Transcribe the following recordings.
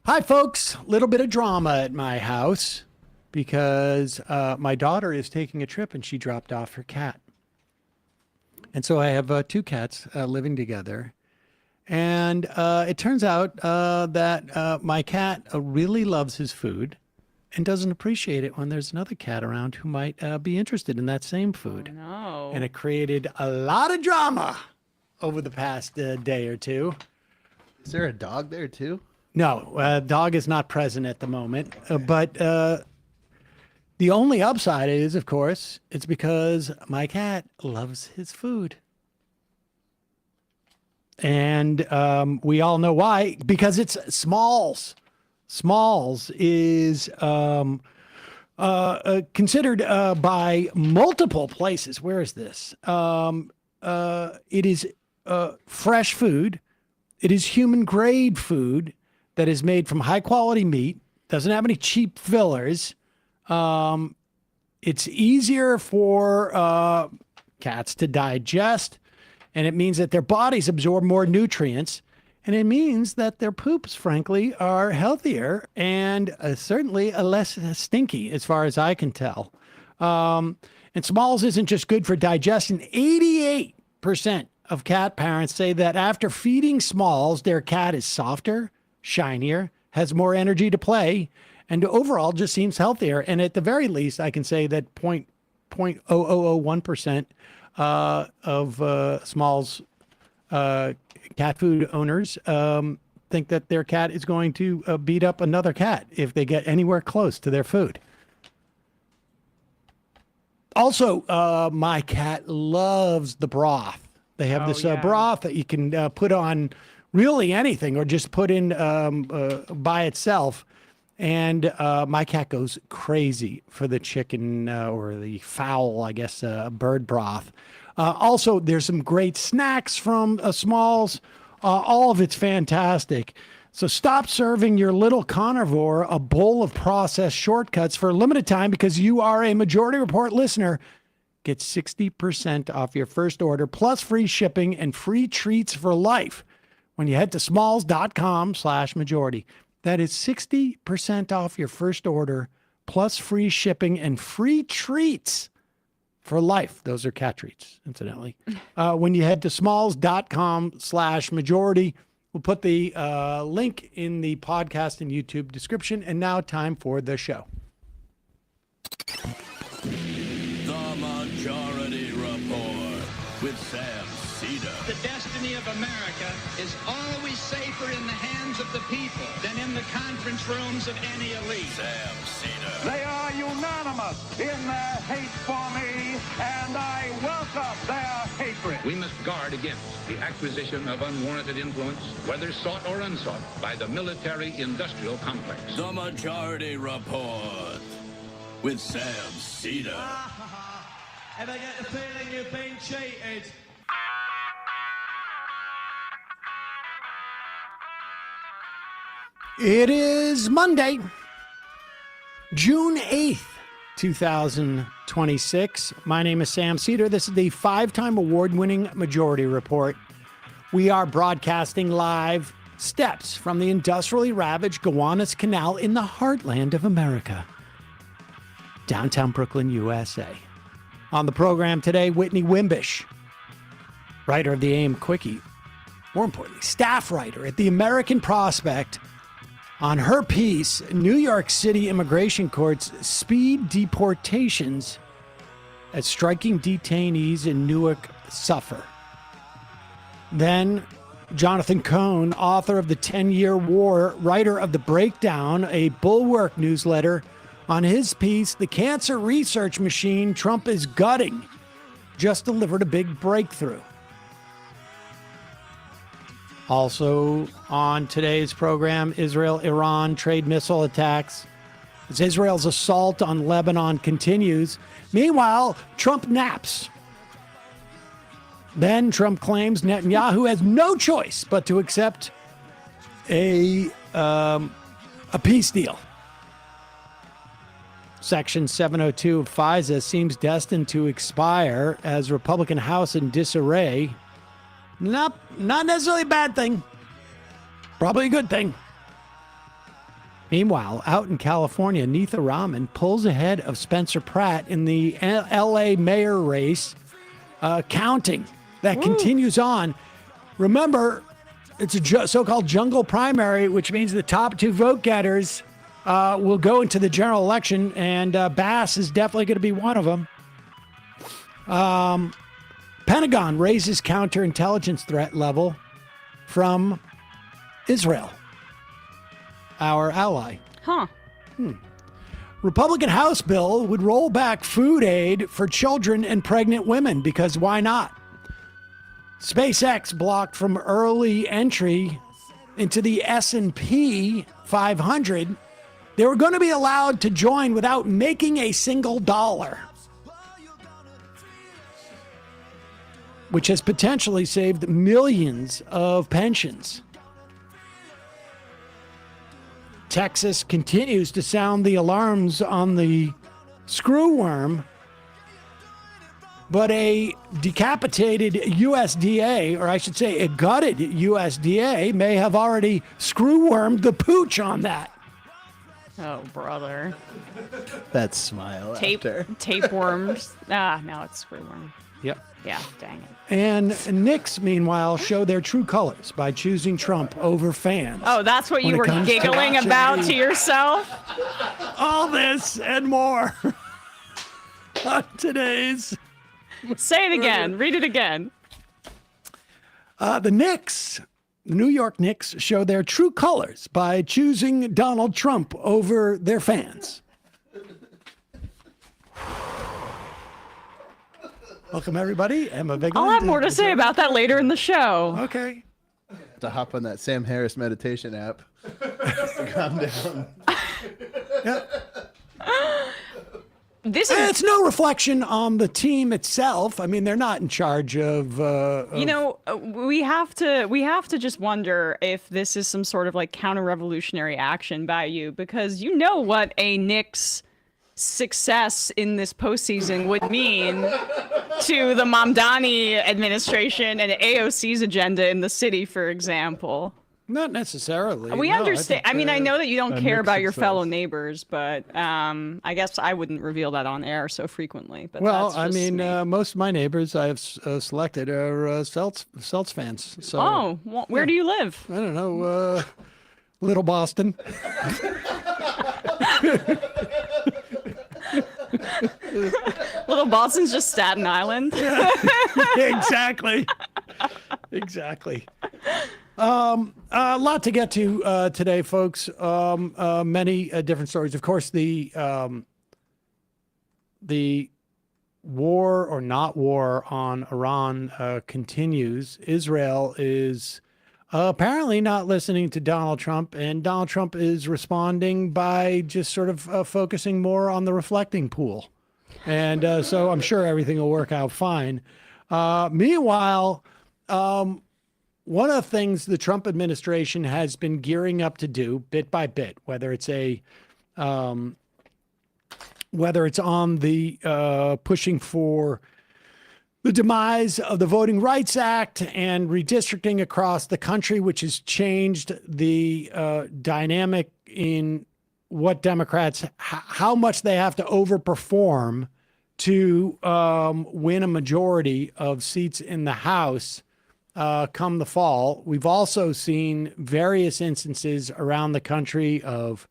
Hi, folks. Little bit of drama at my house because my daughter is taking a trip and she dropped off her cat. And so I have two cats living together. And it turns out that my cat really loves his food and doesn't appreciate it when there's another cat around who might be interested in that same food. Oh, no. And it created a lot of drama over the past day or two. Is there a dog there too? No, dog is not present at the moment. But the only upside is, of course, it's because my cat loves his food. And we all know why, because it's Smalls. Smalls is considered by multiple places. Where is this? It is fresh food. It is human grade food that is made from high quality meat, doesn't have any cheap fillers. It's easier for cats to digest, and it means that their bodies absorb more nutrients, and it means that their poops, frankly, are healthier and certainly less stinky, as far as I can tell. And Smalls isn't just good for digestion. 88% of cat parents say that after feeding Smalls, their cat is softer, shinier, has more energy to play, and overall just seems healthier. And at the very least, I can say that 0.0001% of Smalls cat food owners think that their cat is going to beat up another cat if they get anywhere close to their food. Also, my cat loves the broth. They have this broth that you can put on really anything or just put in by itself. And my cat goes crazy for the chicken or the fowl, I guess, bird broth. Also, there's some great snacks from Smalls. All of it's fantastic. So stop serving your little carnivore a bowl of processed shortcuts for a limited time because you are a Majority Report listener. Get 60% off your first order, plus free shipping and free treats for life when you head to smalls.com/majority. That is 60% off your first order, plus free shipping and free treats for life. Those are cat treats, incidentally. When you head to smalls.com/majority, we'll put the link in the podcast and YouTube description. And now time for the show. The Majority Report with Sam Seder. The destiny of America is always safer in the hands of the people than in the conference rooms of any elite. Sam Seder. They are unanimous in their hate for me, and I welcome their hatred. We must guard against the acquisition of unwarranted influence, whether sought or unsought, by the military-industrial complex. The Majority Report with Sam Seder. And I get the feeling you've been cheated. It is Monday, June 8th, 2026. My name is Sam Seder. This is the five-time award-winning Majority Report. We are broadcasting live steps from the industrially ravaged Gowanus Canal in the heartland of America, downtown Brooklyn, USA. On the program today, Whitney Wimbish, writer of the AM Quickie, more importantly, staff writer at the American Prospect, on her piece, New York City immigration courts speed deportations as striking detainees in Newark suffer. Then, Jonathan Cohn, author of The 10-Year War, writer of The Breakdown, a Bulwark newsletter, on his piece, The Cancer Research Machine Trump is Gutting, just delivered a big breakthrough. Also on today's program, Israel-Iran trade missile attacks as Israel's assault on Lebanon continues. Meanwhile, Trump naps. Then Trump claims Netanyahu has no choice but to accept a peace deal. Section 702 of FISA seems destined to expire as Republican House in disarray. Nope, not necessarily a bad thing. Probably a good thing. Meanwhile, out in California, Neetha Raman pulls ahead of Spencer Pratt in the L.A. mayor race. Counting that continues on. Remember, it's a so-called jungle primary, which means the top 2 vote getters will go into the general election, and Bass is definitely going to be one of them. Pentagon raises counterintelligence threat level from Israel, our ally. Huh. Republican House bill would roll back food aid for children and pregnant women, because why not? SpaceX blocked from early entry into the S&P 500. They were going to be allowed to join without making a single dollar, which has potentially saved millions of pensions. Texas continues to sound the alarms on the screwworm, but a decapitated USDA, or I should say a gutted USDA, may have already screwwormed the pooch on that. Oh, brother. That smile. Tapeworms. No, it's screwworm. Yep. Yeah, dang it. And Knicks, meanwhile, show their true colors by choosing Trump over fans. Oh, that's what you were giggling about to yourself? All this and more on today's. Say it again. Read it again. The Knicks, the New York Knicks, show their true colors by choosing Donald Trump over their fans. Welcome, everybody. Emma Vigeland. I'll have more to say about that later in the show. Okay. To hop on that Sam Harris meditation app. Just to calm down. It's no reflection on the team itself. I mean, they're not in charge of. We have to just wonder if this is some sort of like counter-revolutionary action by you, because you know what a Knicks success in this postseason would mean to the Mamdani administration and AOC's agenda in the city, for example. Not necessarily. We understand. I mean, I know that you don't care about your fellow neighbors, but I guess I wouldn't reveal that on air so frequently. But well, that's just me. most of my neighbors I have selected are Celts fans. So, where do you live? I don't know. Little Boston. Little Boston's just Staten Island. Exactly. A lot to get to today, folks. Many different stories. Of course, the war or not war on Iran continues. Israel is apparently not listening to Donald Trump, and Donald Trump is responding by just sort of focusing more on the reflecting pool. And so I'm sure everything will work out fine. Meanwhile, one of the things the Trump administration has been gearing up to do bit by bit, whether it's on the pushing for the demise of the Voting Rights Act and redistricting across the country, which has changed the dynamic in what Democrats, how much they have to overperform to win a majority of seats in the House come the fall. We've also seen various instances around the country of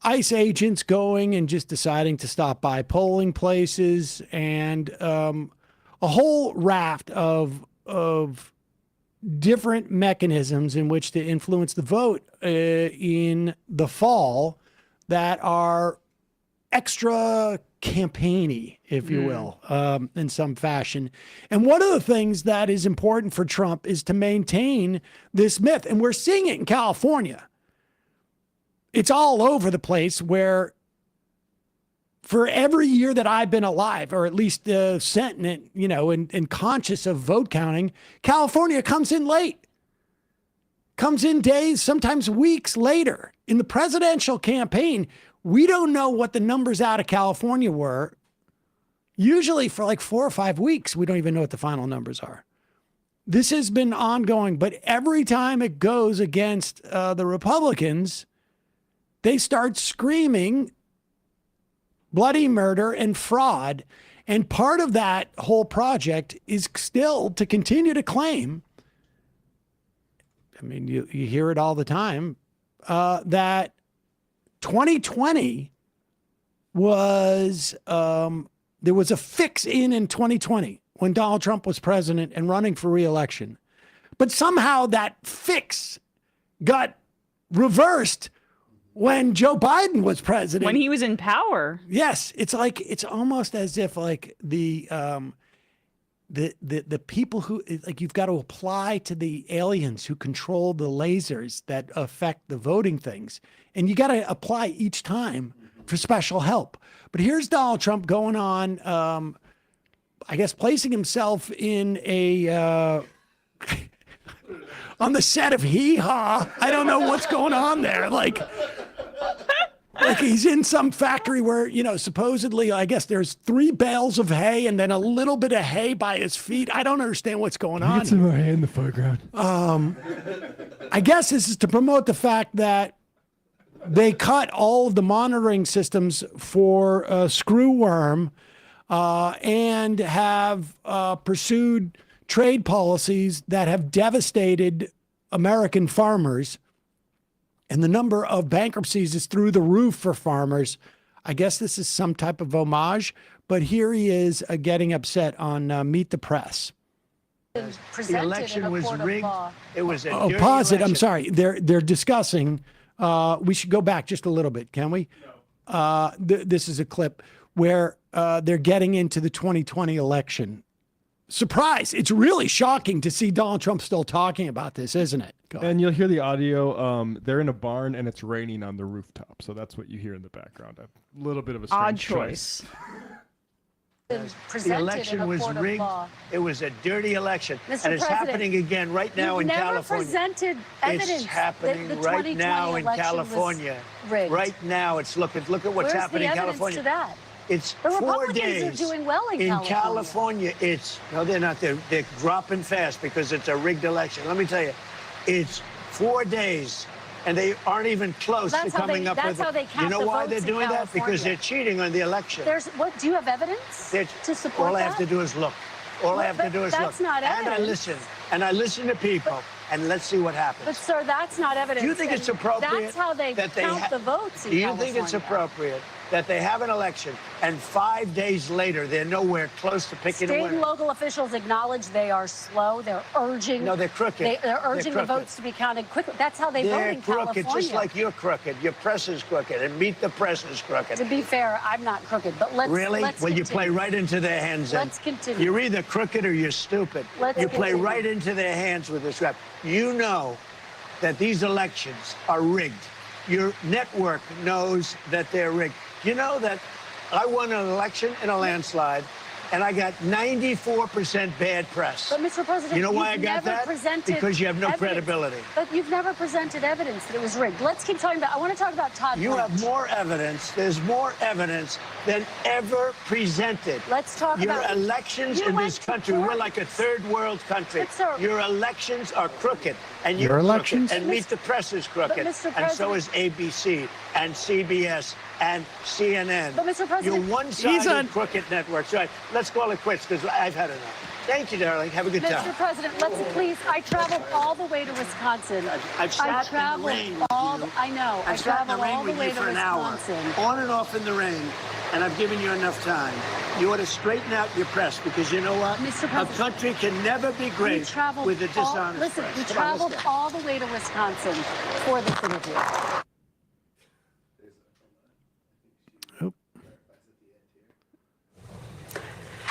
ICE agents going and just deciding to stop by polling places, and a whole raft of different mechanisms in which to influence the vote in the fall that are extra campaigny, if you will, in some fashion. And one of the things that is important for Trump is to maintain this myth. And we're seeing it in California. It's all over the place, where for every year that I've been alive, or at least sentient, and conscious of vote counting, California comes in late. Comes in days, sometimes weeks later. In the presidential campaign, we don't know what the numbers out of California were. Usually for like 4 or 5 weeks, we don't even know what the final numbers are. This has been ongoing, but every time it goes against the Republicans, they start screaming bloody murder and fraud. And part of that whole project is still to continue to claim, I mean, you hear it all the time, that 2020 was, there was a fix in 2020 when Donald Trump was president and running for re-election. But somehow that fix got reversed when Joe Biden was president. When he was in power. Yes, it's like, it's almost as if like the people who, like, you've got to apply to the aliens who control the lasers that affect the voting things, and you got to apply each time for special help. But here's Donald Trump going on, I guess, placing himself in a on the set of Hee Haw. I don't know what's going on there. Like he's in some factory where, you know, supposedly, I guess there's 3 bales of hay and then a little bit of hay by his feet. I don't understand what's going on. Get some more hay in the foreground. I guess this is to promote the fact that they cut all of the monitoring systems for screwworm and have pursued trade policies that have devastated American farmers. And the number of bankruptcies is through the roof for farmers. I guess this is some type of homage, but here he is getting upset on Meet the Press. The election was rigged. It was a Oh, pause it. I'm sorry. They're discussing. We should go back just a little bit, can we? No. This is a clip where they're getting into the 2020 election. Surprise! It's really shocking to see Donald Trump still talking about this, isn't it? And you'll hear the audio. They're in a barn and it's raining on the rooftop, so that's what you hear in the background. A little bit of a strange odd choice. The election was rigged. It was a dirty election, and it's happening again right now in California. Presented evidence. It's happening the right now in California. Right now, it's look at what's happening in California. To that? It's the 4 Republicans days. are doing well in California. It's no, they're not. They're dropping fast because it's a rigged election. Let me tell you, it's 4 days, and they aren't even close to coming up with. That's how they count you know the why votes they're in doing that? California. Because they're cheating on the election. Do you have evidence to support all that? I have to do is look. All I have to do is look. That's not evidence. And I listen to people, and let's see what happens. But sir, that's not evidence. Do you think it's appropriate? That's how they count the votes in California. Do you think it's appropriate that they have an election and 5 days later they're nowhere close to picking a winner? State and local officials acknowledge they are slow. They're urging. No, they're crooked. They're urging the votes to be counted quickly. That's how they vote in California. They're crooked, just like you're crooked. Your press is crooked, and Meet the Press is crooked. To be fair, I'm not crooked, but let's really. Let's well, continue. You play right into their hands. Let's continue. You're either crooked or you're stupid. You play right into their hands with this rap. You know that these elections are rigged. Your network knows that they're rigged. You know that I won an election in a landslide, and I got 94% bad press. But, Mr. President, you know why I got that? Because you have no credibility. But you've never presented evidence that it was rigged. Let's keep talking about. I want to talk about Todd. You have more evidence. There's more evidence than ever presented. Let's talk about your elections in this country. We're like a third world country. Your elections are crooked, and your elections and Meet the Press is crooked, and so is ABC and CBS and CNN. But Mr. President, you're one-sided crooked networks. Right. Let's call it quits because I've had enough. Thank you, darling. Have a good time. Mr. President, let's please. I traveled all the way to Wisconsin. I've sat in the rain with you. I know. I've sat in the rain with you for an hour, on and off in the rain, and I've given you enough time. You ought to straighten out your press because you know what? Mr. President, a country can never be great with a dishonest Listen, press. we traveled all the way to Wisconsin for this interview.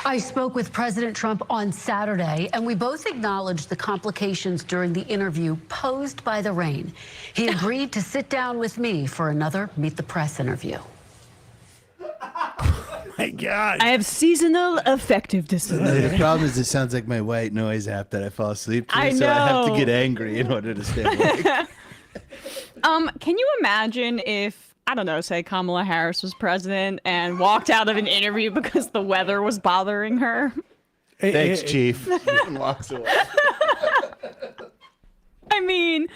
I spoke with President Trump on Saturday, and we both acknowledged the complications during the interview posed by the rain. He agreed to sit down with me for another Meet the Press interview. My God. I have seasonal affective disorder. The problem is it sounds like my white noise app that I fall asleep to, I so I have to know. get angry in order to stay awake. Can you imagine if, I don't know, say Kamala Harris was president and walked out of an interview because the weather was bothering her? Thanks, Chief. And walks away. I mean,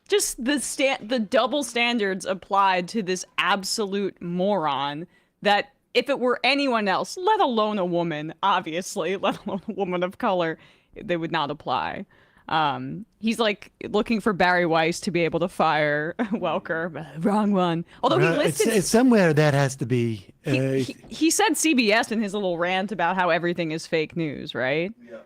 just the double standards applied to this absolute moron that if it were anyone else, let alone a woman, obviously, let alone a woman of color, they would not apply. He's like looking for Barry Weiss to be able to fire Welker, but wrong one. Although he listed it's somewhere that has to be. He said CBS in his little rant about how everything is fake news, right? Yeah.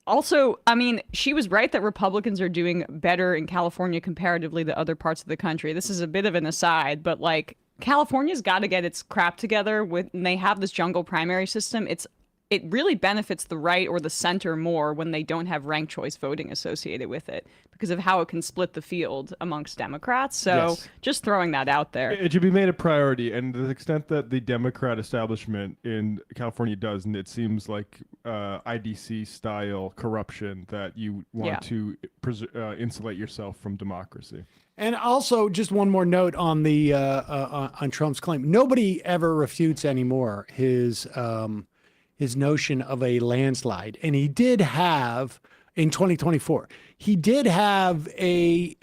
Also, I mean, she was right that Republicans are doing better in California comparatively to other parts of the country. This is a bit of an aside, but like California's got to get its crap together when they have this jungle primary system. It really benefits the right or the center more when they don't have ranked choice voting associated with it because of how it can split the field amongst Democrats. So just throwing that out there. It should be made a priority. And to the extent that the Democrat establishment in California doesn't, it seems like IDC style corruption that you want to insulate yourself from democracy. And also, just one more note on the on Trump's claim. Nobody ever refutes anymore his notion of a landslide. And he did have, in 2024, he did have a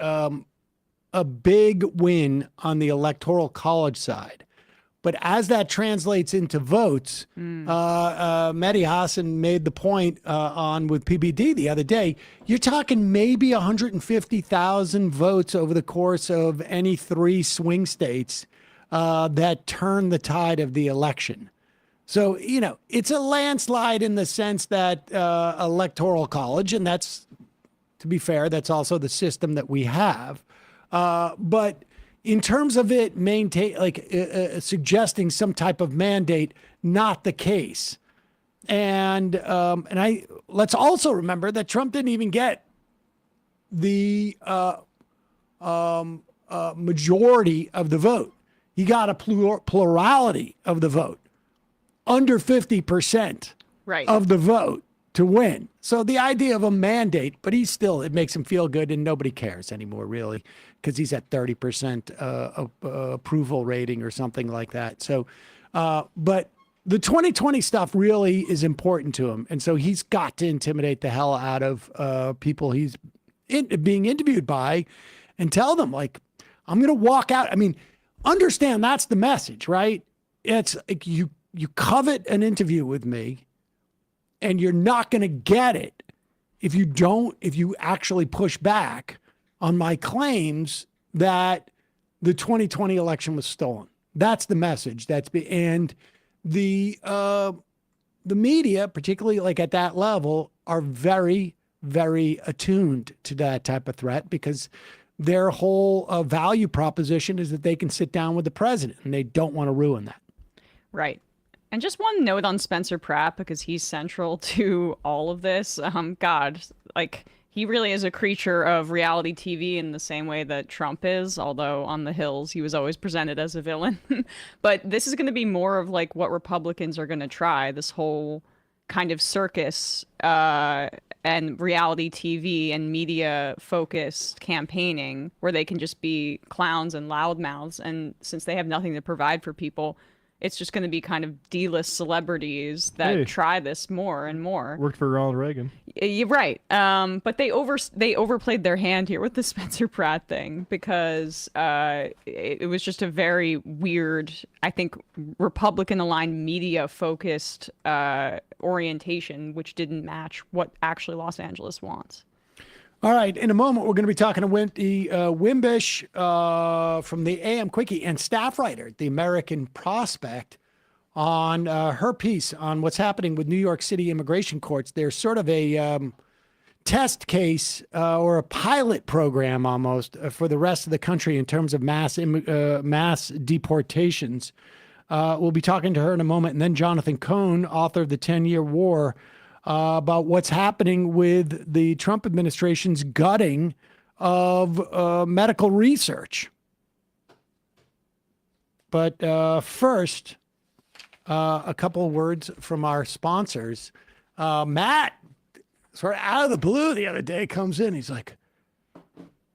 big win on the Electoral College side. But as that translates into votes, Mehdi Hassan made the point on with PBD the other day, you're talking maybe 150,000 votes over the course of any 3 swing states that turn the tide of the election. So, you know, it's a landslide in the sense that Electoral College, and that's, to be fair, that's also the system that we have. But in terms of it suggesting some type of mandate, not the case. And let's also remember that Trump didn't even get the majority of the vote. He got a plurality of the vote. Under 50% of the vote to win. So the idea of a mandate, but it makes him feel good and nobody cares anymore, really, because he's at 30% approval rating or something like that. So, but the 2020 stuff really is important to him. And so he's got to intimidate the hell out of people he's being interviewed by and tell them, like, I'm going to walk out. I mean, understand that's the message, right? It's like you covet an interview with me and you're not going to get it if you actually push back on my claims that the 2020 election was stolen. That's the message. And the media, particularly like at that level, are very, very attuned to that type of threat because their whole value proposition is that they can sit down with the president and they don't want to ruin that. Right. And just one note on Spencer Pratt, because he's central to all of this. God, like, he really is a creature of reality TV in the same way that Trump is, although on the Hills he was always presented as a villain. But this is going to be more of like what Republicans are going to try, this whole kind of circus and reality TV and media-focused campaigning where they can just be clowns and loudmouths. And since they have nothing to provide for people, it's just going to be kind of D-list celebrities that try this more and more. Worked for Ronald Reagan. You're right. But they overplayed their hand here with the Spencer Pratt thing because it was just a very weird, I think, Republican-aligned media-focused orientation, which didn't match what actually Los Angeles wants. All right. In a moment, we're going to be talking to Wimbish from the AM Quickie and staff writer at the American Prospect on her piece on what's happening with New York City immigration courts. There's sort of a test case or a pilot program almost for the rest of the country in terms of mass deportations. We'll be talking to her in a moment. And then Jonathan Cohn, author of The 10-Year War, about what's happening with the Trump administration's gutting of medical research. But first, a couple of words from our sponsors. Matt, sort of out of the blue the other day, comes in. He's like,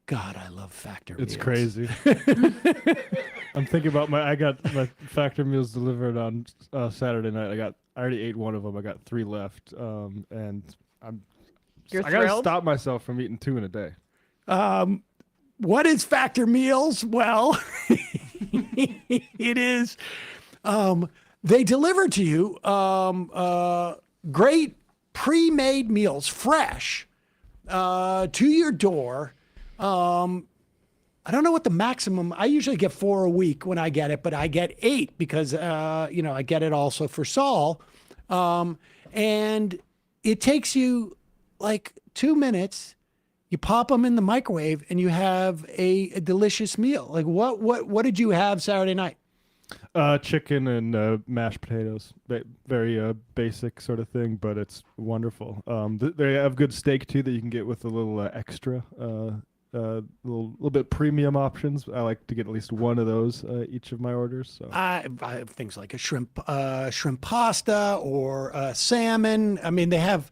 God, I love Factor meals. It's crazy. I'm thinking about I got my Factor meals delivered on Saturday night. I already ate one of them. I got 3 left. And I got to stop myself from eating 2 in a day. what is Factor Meals? Well, it is, they deliver to you great pre-made meals, fresh, to your door. I don't know what the maximum, I usually get 4 a week when I get it, but I get 8 because, I get it also for Saul. And it takes you like 2 minutes. You pop them in the microwave and you have a delicious meal. Like what did you have Saturday night? Chicken and mashed potatoes. Very basic sort of thing, but it's wonderful. They have good steak too that you can get with a little extra. Little bit premium options. I like to get at least one of those each of my orders. So I have things like a shrimp pasta or salmon. I mean, they have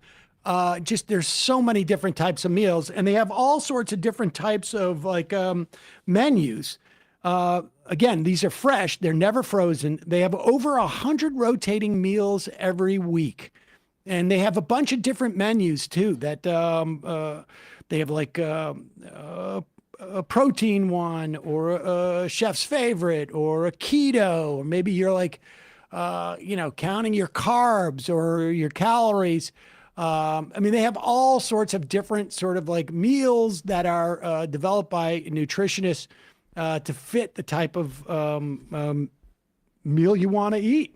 there's so many different types of meals, and they have all sorts of different types of menus. Again, these are fresh. They're never frozen. They have over 100 rotating meals every week, and they have a bunch of different menus too. That they have like a protein one, or a chef's favorite, or a keto, or maybe you're like, counting your carbs or your calories. I mean, they have all sorts of different sort of like meals that are developed by nutritionists to fit the type of meal you want to eat.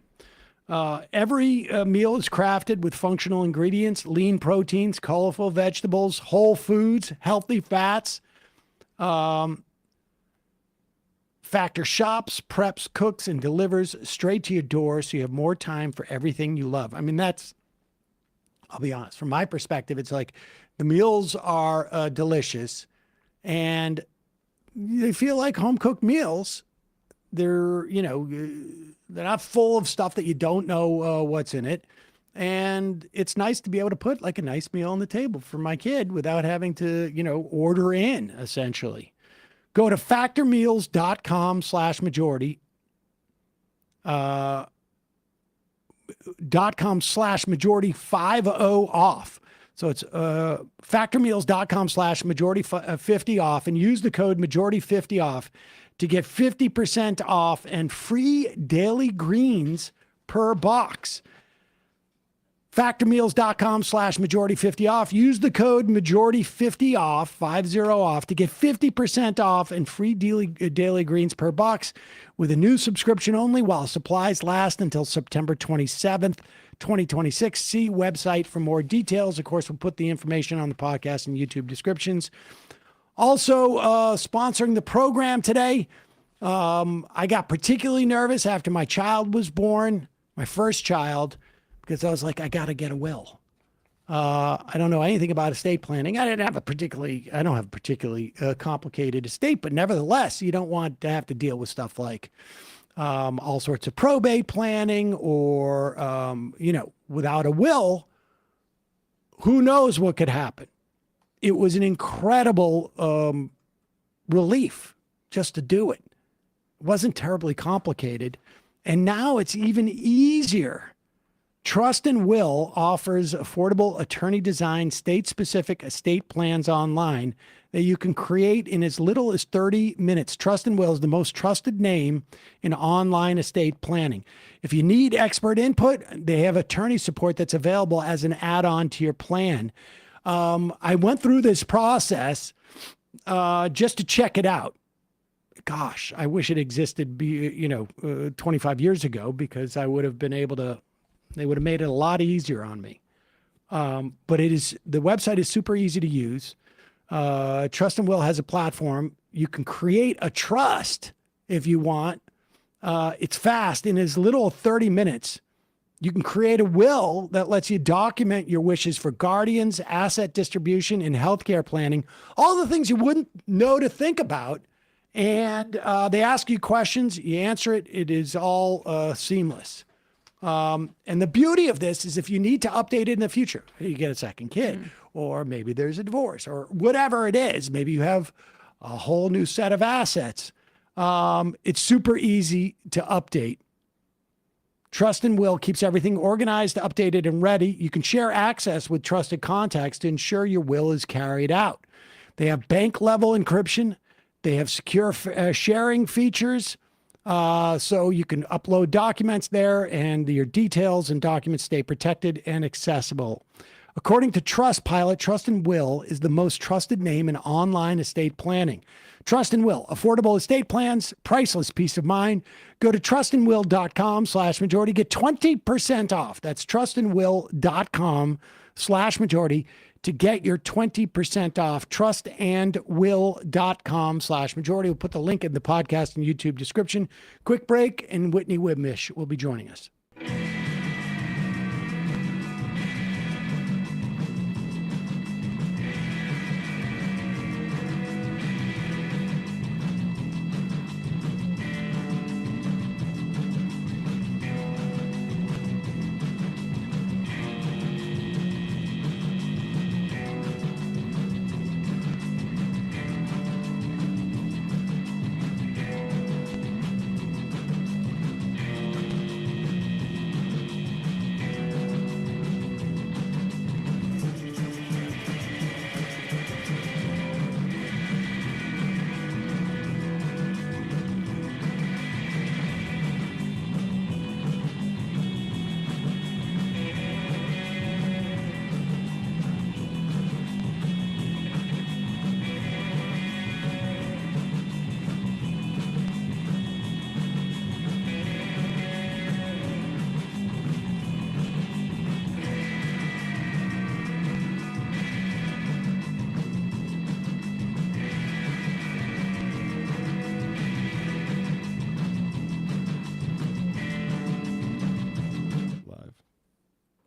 Every meal is crafted with functional ingredients, lean proteins, colorful vegetables, whole foods, healthy fats. Factor shops, preps, cooks, and delivers straight to your door so you have more time for everything you love. I mean, I'll be honest, from my perspective, it's like the meals are delicious and they feel like home-cooked meals. They're not full of stuff that you don't know what's in it. And it's nice to be able to put like a nice meal on the table for my kid without having to, order in, essentially. Go to factormeals.com/majority. .com/majority 50 off. So it's factormeals.com/majority 50 off, and use the code majority 50 off to get 50% off and free daily greens per box. Factormeals.com/majority 50 off. Use the code majority 50 off, 50 off, to get 50% off and free daily greens per box with a new subscription only while supplies last until September 27th, 2026. See website for more details. Of course, we'll put the information on the podcast and YouTube descriptions. Also, sponsoring the program today, I got particularly nervous after my child was born, my first child, because I was like, I got to get a will. I don't know anything about estate planning. I don't have a particularly complicated estate, but nevertheless, you don't want to have to deal with stuff like all sorts of probate planning or, without a will, who knows what could happen. It was an incredible relief just to do it. It wasn't terribly complicated. And now it's even easier. Trust and Will offers affordable attorney-designed, state-specific estate plans online that you can create in as little as 30 minutes. Trust and Will is the most trusted name in online estate planning. If you need expert input, they have attorney support that's available as an add-on to your plan. I went through this process just to check it out. Gosh, I wish it existed, 25 years ago, because I would have been able to. They would have made it a lot easier on me. But the website is super easy to use. Trust and Will has a platform. You can create a trust if you want. It's fast. In as little as 30 minutes, you can create a will that lets you document your wishes for guardians, asset distribution, and healthcare planning. All the things you wouldn't know to think about. And they ask you questions. You answer it. It is all seamless. And the beauty of this is if you need to update it in the future, you get a second kid, or maybe there's a divorce, or whatever it is, maybe you have a whole new set of assets. It's super easy to update. Trust and Will keeps everything organized, updated, and ready. You can share access with trusted contacts to ensure your will is carried out. They have bank level encryption They have secure sharing features, so you can upload documents there, and your details and documents stay protected and accessible. According to Trustpilot, Trust and Will is the most trusted name in online estate planning. Trust and Will, affordable estate plans, priceless peace of mind. Go to trustandwill.com/majority. Get 20% off. That's trustandwill.com/majority to get your 20% off. Trustandwill.com/majority. We'll put the link in the podcast and YouTube description. Quick break, and Whitney Wimbish will be joining us.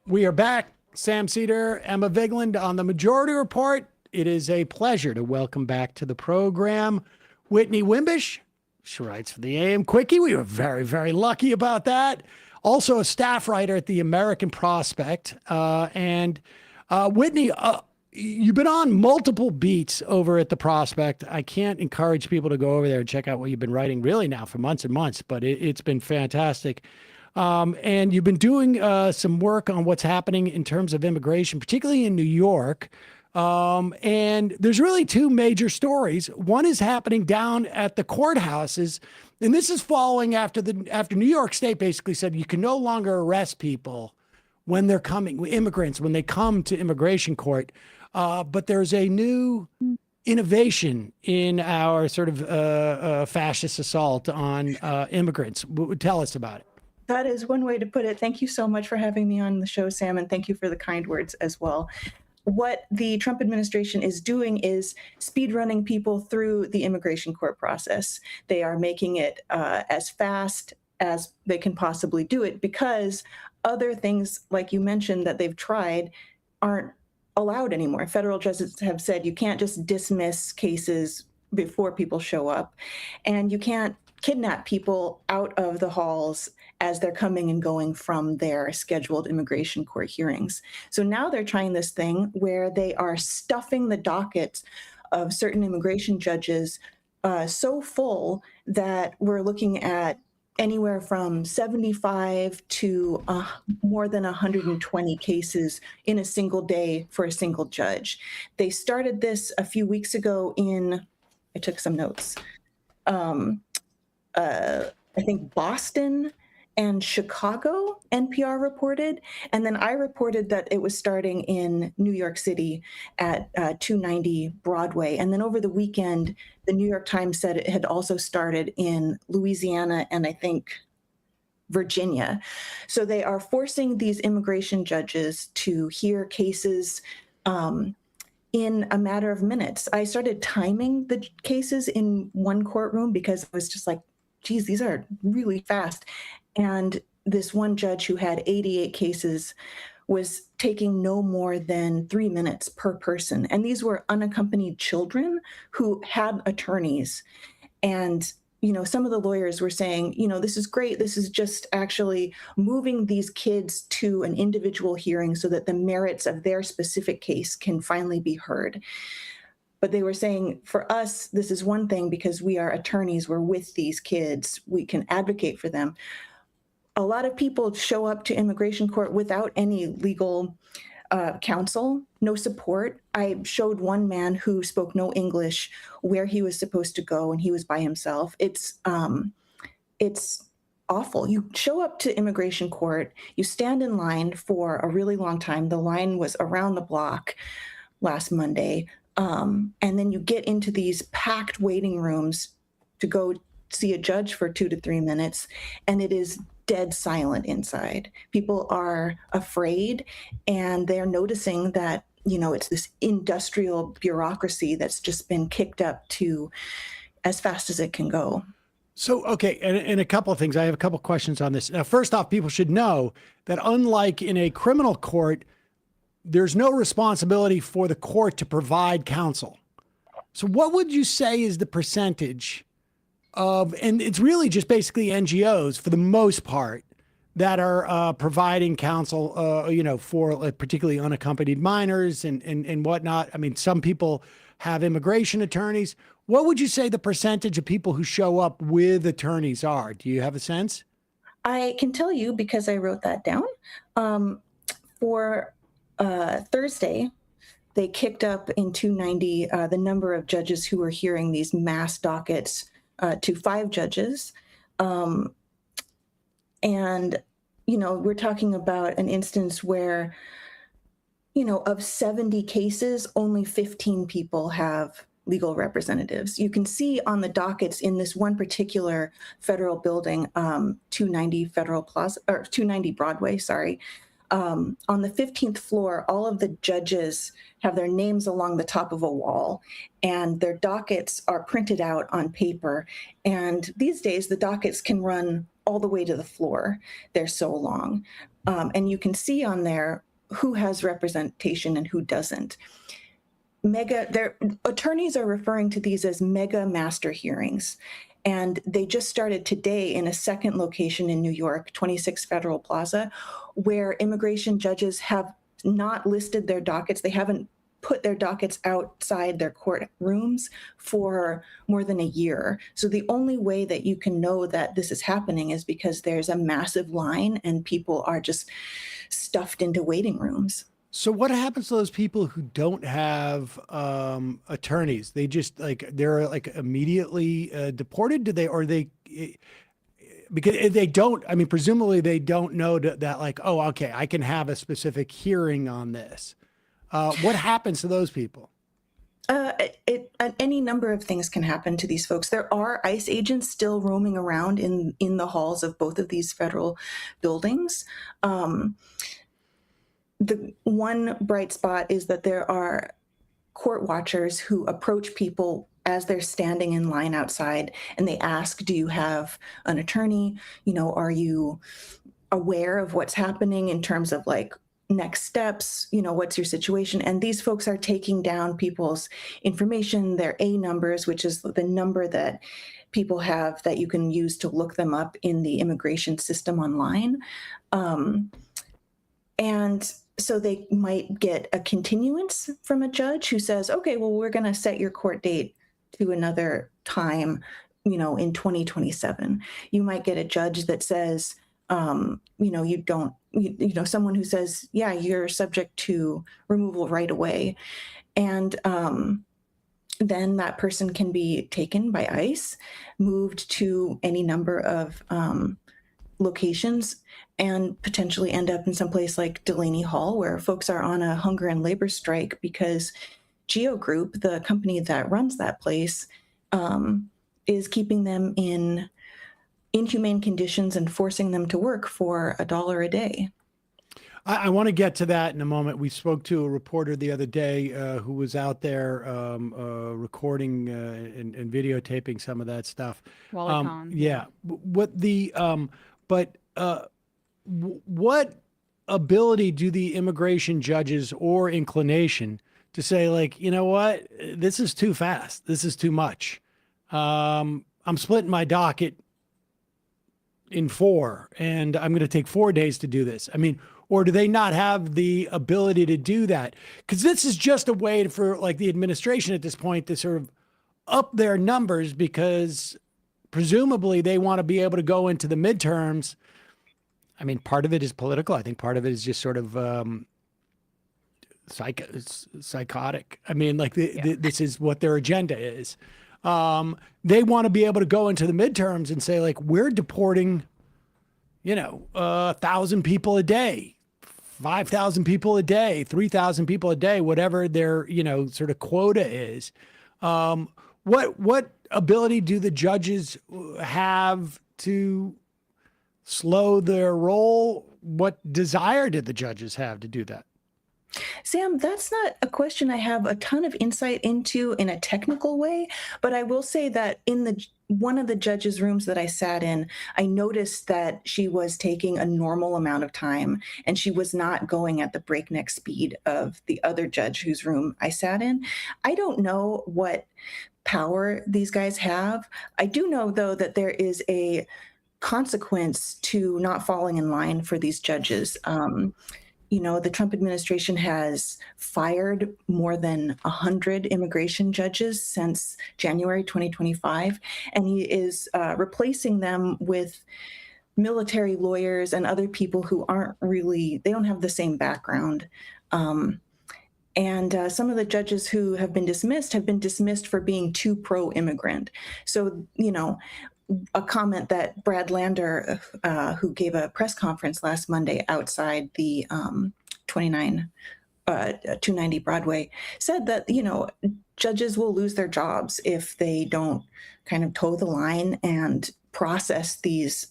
We are back. Sam Seder, Emma Vigeland on the Majority Report. It is a pleasure to welcome back to the program Whitney Wimbish. She writes for the AM Quickie. We were very, very lucky about that. Also a staff writer at the American Prospect. And Whitney, you've been on multiple beats over at the Prospect. I can't encourage people to go over there and check out what you've been writing really now for months and months, but it's been fantastic. And you've been doing some work on what's happening in terms of immigration, particularly in New York. And there's really two major stories. One is happening down at the courthouses, and this is following after New York State basically said you can no longer arrest people when they're coming, immigrants, when they come to immigration court. But there's a new innovation in our sort of fascist assault on immigrants. Tell us about it. That is one way to put it. Thank you so much for having me on the show, Sam, and thank you for the kind words as well. What the Trump administration is doing is speed running people through the immigration court process. They are making it as fast as they can possibly do it because other things, like you mentioned, that they've tried aren't allowed anymore. Federal judges have said you can't just dismiss cases before people show up, and you can't kidnap people out of the halls as they're coming and going from their scheduled immigration court hearings. So now they're trying this thing where they are stuffing the dockets of certain immigration judges so full that we're looking at anywhere from 75 to more than 120 cases in a single day for a single judge. They started this a few weeks ago I took some notes. I think Boston and Chicago, NPR reported, and then I reported that it was starting in New York City at 290 Broadway. And then over the weekend, the New York Times said it had also started in Louisiana and I think Virginia. So they are forcing these immigration judges to hear cases in a matter of minutes. I started timing the cases in one courtroom because I was just like, geez, these are really fast. And this one judge who had 88 cases was taking no more than 3 minutes per person. And these were unaccompanied children who had attorneys. And, some of the lawyers were saying, this is great. This is just actually moving these kids to an individual hearing so that the merits of their specific case can finally be heard. But they were saying, for us, this is one thing because we are attorneys, we're with these kids, we can advocate for them. A lot of people show up to immigration court without any legal counsel, no support. I showed one man who spoke no English where he was supposed to go, and he was by himself. It's awful. You show up to immigration court, you stand in line for a really long time. The line was around the block last Monday. And then you get into these packed waiting rooms to go see a judge for 2 to 3 minutes, and it is dead silent inside. People are afraid, and they're noticing that, it's this industrial bureaucracy that's just been kicked up to as fast as it can go. So, okay, and a couple of things. I have a couple of questions on this. Now, first off, people should know that unlike in a criminal court, there's no responsibility for the court to provide counsel. So what would you say is the percentage of, and it's really just basically NGOs for the most part, that are providing counsel, for particularly unaccompanied minors and whatnot. I mean, some people have immigration attorneys. What would you say the percentage of people who show up with attorneys are? Do you have a sense? I can tell you because I wrote that down. For Thursday, they kicked up in 290 the number of judges who were hearing these mass dockets to 5 judges. And, we're talking about an instance where, of 70 cases, only 15 people have legal representatives. You can see on the dockets in this one particular federal building, 290 Federal Plaza, or 290 Broadway, sorry. On the 15th floor, all of the judges have their names along the top of a wall, and their dockets are printed out on paper. And these days, the dockets can run all the way to the floor. They're so long. And you can see on there who has representation and who doesn't. Their attorneys are referring to these as mega master hearings. And they just started today in a second location in New York, 26 Federal Plaza, where immigration judges have not listed their dockets. They haven't put their dockets outside their courtrooms for more than a year. So the only way that you can know that this is happening is because there's a massive line and people are just stuffed into waiting rooms. So what happens to those people who don't have attorneys? They just they're immediately deported? Because if they don't, I mean, presumably they don't know that oh, okay, I can have a specific hearing on this. What happens to those people? Any number of things can happen to these folks. There are ICE agents still roaming around in the halls of both of these federal buildings. The one bright spot is that there are court watchers who approach people as they're standing in line outside, and they ask, do you have an attorney? Are you aware of what's happening in terms of next steps? What's your situation? And these folks are taking down people's information, their A numbers, which is the number that people have that you can use to look them up in the immigration system online. And so they might get a continuance from a judge who says, okay, well, we're going to set your court date to another time, in 2027. You might get a judge that says, someone who says, yeah, you're subject to removal right away. And then that person can be taken by ICE, moved to any number of locations, and potentially end up in some place like Delaney Hall, where folks are on a hunger and labor strike because Geo Group, the company that runs that place, is keeping them in inhumane conditions and forcing them to work for $1 a day. I want to get to that in a moment. We spoke to a reporter the other day who was out there recording and videotaping some of that stuff. Wally Khan. Yeah. What ability do the immigration judges or inclination to say, you know what, this is too fast. This is too much. I'm splitting my docket in 4, and I'm going to take 4 days to do this. I mean, or do they not have the ability to do that? Because this is just a way for the administration at this point to sort of up their numbers, because presumably they want to be able to go into the midterms. I mean, part of it is political. I think part of it is just sort of psychotic. I mean, like this is what their agenda is. They want to be able to go into the midterms and say, like, we're deporting, 1,000 people a day, 5,000 people a day, 3,000 people a day, whatever their, sort of quota is. What ability do the judges have to slow their roll? What desire did the judges have to do that? Sam, that's not a question I have a ton of insight into in a technical way, but I will say that in one of the judges' rooms that I sat in, I noticed that she was taking a normal amount of time and she was not going at the breakneck speed of the other judge whose room I sat in. I don't know what power these guys have. I do know, though, that there is a consequence to not falling in line for these judges. The Trump administration has fired more than 100 immigration judges since January 2025, and he is replacing them with military lawyers and other people who they don't have the same background. And some of the judges who have been dismissed for being too pro-immigrant. So, a comment that Brad Lander, who gave a press conference last Monday outside the 290 Broadway, said that, judges will lose their jobs if they don't kind of toe the line and process these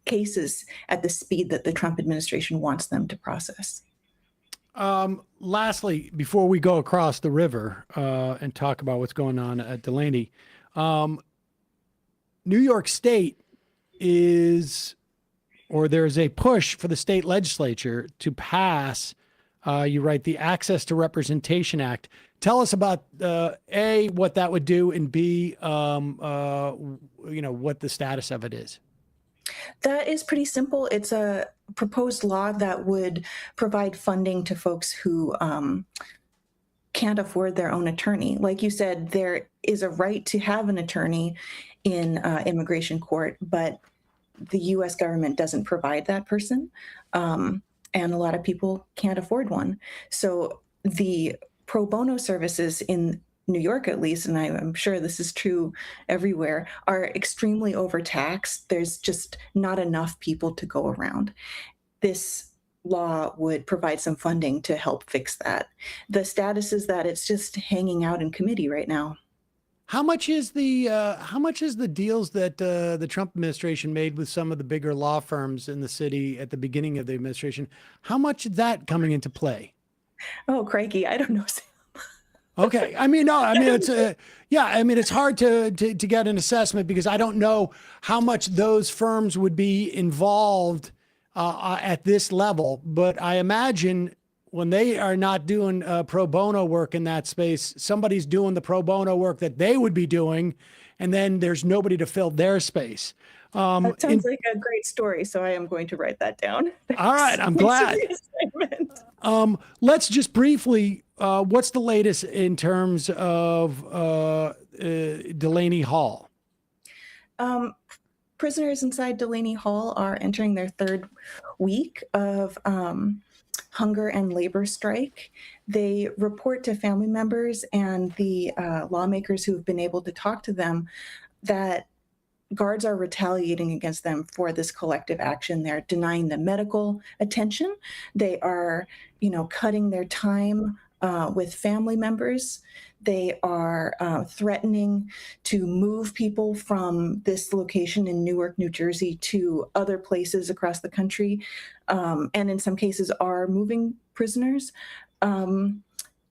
cases at the speed that the Trump administration wants them to process. Lastly, before we go across the river and talk about what's going on at Delaney, New York State there's a push for the state legislature to pass, you write, the Access to Representation Act. Tell us about, A, what that would do, and B, what the status of it is. That is pretty simple. It's a proposed law that would provide funding to folks who can't afford their own attorney. Like you said, there is a right to have an attorney in immigration court, but the U.S. government doesn't provide that person, and a lot of people can't afford one. So the pro bono services in New York, at least, and I'm sure this is true everywhere, are extremely overtaxed. There's just not enough people to go around. This law would provide some funding to help fix that. The status is that it's just hanging out in committee right now. How much is the deals that the Trump administration made with some of the bigger law firms in the city at the beginning of the administration? How much is that coming into play? Oh, crikey, I don't know. Okay, it's hard to get an assessment because I don't know how much those firms would be involved at this level, but I imagine when they are not doing pro bono work in that space, somebody's doing the pro bono work that they would be doing, and then there's nobody to fill their space. That sounds like a great story, so I am going to write that down. All right, I'm glad. Let's just briefly, what's the latest in terms of Delaney Hall? Prisoners inside Delaney Hall are entering their third week of hunger and labor strike. They report to family members and the lawmakers who have been able to talk to them that guards are retaliating against them for this collective action. They're denying them medical attention. They are, cutting their time with family members. They are threatening to move people from this location in Newark, New Jersey to other places across the country, and in some cases are moving prisoners.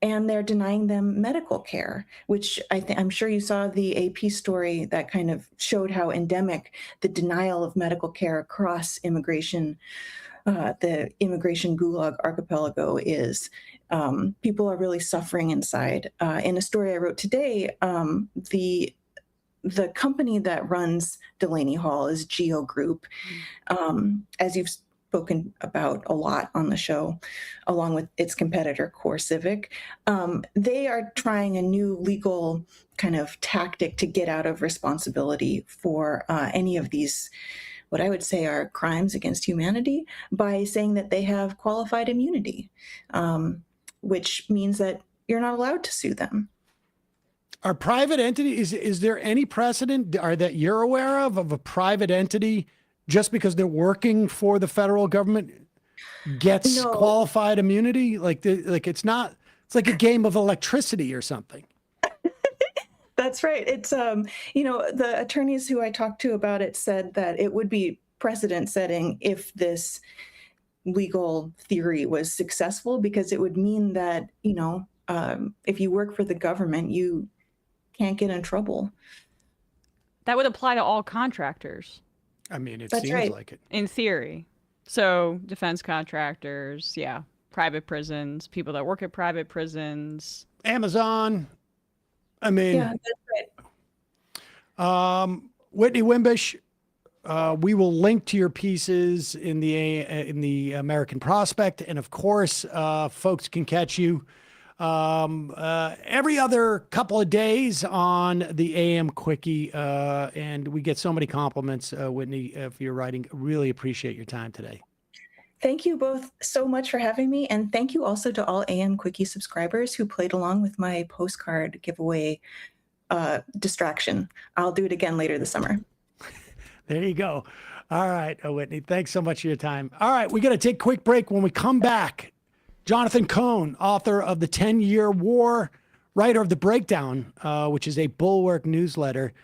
And they're denying them medical care, which I'm sure you saw the AP story that kind of showed how endemic the denial of medical care across immigration, the immigration gulag archipelago is. People are really suffering inside. In a story I wrote today, the company that runs Delaney Hall is Geo Group. As you've spoken about a lot on the show, along with its competitor, Core Civic. They are trying a new legal kind of tactic to get out of responsibility for any of these, what I would say are crimes against humanity, by saying that they have qualified immunity. which means that you're not allowed to sue them. Are private entities, is there any precedent that you're aware of a private entity just because they're working for the federal government gets qualified immunity? Like it's not, it's like a game of electricity or something. That's right. It's, the attorneys who I talked to about it said that it would be precedent setting if this legal theory was successful, because it would mean that, if you work for the government, you can't get in trouble. That would apply to all contractors. I mean, it That's seems right. like it. In theory. So defense contractors, yeah, private prisons, people that work at private prisons. Amazon. I mean, Yeah, that's right. Whitney Wimbish, we will link to your pieces in the American Prospect, and of course, folks can catch you every other couple of days on the AM Quickie, and we get so many compliments, Whitney, for your writing. Really appreciate your time today. Thank you both so much for having me. And thank you also to all AM Quickie subscribers who played along with my postcard giveaway distraction. I'll do it again later this summer. There you go. All right, Whitney, thanks so much for your time. All right, we got to take a quick break. When we come back, Jonathan Cohn, author of The 10-Year War, writer of The Breakdown, which is a Bulwark newsletter,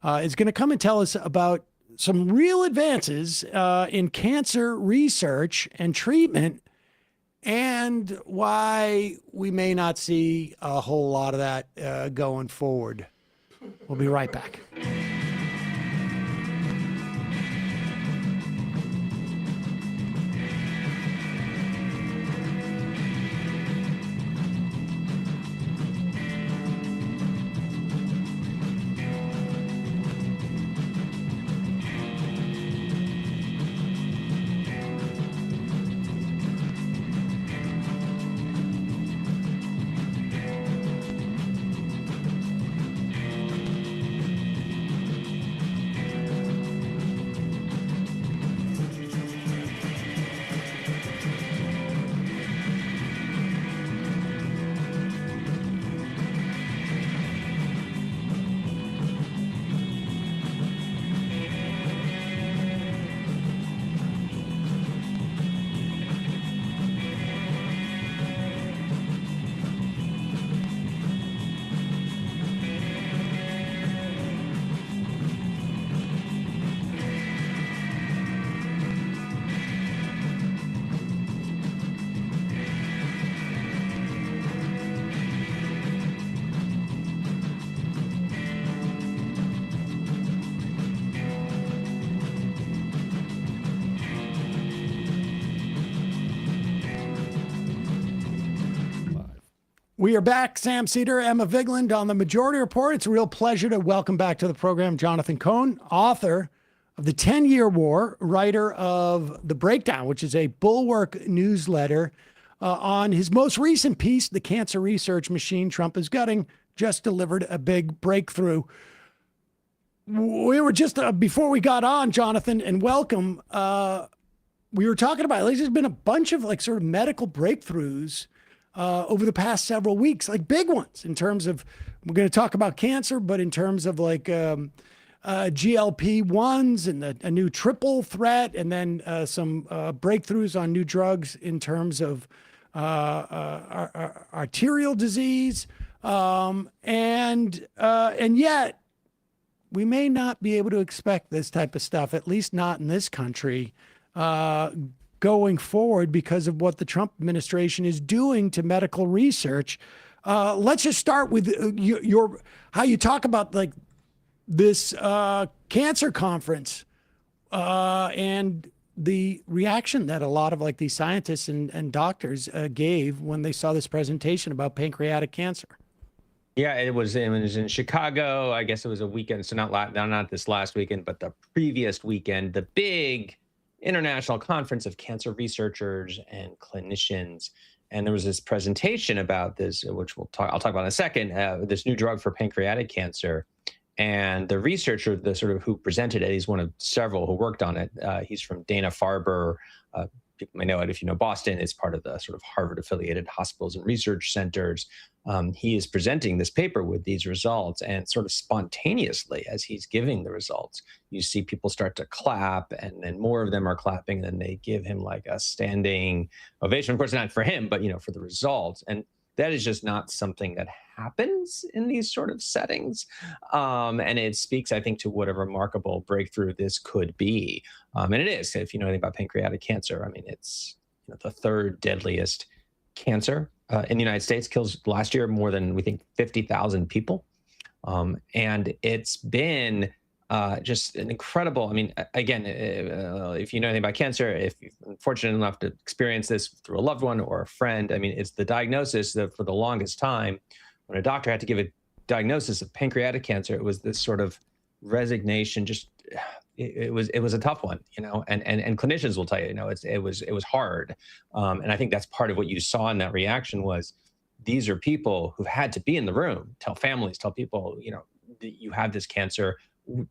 is going to come and tell us about some real advances in cancer research and treatment, and why we may not see a whole lot of that going forward. We'll be right back. We are back. Sam Seder, Emma Vigeland on the Majority Report. It's a real pleasure to welcome back to the program Jonathan Cohn, author of The 10-Year War, writer of The Breakdown, which is a Bulwark newsletter. On his most recent piece, The Cancer Research Machine Trump is Gutting, just delivered a big breakthrough. We were just, before we got on, Jonathan, and welcome, we were talking about, there's been a bunch of sort of medical breakthroughs over the past several weeks, like big ones in terms of, we're going to talk about cancer, but in terms of GLP-1s and a new triple threat, and then some breakthroughs on new drugs in terms of arterial disease. And yet we may not be able to expect this type of stuff, at least not in this country, going forward because of what the Trump administration is doing to medical research. Let's just start with how you talk about this cancer conference and the reaction that a lot of these scientists and doctors gave when they saw this presentation about pancreatic cancer. Yeah, it was in Chicago. I guess it was a weekend, so not this last weekend, but the previous weekend, the big international conference of cancer researchers and clinicians. And there was this presentation about this, which I'll talk about in a second, this new drug for pancreatic cancer. And the researcher, who presented it, he's one of several who worked on it. He's from Dana-Farber people may know it if you know Boston, is part of the sort of Harvard-affiliated hospitals and research centers. He is presenting this paper with these results, and sort of spontaneously, as he's giving the results, you see people start to clap, and then more of them are clapping, and then they give him like a standing ovation. Of course, not for him, but for the results. And that is just not something that happens in these sort of settings. And it speaks, I think, to what a remarkable breakthrough this could be. And it is, if you know anything about pancreatic cancer. I mean, it's the third deadliest cancer in the United States, kills last year more than, we think, 50,000 people. And it's been just an incredible, I mean, again, if you know anything about cancer, if you're fortunate enough to experience this through a loved one or a friend, I mean, it's the diagnosis that for the longest time, when a doctor had to give a diagnosis of pancreatic cancer, it was this sort of resignation, just, it was a tough one, and clinicians will tell you, it was hard. And I think that's part of what you saw in that reaction was, these are people who've had to be in the room, tell families, tell people, you have this cancer.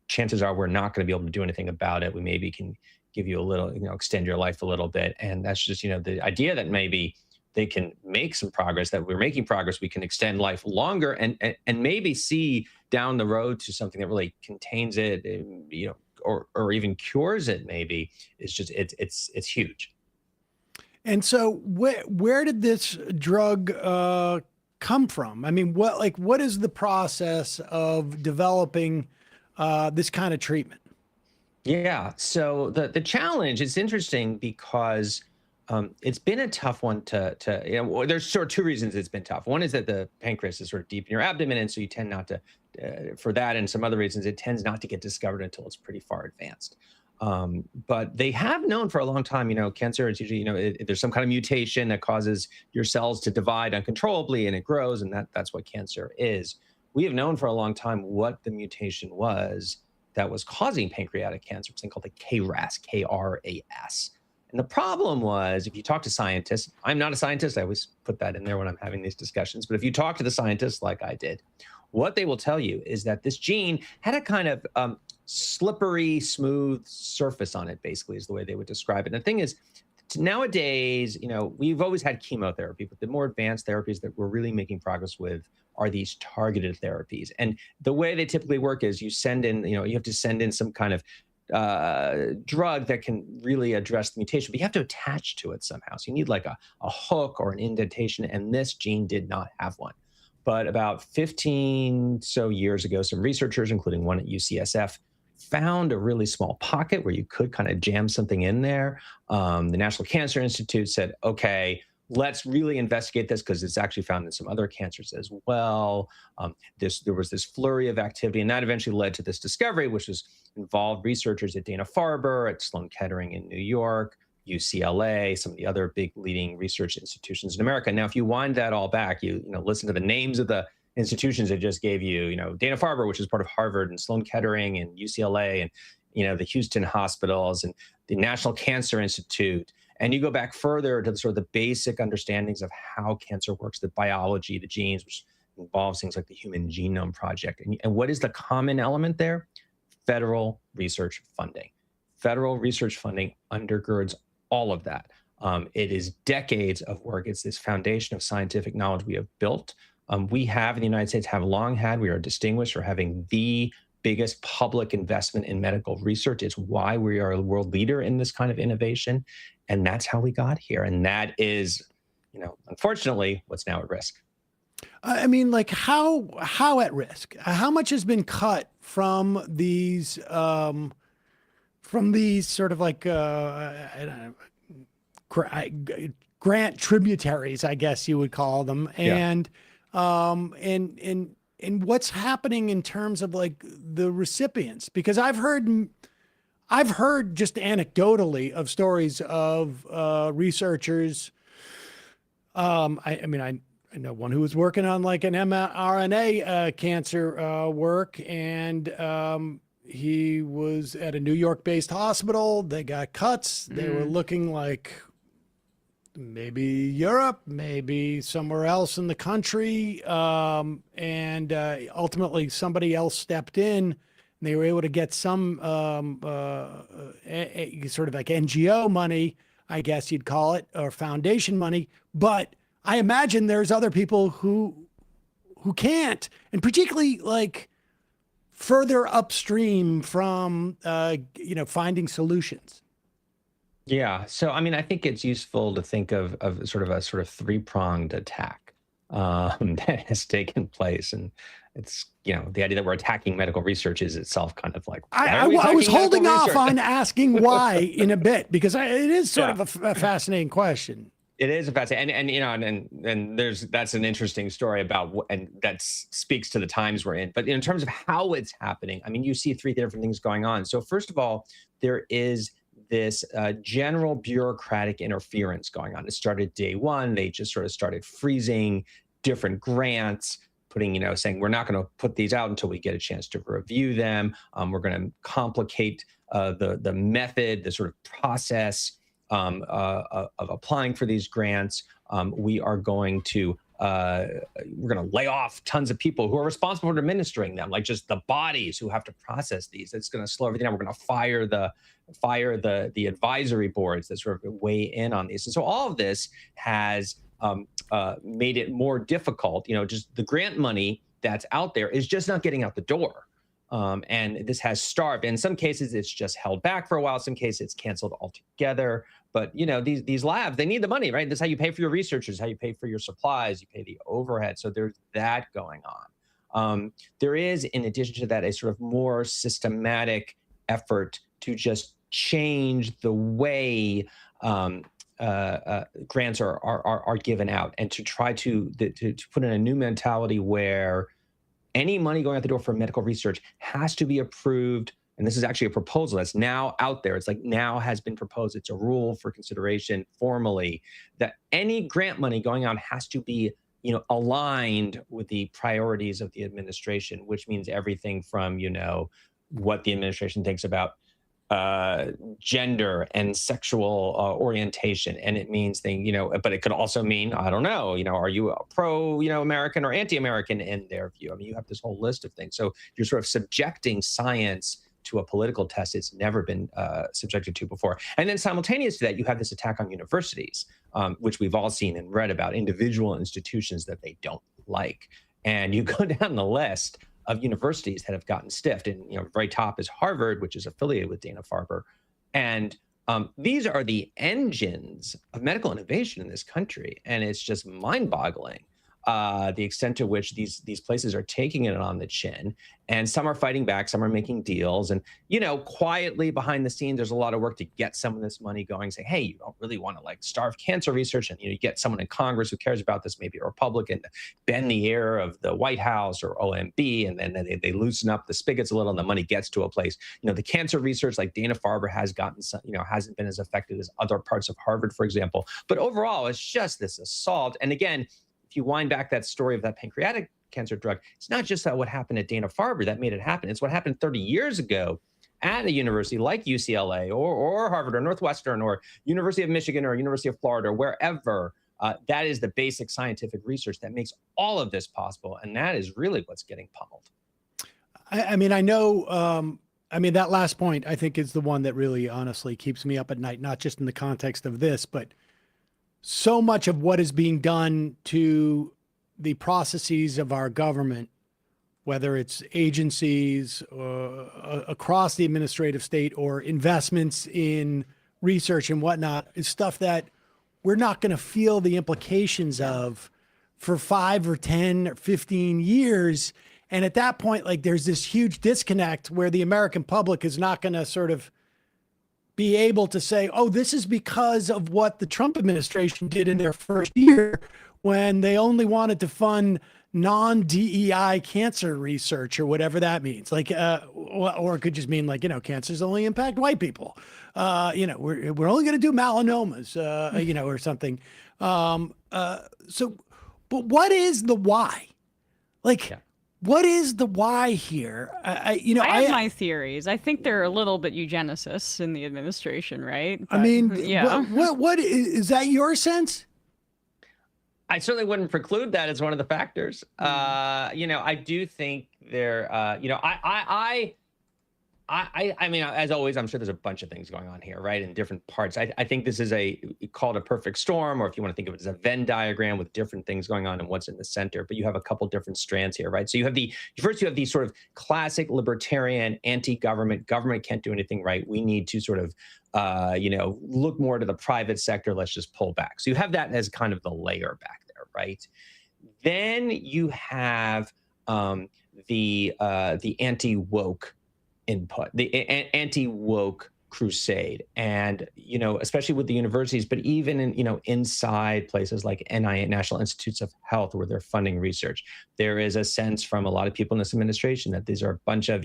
Chances are we're not going to be able to do anything about it. We maybe can give you a little, extend your life a little bit. And that's just, the idea that maybe they can make some progress, that we're making progress, we can extend life longer and maybe see down the road to something that really contains it, or even cures it, maybe, is just, it's huge. And so where did this drug come from? I mean, what is the process of developing this kind of treatment? Yeah. So the challenge is interesting because it's been a tough one to there's sort of two reasons it's been tough. One is that the pancreas is sort of deep in your abdomen, and so you tend not to, for that and some other reasons, it tends not to get discovered until it's pretty far advanced. But they have known for a long time, cancer is usually, there's some kind of mutation that causes your cells to divide uncontrollably and it grows, and that's what cancer is. We have known for a long time what the mutation was that was causing pancreatic cancer, something called the KRAS, K-R-A-S. And the problem was, if you talk to scientists, I'm not a scientist, I always put that in there when I'm having these discussions, but if you talk to the scientists like I did, what they will tell you is that this gene had a kind of slippery, smooth surface on it, basically, is the way they would describe it. And the thing is, nowadays, we've always had chemotherapy, but the more advanced therapies that we're really making progress with are these targeted therapies. And the way they typically work is you send in, you have to send in some kind of drug that can really address the mutation, but you have to attach to it somehow. So you need like a hook or an indentation, and this gene did not have one. But about 15 so years ago, some researchers, including one at UCSF, found a really small pocket where you could kind of jam something in there. The National Cancer Institute said, okay, let's really investigate this because it's actually found in some other cancers as well. There was this flurry of activity, and that eventually led to this discovery, which was involved researchers at Dana-Farber, at Sloan Kettering in New York, UCLA, some of the other big leading research institutions in America. Now, if you wind that all back, you listen to the names of the institutions I just gave you, Dana-Farber, which is part of Harvard, and Sloan Kettering and UCLA, and the Houston hospitals and the National Cancer Institute. And you go back further to sort of the basic understandings of how cancer works, the biology, the genes, which involves things like the Human Genome Project. And what is the common element there? Federal research funding. Federal research funding undergirds all of that. It is decades of work. It's this foundation of scientific knowledge we have built. We have in the United States, have long had, we are distinguished for having the biggest public investment in medical research. It's why we are a world leader in this kind of innovation. And that's how we got here. And that is, unfortunately, what's now at risk. I mean, like how at risk? How much has been cut from these sort of like I don't know, grant tributaries, I guess you would call them, and what's happening in terms of like the recipients? Because I've heard just anecdotally of stories of researchers. I know one who was working on like an mRNA cancer work, and he was at a New York-based hospital. They got cuts. They were looking like maybe Europe, maybe somewhere else in the country. And ultimately somebody else stepped in, and they were able to get some sort of like NGO money. I guess you'd call it, or foundation money. But I imagine there's other people who can't, and particularly like further upstream from, finding solutions. Yeah. So, I mean, I think it's useful to think of sort of a three-pronged attack that has taken place. And it's, the idea that we're attacking medical research is itself kind of like, I was holding off on asking why in a bit, because it is sort of a fascinating question. It is a fascinating, and that's an interesting story about, and that speaks to the times we're in. But in terms of how it's happening, I mean, you see three different things going on. So first of all, there is this general bureaucratic interference going on. It started day one. They just sort of started freezing different grants, putting, saying, we're not going to put these out until we get a chance to review them. We're going to complicate the method, the sort of process of applying for these grants. We are going to lay off tons of people who are responsible for administering them, like just the bodies who have to process these. It's going to slow everything down. We're going to fire the advisory boards that sort of weigh in on these. And so all of this has made it more difficult. Just the grant money that's out there is just not getting out the door. And this has starved. In some cases, it's just held back for a while. In some cases, it's canceled altogether. But, these labs, they need the money, right? That's how you pay for your researchers, how you pay for your supplies, you pay the overhead. So there's that going on. There is, in addition to that, a sort of more systematic effort to just change the way grants are given out, and to try to put in a new mentality where any money going out the door for medical research has to be approved. And this is actually a proposal that's now out there. It's like now has been proposed. It's a rule for consideration formally that any grant money going out has to be, aligned with the priorities of the administration, which means everything from, what the administration thinks about gender and sexual orientation. And it means but it could also mean, I don't know, are you a pro, American or anti-American in their view? I mean, you have this whole list of things. So you're sort of subjecting science to a political test it's never been subjected to before. And then simultaneous to that, you have this attack on universities, which we've all seen and read about, individual institutions that they don't like. And you go down the list of universities that have gotten stiffed. And, very top is Harvard, which is affiliated with Dana-Farber. And these are the engines of medical innovation in this country. And it's just mind-boggling, the extent to which these places are taking it on the chin. And some are fighting back, some are making deals. And, quietly behind the scenes, there's a lot of work to get some of this money going, say, hey, you don't really want to starve cancer research. And, you get someone in Congress who cares about this, maybe a Republican, to bend the ear of the White House or OMB. And then they loosen up the spigots a little and the money gets to a place. The cancer research like Dana-Farber has gotten some, hasn't been as effective as other parts of Harvard, for example. But overall, it's just this assault. And again, if you wind back that story of that pancreatic cancer drug, it's not just what happened at Dana-Farber that made it happen. It's what happened 30 years ago at a university like UCLA or Harvard or Northwestern or University of Michigan or University of Florida or wherever. That is the basic scientific research that makes all of this possible. And that is really what's getting pummeled. I mean, I know, that last point, I think, is the one that really honestly keeps me up at night, not just in the context of this, but so much of what is being done to the processes of our government, whether it's agencies across the administrative state or investments in research and whatnot, is stuff that we're not going to feel the implications of for 5 or 10 or 15 years. And at that point, there's this huge disconnect where the American public is not going to sort of be able to say, oh, this is because of what the Trump administration did in their first year when they only wanted to fund non-DEI cancer research or whatever that means. Or it could just mean cancers only impact white people. We're only going to do melanomas, or something. But what is the why? What is the why here? I have my theories. I think they're a little bit eugenicists in the administration, right? But, yeah. What is that your sense? I certainly wouldn't preclude that as one of the factors. I do think there, I mean, as always, I'm sure there's a bunch of things going on here, right? In different parts. I think this is called a perfect storm, or if you want to think of it as a Venn diagram with different things going on and what's in the center, but you have a couple different strands here, right? So you have you have the sort of classic libertarian, anti-government, government can't do anything right. We need to sort of, look more to the private sector. Let's just pull back. So you have that as kind of the layer back there, right? Then you have the anti-woke input, the anti-woke crusade, and especially with the universities, but even in inside places like NIH, National Institutes of Health, where they're funding research, there is a sense from a lot of people in this administration that these are a bunch of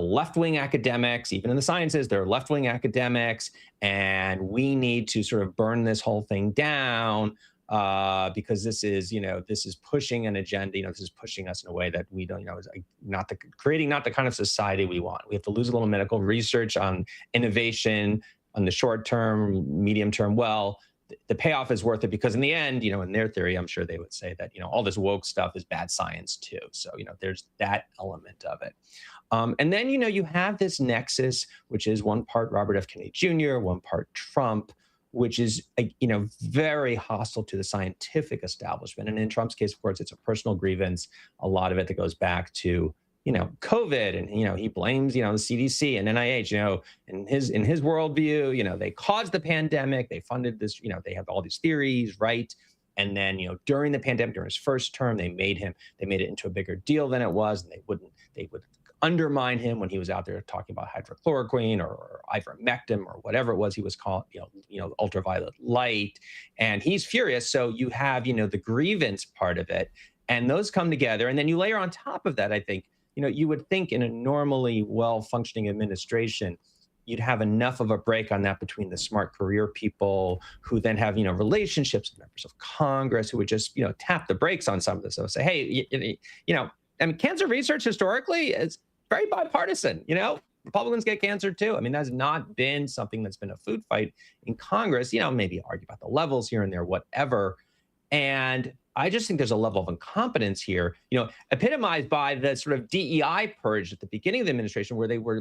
left-wing academics. Even in the sciences, they're left-wing academics, and we need to sort of burn this whole thing down. Because this is pushing an agenda, this is pushing us in a way that we don't, is creating not the kind of society we want. We have to lose a little medical research on innovation on the short term, medium term. Well, the payoff is worth it because in the end, in their theory, I'm sure they would say that, all this woke stuff is bad science too. So, there's that element of it. And then, you have this nexus, which is one part Robert F. Kennedy Jr., one part Trump, which is, very hostile to the scientific establishment. And in Trump's case, of course, it's a personal grievance. A lot of it that goes back to, COVID, and, he blames, the CDC and NIH, in his worldview, they caused the pandemic. They funded this, they have all these theories, right? And then, during the pandemic, during his first term, they made it into a bigger deal than it was. And they would undermine him when he was out there talking about hydrochloroquine or ivermectin or whatever it was he was calling, ultraviolet light. And he's furious. So you have, the grievance part of it, and those come together. And then you layer on top of that, I think, you would think in a normally well-functioning administration, you'd have enough of a break on that between the smart career people who then have, relationships with members of Congress who would just, tap the brakes on some of this. So say, hey, cancer research historically is very bipartisan. Republicans get cancer too. That's not been something that's been a food fight in Congress. Maybe argue about the levels here and there, whatever. And I just think there's a level of incompetence here, epitomized by the sort of DEI purge at the beginning of the administration, where they were,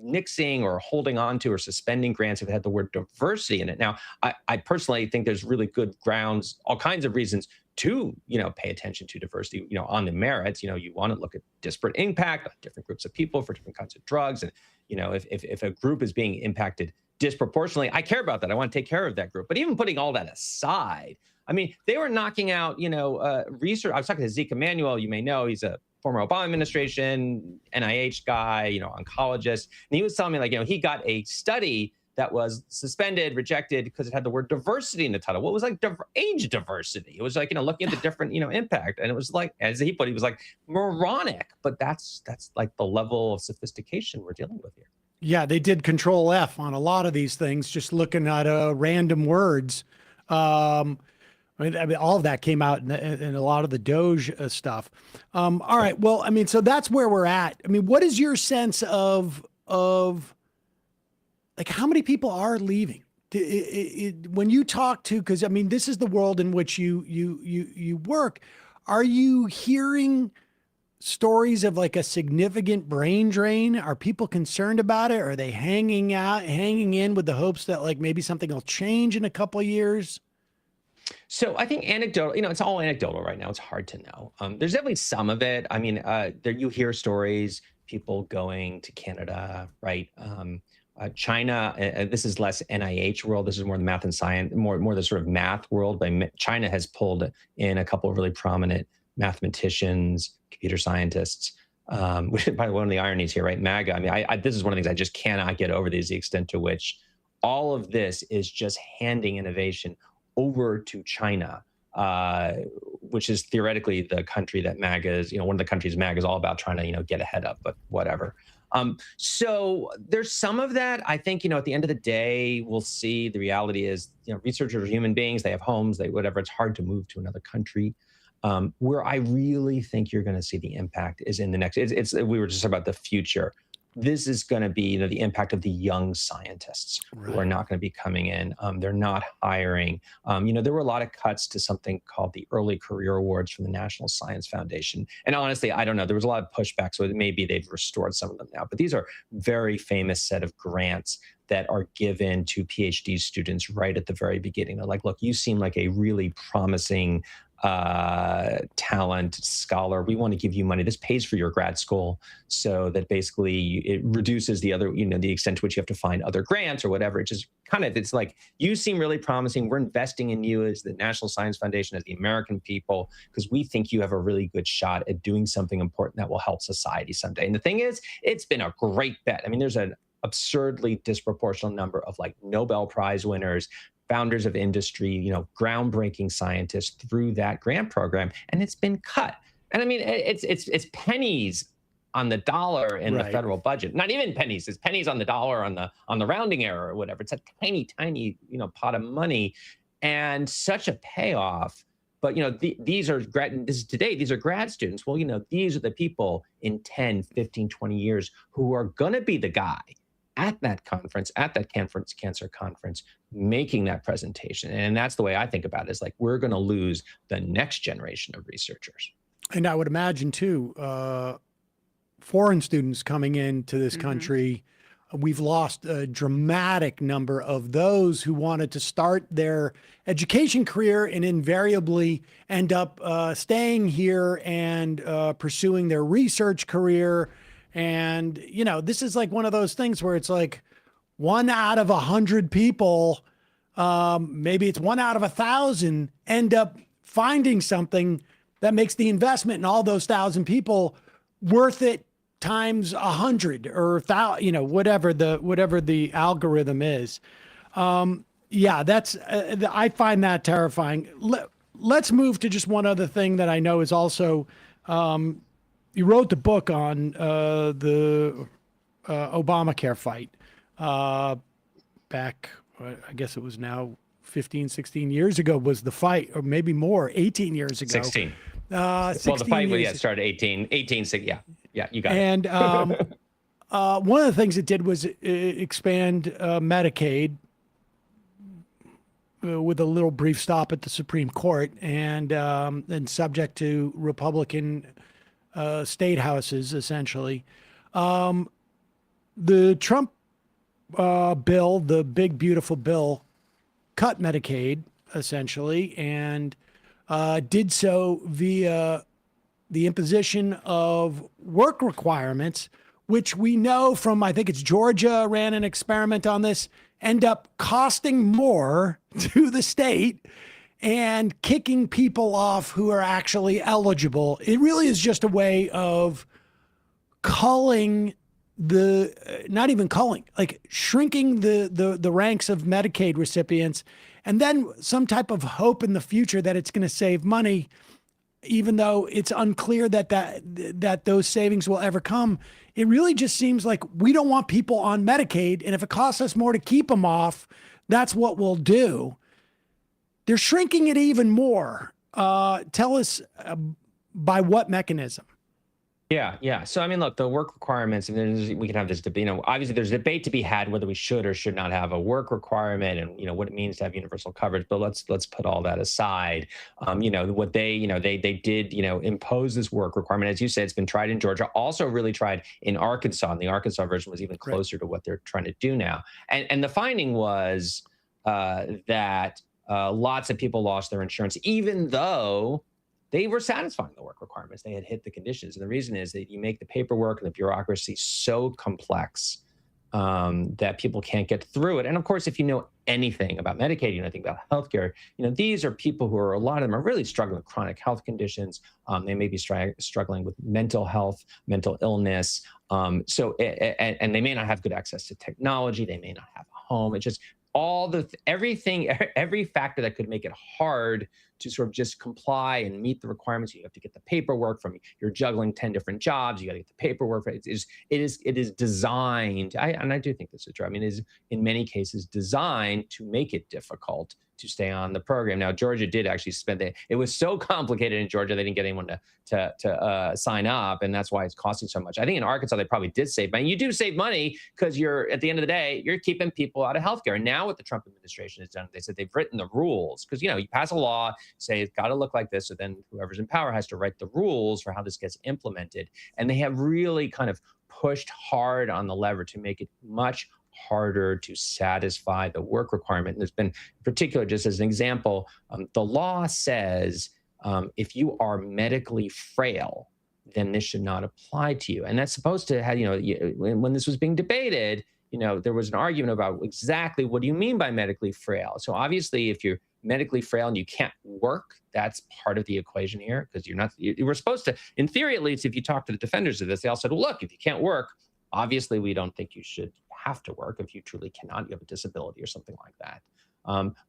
nixing or holding on to or suspending grants if it had the word diversity in it. Now, I personally think there's really good grounds, all kinds of reasons to, pay attention to diversity, on the merits. You want to look at disparate impact on different groups of people for different kinds of drugs. And, if a group is being impacted disproportionately, I care about that. I want to take care of that group. But even putting all that aside, they were knocking out, research. I was talking to Zeke Emanuel, you may know, he's a former Obama administration, NIH guy, oncologist. And he was telling me, he got a study that was suspended, rejected because it had the word diversity in the title. What was age diversity? It was looking at the different, impact. And it was as he put it, he was moronic. But that's the level of sophistication we're dealing with here. Yeah, they did Control F on a lot of these things, just looking at random words. All of that came out in a lot of the Doge stuff. All right. Well, so that's where we're at. What is your sense of how many people are leaving? When you talk to, because this is the world in which you work. Are you hearing stories of a significant brain drain? Are people concerned about it? Are they hanging in with the hopes that maybe something will change in a couple of years? So I think anecdotal, it's all anecdotal right now. It's hard to know. There's definitely some of it. There you hear stories, people going to Canada, right? China, this is less NIH world. This is more the math and science, more the sort of math world. But China has pulled in a couple of really prominent mathematicians, computer scientists, which is probably one of the ironies here, right? MAGA. This is one of the things I just cannot get over, the extent to which all of this is just handing innovation over to China, which is theoretically the country that MAGA is, one of the countries MAGA is all about trying to, get ahead of, but whatever. So there's some of that. I think, at the end of the day, we'll see. The reality is, researchers are human beings. They have homes, whatever. It's hard to move to another country. Where I really think you're going to see the impact is in the next, we were just about the future. this is going to be the impact of the young scientists who are not going to be coming in. They're not hiring. There were a lot of cuts to something called the Early Career Awards from the National Science Foundation. And honestly, I don't know. There was a lot of pushback, so maybe they've restored some of them now. But these are very famous set of grants that are given to PhD students right at the very beginning. They're like, look, you seem like a really promising talent scholar. We want to give you money. This pays for your grad school, so that basically it reduces the other, the extent to which you have to find other grants or whatever. It's just it's like, you seem really promising. We're investing in you as the National Science Foundation, as the American people, because we think you have a really good shot at doing something important that will help society someday. And the thing is, it's been a great bet. I mean, there's an absurdly disproportionate number of Nobel Prize winners, founders of industry, groundbreaking scientists through that grant program, and it's been cut. And I mean, it's pennies on the dollar in the federal budget. Not even pennies; it's pennies on the dollar on the rounding error or whatever. It's a tiny pot of money, and such a payoff. But these are grad students. Well, these are the people in 10, 15, 20 years who are going to be the guy at that cancer conference, making that presentation. And that's the way I think about it, is we're going to lose the next generation of researchers. And I would imagine too, foreign students coming into this country, we've lost a dramatic number of those who wanted to start their education career and invariably end up staying here and pursuing their research career. And, this is one of those things where it's 1 out of 100 people, maybe it's 1 out of 1,000, end up finding something that makes the investment in all those 1,000 people worth it times 100 or 1,000, whatever the algorithm is. That's I find that terrifying. Let's move to just one other thing that I know is also. You wrote the book on the Obamacare fight back, I guess it was now 15, 16 years ago was the fight, or maybe more, 18 years ago. 16. 16 well, the fight started 18, yeah, you got it. And one of the things it did was expand Medicaid with a little brief stop at the Supreme Court, and subject to Republican state houses, essentially. The Trump bill, the big, beautiful bill, cut Medicaid, essentially, and did so via the imposition of work requirements, which we know from, I think it's Georgia ran an experiment on this, end up costing more to the state and kicking people off who are actually eligible. It really is just a way of shrinking the ranks of Medicaid recipients, and then some type of hope in the future that it's going to save money, even though it's unclear that those savings will ever come. It really just seems like we don't want people on Medicaid, and if it costs us more to keep them off, that's what we'll do. They're shrinking it even more. Tell us by what mechanism? Yeah. So, I mean, look, the work requirements, and we can have this debate. Obviously, there's a debate to be had whether we should or should not have a work requirement, and what it means to have universal coverage. But let's put all that aside. What they did, impose this work requirement. As you said, it's been tried in Georgia, also really tried in Arkansas, and the Arkansas version was even closer to what they're trying to do now. And the finding was that lots of people lost their insurance, even though they were satisfying the work requirements. They had hit the conditions. And the reason is that you make the paperwork and the bureaucracy so complex that people can't get through it. And of course, if you know anything about Medicaid, anything about healthcare, these are people who are, a lot of them are really struggling with chronic health conditions. They may be struggling with mental health, mental illness. And they may not have good access to technology. They may not have a home. It's just every factor that could make it hard to sort of just comply and meet the requirements. You have to get the paperwork from, you're juggling 10 different jobs. You got to get the paperwork. It is designed. And I do think this is true. I mean, it is in many cases designed to make it difficult to stay on the program. Now, Georgia did actually it was so complicated in Georgia, they didn't get anyone to sign up, and that's why it's costing so much. I think in Arkansas, they probably did save money. You do save money because at the end of the day, you're keeping people out of healthcare. And now what the Trump administration has done, they said they've written the rules because, you pass a law, say it's got to look like this, so then whoever's in power has to write the rules for how this gets implemented. And they have really kind of pushed hard on the lever to make it much harder to satisfy the work requirement. And there's been, in particular, just as an example, the law says if you are medically frail, then this should not apply to you. And that's supposed to have, when this was being debated, there was an argument about exactly what do you mean by medically frail? So obviously, if you're medically frail and you can't work, that's part of the equation here, because you were supposed to, in theory at least, if you talk to the defenders of this, they all said, well, look, if you can't work, obviously we don't think you should have to work. If you truly cannot, you have a disability or something like that.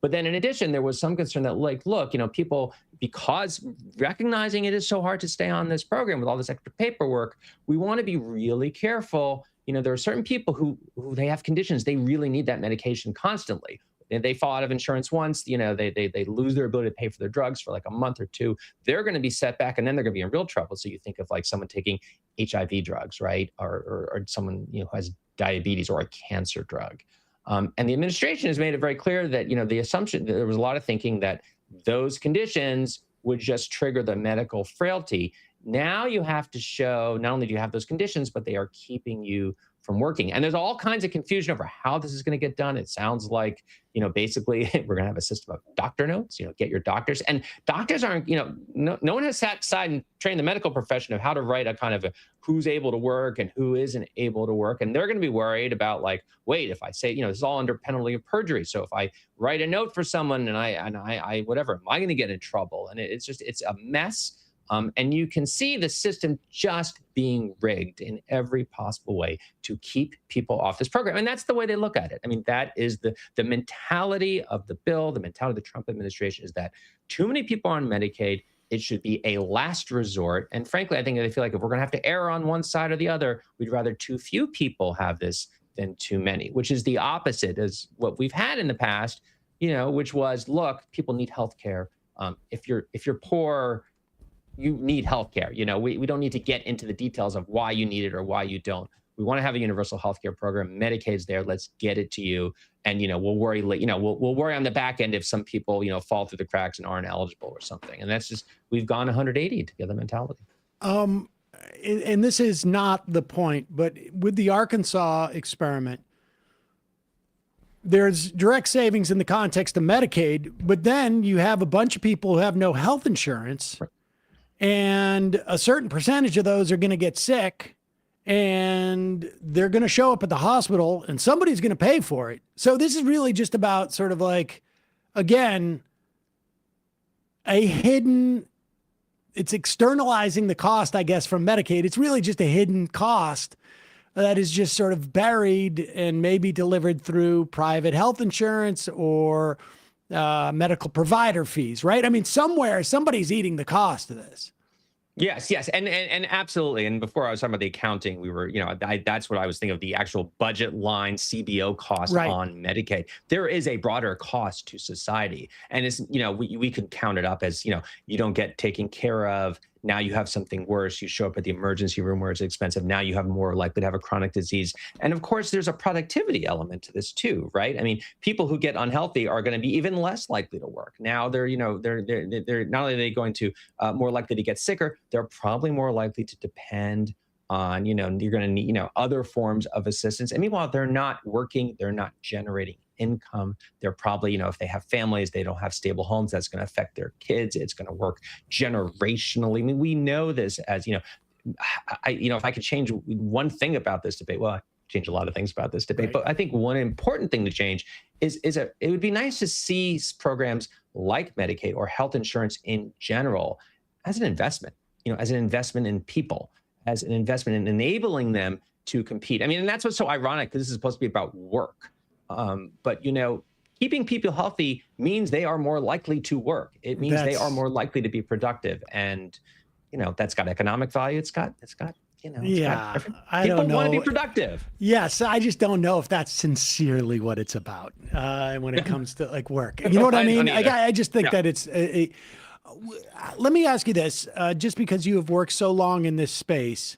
But then in addition, there was some concern that, like, look, people, because recognizing it is so hard to stay on this program with all this extra paperwork, we want to be really careful. There are certain people who they have conditions, they really need that medication constantly. They fall out of insurance once, they lose their ability to pay for their drugs for like a month or two. They're going to be set back, and then they're going to be in real trouble. So you think of like someone taking HIV drugs, right? Or someone who has diabetes or a cancer drug. And the administration has made it very clear that, the assumption, there was a lot of thinking that those conditions would just trigger the medical frailty. Now you have to show, not only do you have those conditions, but they are keeping you from working. And there's all kinds of confusion over how this is going to get done. It sounds like, basically we're going to have a system of doctor notes, get your doctors. And doctors aren't, no one has sat aside and trained the medical profession of how to write a kind of who's able to work and who isn't able to work. And they're going to be worried about, like, wait, if I say, this is all under penalty of perjury. So if I write a note for someone and I whatever, am I going to get in trouble? And it's a mess. And you can see the system just being rigged in every possible way to keep people off this program. And that's the way they look at it. I mean, that is the mentality of the bill, the mentality of the Trump administration, is that too many people are on Medicaid. It should be a last resort. And frankly, I think they feel like if we're going to have to err on one side or the other, we'd rather too few people have this than too many, which is the opposite as what we've had in the past, which was, look, people need health care. If you're poor, you need healthcare. We don't need to get into the details of why you need it or why you don't. We want to have a universal healthcare program. Medicaid's there. Let's get it to you. And, we'll worry, we'll worry on the back end if some people, fall through the cracks and aren't eligible or something. And that's just, we've gone 180 to the other mentality. And this is not the point, but with the Arkansas experiment, there's direct savings in the context of Medicaid, but then you have a bunch of people who have no health insurance. Right. And a certain percentage of those are going to get sick, and they're going to show up at the hospital, and somebody's going to pay for it. So this is really just about sort of like, again, it's externalizing the cost, I guess, from Medicaid. It's really just a hidden cost that is just sort of buried and maybe delivered through private health insurance or medical provider fees, right? I mean, somewhere somebody's eating the cost of this. Yes, and absolutely. And before I was talking about the accounting, we were, that's what I was thinking of, the actual budget line CBO cost on Medicaid. There is a broader cost to society, and it's, we could count it up as, you don't get taken care of. Now you have something worse. You show up at the emergency room where it's expensive. Now you have more likely to have a chronic disease. And of course, there's a productivity element to this too, right? I mean, people who get unhealthy are going to be even less likely to work. Now they're not only are they going to more likely to get sicker, they're probably more likely to depend on, you're going to need, other forms of assistance. And meanwhile, they're not working, they're not generating income. They're probably, if they have families, they don't have stable homes. That's going to affect their kids. It's going to work generationally. I mean, we know this as, if I could change one thing about this debate, well, I change a lot of things about this debate, but I think one important thing to change is it would be nice to see programs like Medicaid or health insurance in general as an investment, as an investment in people, as an investment in enabling them to compete. I mean, and that's what's so ironic, because this is supposed to be about work. But, keeping people healthy means they are more likely to work. It means they are more likely to be productive. And, that's got economic value. It's got you know, Yeah, I people don't know. want to be productive. Yes, I just don't know if that's sincerely what it's about when it comes to like work. You know what I mean? I just think that it's. Let me ask you this: just because you have worked so long in this space,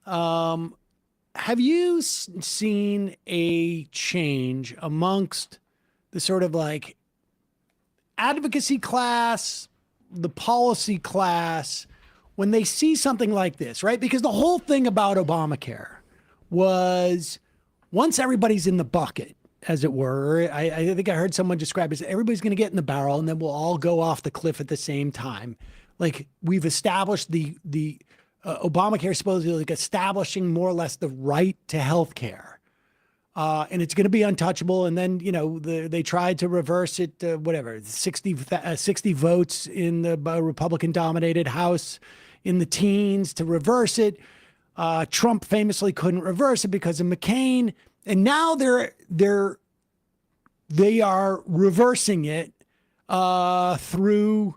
have you seen a change amongst the sort of like advocacy class, the policy class, when they see something like this, right? Because the whole thing about Obamacare was once everybody's in the bucket, as it were, I think I heard someone describe it as everybody's going to get in the barrel and then we'll all go off the cliff at the same time. Like we've established the Obamacare supposedly like establishing more or less the right to health care. And it's going to be untouchable. And then, you know, they tried to reverse it, 60 votes in the Republican dominated House in the teens to reverse it. Trump famously couldn't reverse it because of McCain. And now they are reversing it through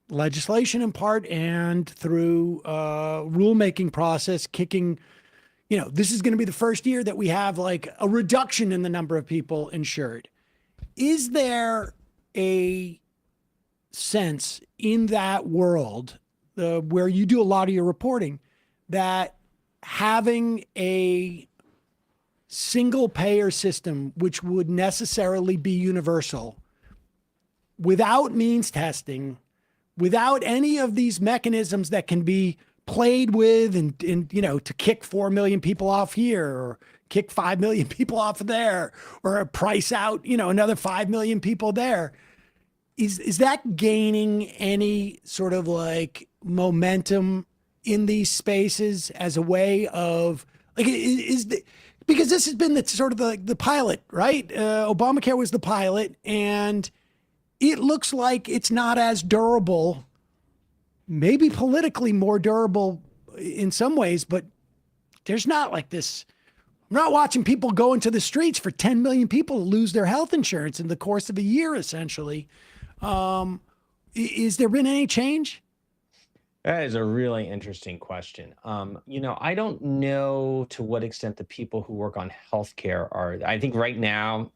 legislation in part and through rulemaking process, kicking. You know, this is going to be the first year that we have like a reduction in the number of people insured. Is there a sense in that world where you do a lot of your reporting that having a single payer system, which would necessarily be universal, without means testing, without any of these mechanisms that can be played with and you know, to kick 4 million people off here or kick 5 million people off of there or price out, you know, another 5 million people there. Is that gaining any sort of like momentum in these spaces as a way of like, because this has been the sort of the pilot, right? Obamacare was the pilot and it looks like it's not as durable, maybe politically more durable in some ways, but there's not like this. I'm not watching people go into the streets for 10 million people to lose their health insurance in the course of a year, essentially. Is there been any change? That is a really interesting question. You know, I don't know to what extent the people who work on healthcare are, I think right now,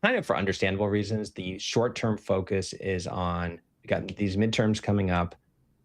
kind of for understandable reasons, the short-term focus is on, we got these midterms coming up.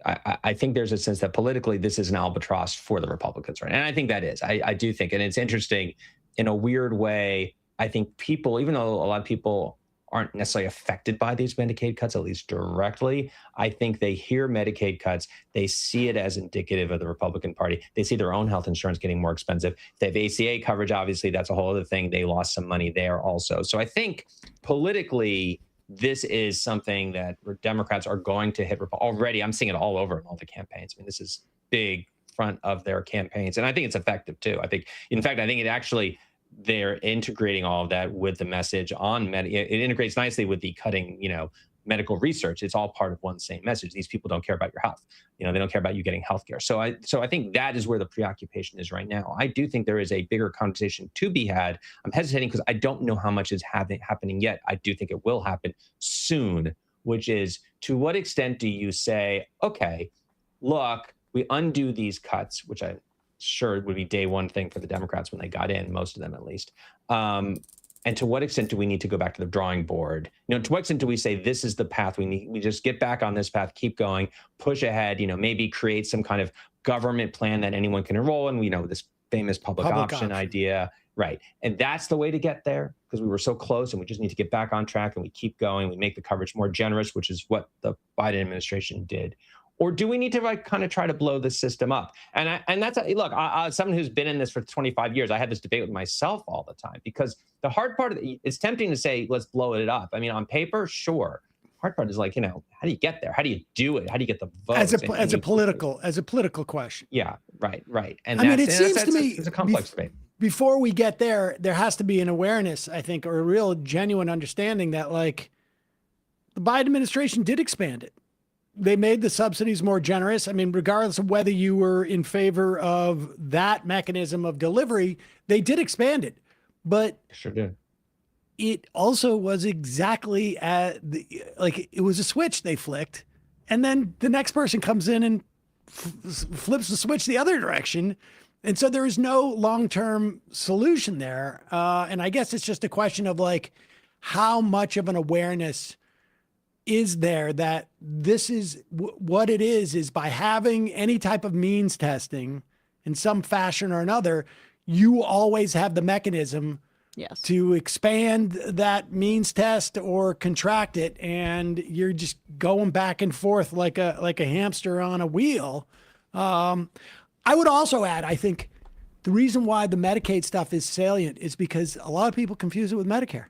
I think there's a sense that politically this is an albatross for the Republicans, right? And I think that is. I do think, and it's interesting in a weird way. I think people, even though a lot of people aren't necessarily affected by these Medicaid cuts, at least directly, I think they hear Medicaid cuts, they see it as indicative of the Republican Party. They see their own health insurance getting more expensive. If they have ACA coverage, obviously that's a whole other thing. They lost some money there also. So I think politically, this is something that Democrats are going to hit already. I'm seeing it all over in all the campaigns. I mean, this is big front of their campaigns. And I think it's effective too. I think, in fact, I think it actually, they're integrating all of that with the message on it integrates nicely with the cutting, you know, medical research. It's all part of one same message. These people don't care about your health. You know, they don't care about you getting healthcare. So I think that is where the preoccupation is right now. I do think there is a bigger conversation to be had. I'm hesitating because I don't know how much is happening yet. I do think it will happen soon, which is, to what extent do you say, okay, look, we undo these cuts, which I'm sure would be day one thing for the Democrats when they got in, most of them at least. And to what extent do we need to go back to the drawing board? You know, to what extent do we say this is the path we need? We just get back on this path, keep going, push ahead, you know, maybe create some kind of government plan that anyone can enroll in. We know this famous public option idea, right? And that's the way to get there, because we were so close and we just need to get back on track and we keep going. We make the coverage more generous, which is what the Biden administration did. Or do we need to like kind of try to blow the system up? And that's look, someone who's been in this for 25 years, I had this debate with myself all the time, because the hard part of it's tempting to say, let's blow it up. I mean, on paper, sure. Hard part is like, you know, how do you get there? How do you do it? How do you get the votes? As a political question. Yeah, right. And I mean, it seems to me it's a complex debate. Before we get there has to be an awareness, I think, or a real genuine understanding that like the Biden administration did expand it. They made the subsidies more generous. I mean, regardless of whether you were in favor of that mechanism of delivery, they did expand it. But sure did. It also was exactly like it was a switch they flicked. And then the next person comes in and flips the switch the other direction. And so there is no long-term solution there. And I guess it's just a question of like, how much of an awareness is there that this is what it is by having any type of means testing in some fashion or another, you always have the mechanism to expand that means test or contract it. And you're just going back and forth like a hamster on a wheel. I would also add, I think the reason why the Medicaid stuff is salient is because a lot of people confuse it with Medicare.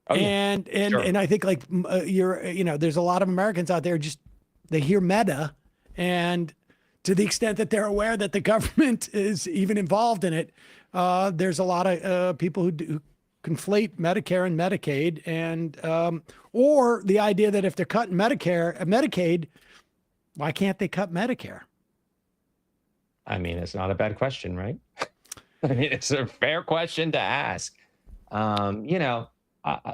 Oh, yeah. And I think like there's a lot of Americans out there they hear meta, and to the extent that they're aware that the government is even involved in it, there's a lot of people who conflate Medicare and Medicaid, and or the idea that if they're cutting Medicaid, why can't they cut Medicare? I mean, it's not a bad question, right? I mean, it's a fair question to ask.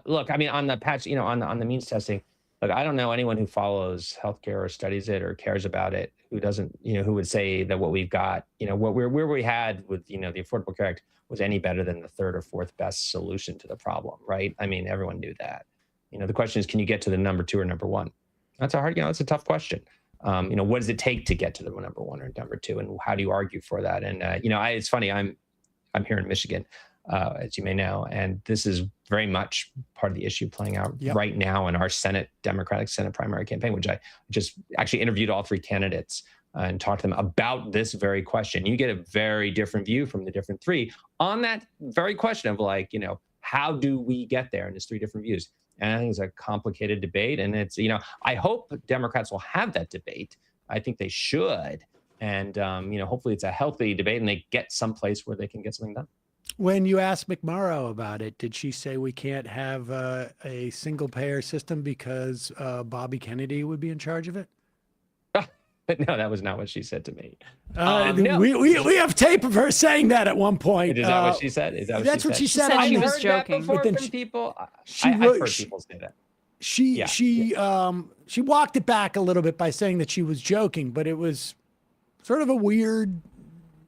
Look, I mean, on the patch, on the means testing, look, I don't know anyone who follows healthcare or studies it or cares about it who doesn't, who would say that what we've got, where we had with, the Affordable Care Act was any better than the third or fourth best solution to the problem, right? I mean, everyone knew that. The question is, can you get to the number 2 or number 1? That's a hard, that's a tough question. What does it take to get to the number 1 or number 2, and how do you argue for that? And it's funny, I'm here in Michigan, as you may know, and this is very much part of the issue playing out right now in our Democratic Senate primary campaign, which I just actually interviewed all 3 candidates and talked to them about this very question. You get a very different view from the different 3 on that very question of like, how do we get there? And there's 3 different views. And I think it's a complicated debate. And it's, I hope Democrats will have that debate. I think they should. And, hopefully it's a healthy debate and they get someplace where they can get something done. When you asked McMurrow about it, did she say we can't have a single payer system because Bobby Kennedy would be in charge of it? No, that was not what she said to me. No. We have tape of her saying that at one point. Is that what she said? That's what she said. She was joking. Before from people. I've heard people say that. She walked it back a little bit by saying that she was joking, but it was sort of a weird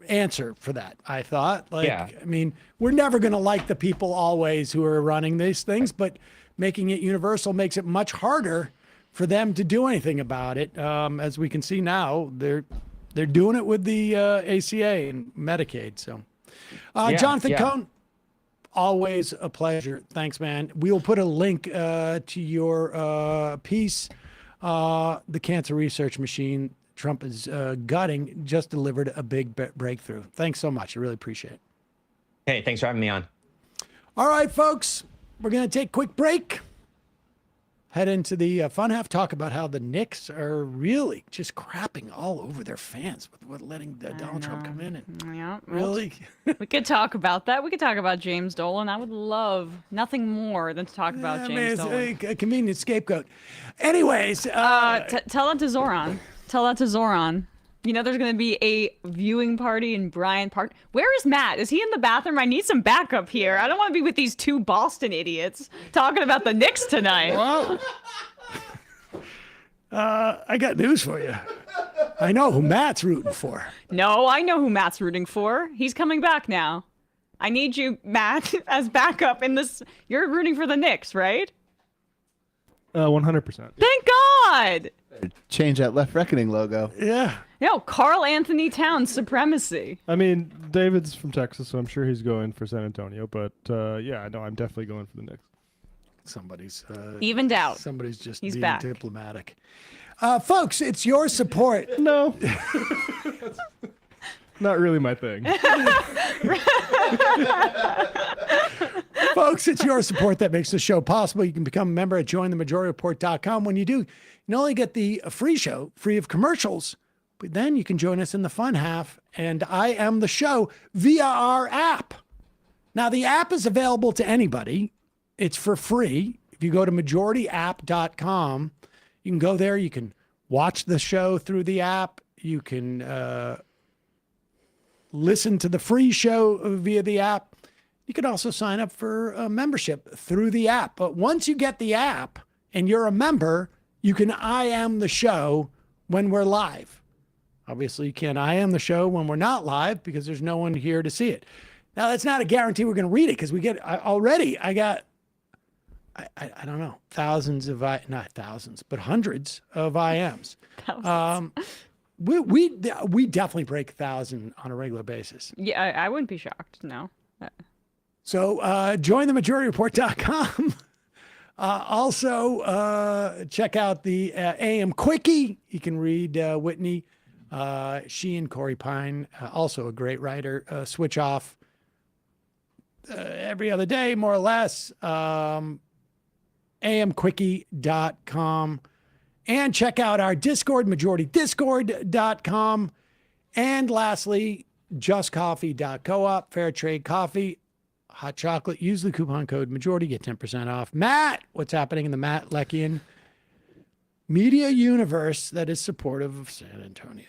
answer for that, I thought. I mean, we're never going to like the people always who are running these things, but making it universal makes it much harder for them to do anything about it. As we can see now, they're doing it with the ACA and Medicaid. So, Jonathan Cohn, always a pleasure. Thanks, man. We will put a link to your piece, The Cancer Research Machine Trump is gutting, just delivered a big breakthrough. Thanks so much. I really appreciate it. Hey, thanks for having me on. All right, folks, we're going to take a quick break. Head into the fun half, talk about how the Knicks are really just crapping all over their fans with letting Donald Trump come in. And really? We could talk about that. We could talk about James Dolan. I would love nothing more than to talk about James Dolan. A convenient scapegoat. Anyways. Tell that to Zoran. Tell that to Zoran. There's going to be a viewing party in Bryant Park. Where is Matt? Is he in the bathroom? I need some backup here. I don't want to be with these 2 Boston idiots talking about the Knicks tonight. Well, I got news for you. I know who Matt's rooting for. No, I know who Matt's rooting for. He's coming back now. I need you, Matt, as backup in this. You're rooting for the Knicks, right? 100%. Thank God. Change that Left Reckoning logo. Yeah. No, Karl Anthony Towns supremacy. I mean, David's from Texas, so I'm sure he's going for San Antonio. But I'm definitely going for the Knicks. Somebody's evened out. Somebody's just He's being back. diplomatic. Folks, it's your support. No. Not really my thing. Folks, it's your support that makes the show possible. You can become a member at jointhemajority.com. When you do, you not only get the free show, free of commercials, but then you can join us in the fun half, and I am the show via our app. Now, the app is available to anybody. It's for free. If you go to majorityapp.com, you can go there. You can watch the show through the app. You can listen to the free show via the app. You can also sign up for a membership through the app. But once you get the app and you're a member, you can I am the show when we're live. Obviously, you can't IM the show when we're not live because there's no one here to see it. Now, that's not a guarantee we're going to read it because I got, I don't know, not thousands, but hundreds of IMs. We definitely break 1,000 on a regular basis. Yeah, I wouldn't be shocked. No. So join the majorityreport.com. Also, check out the AM Quickie. You can read Whitney. She and Corey Pine, also a great writer, switch off every other day, more or less. amquickie.com. And check out our Discord, majoritydiscord.com. And lastly, justcoffee.coop, fair trade coffee, hot chocolate. Use the coupon code majority, get 10% off. Matt, what's happening in the Matt Leckian media universe that is supportive of San Antonio?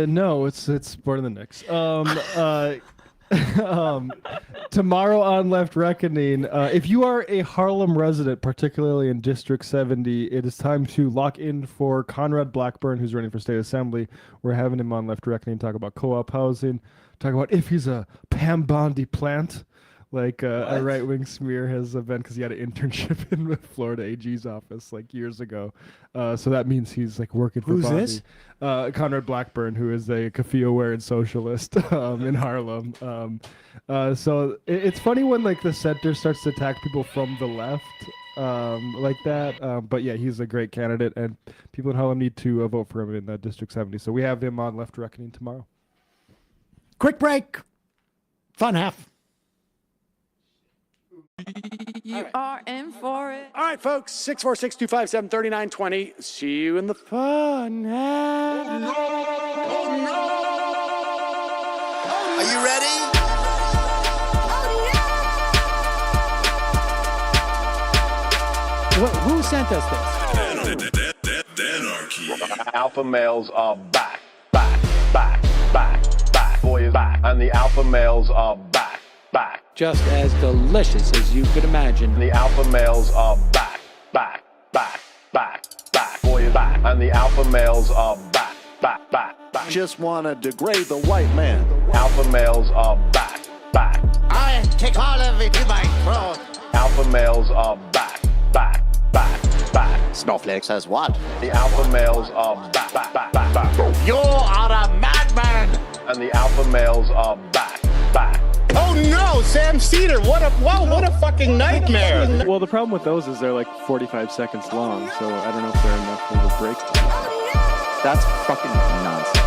No, it's part of the Knicks. Tomorrow on Left Reckoning, if you are a Harlem resident, particularly in District 70, it is time to lock in for Conrad Blackburn, who's running for state assembly. We're having him on Left Reckoning, talk about co-op housing, talk about if he's a Pam Bondi plant, like a right-wing smear has been, because he had an internship in the Florida AG's office like years ago. So that means he's like working for Who's Bondi. this? Conrad Blackburn, who is a keffiyeh-wearing socialist in Harlem. So it's funny when like the center starts to attack people from the left like that. But yeah, he's a great candidate, and people in Harlem need to vote for him in District 70. So we have him on Left Reckoning tomorrow. Quick break. Fun half. You are in for it. All right, folks. 646-257-3920. See you in the fun half. Are you ready? Who sent us this? Anarchy. Alpha males are back. Boys back. And the alpha males are back. Just as delicious as you could imagine. The alpha males are back. Boys back. And the alpha males are back. Just wanna degrade the white man. Alpha males are back. I take all of it in my throat. Alpha males are back. Snowflake says what? The alpha males are back. You are a madman. And the alpha males are back. Oh no, Sam Cedar, what a fucking nightmare. Well, the problem with those is they're like 45 seconds long, so I don't know if they're enough of a break. That's fucking nonsense.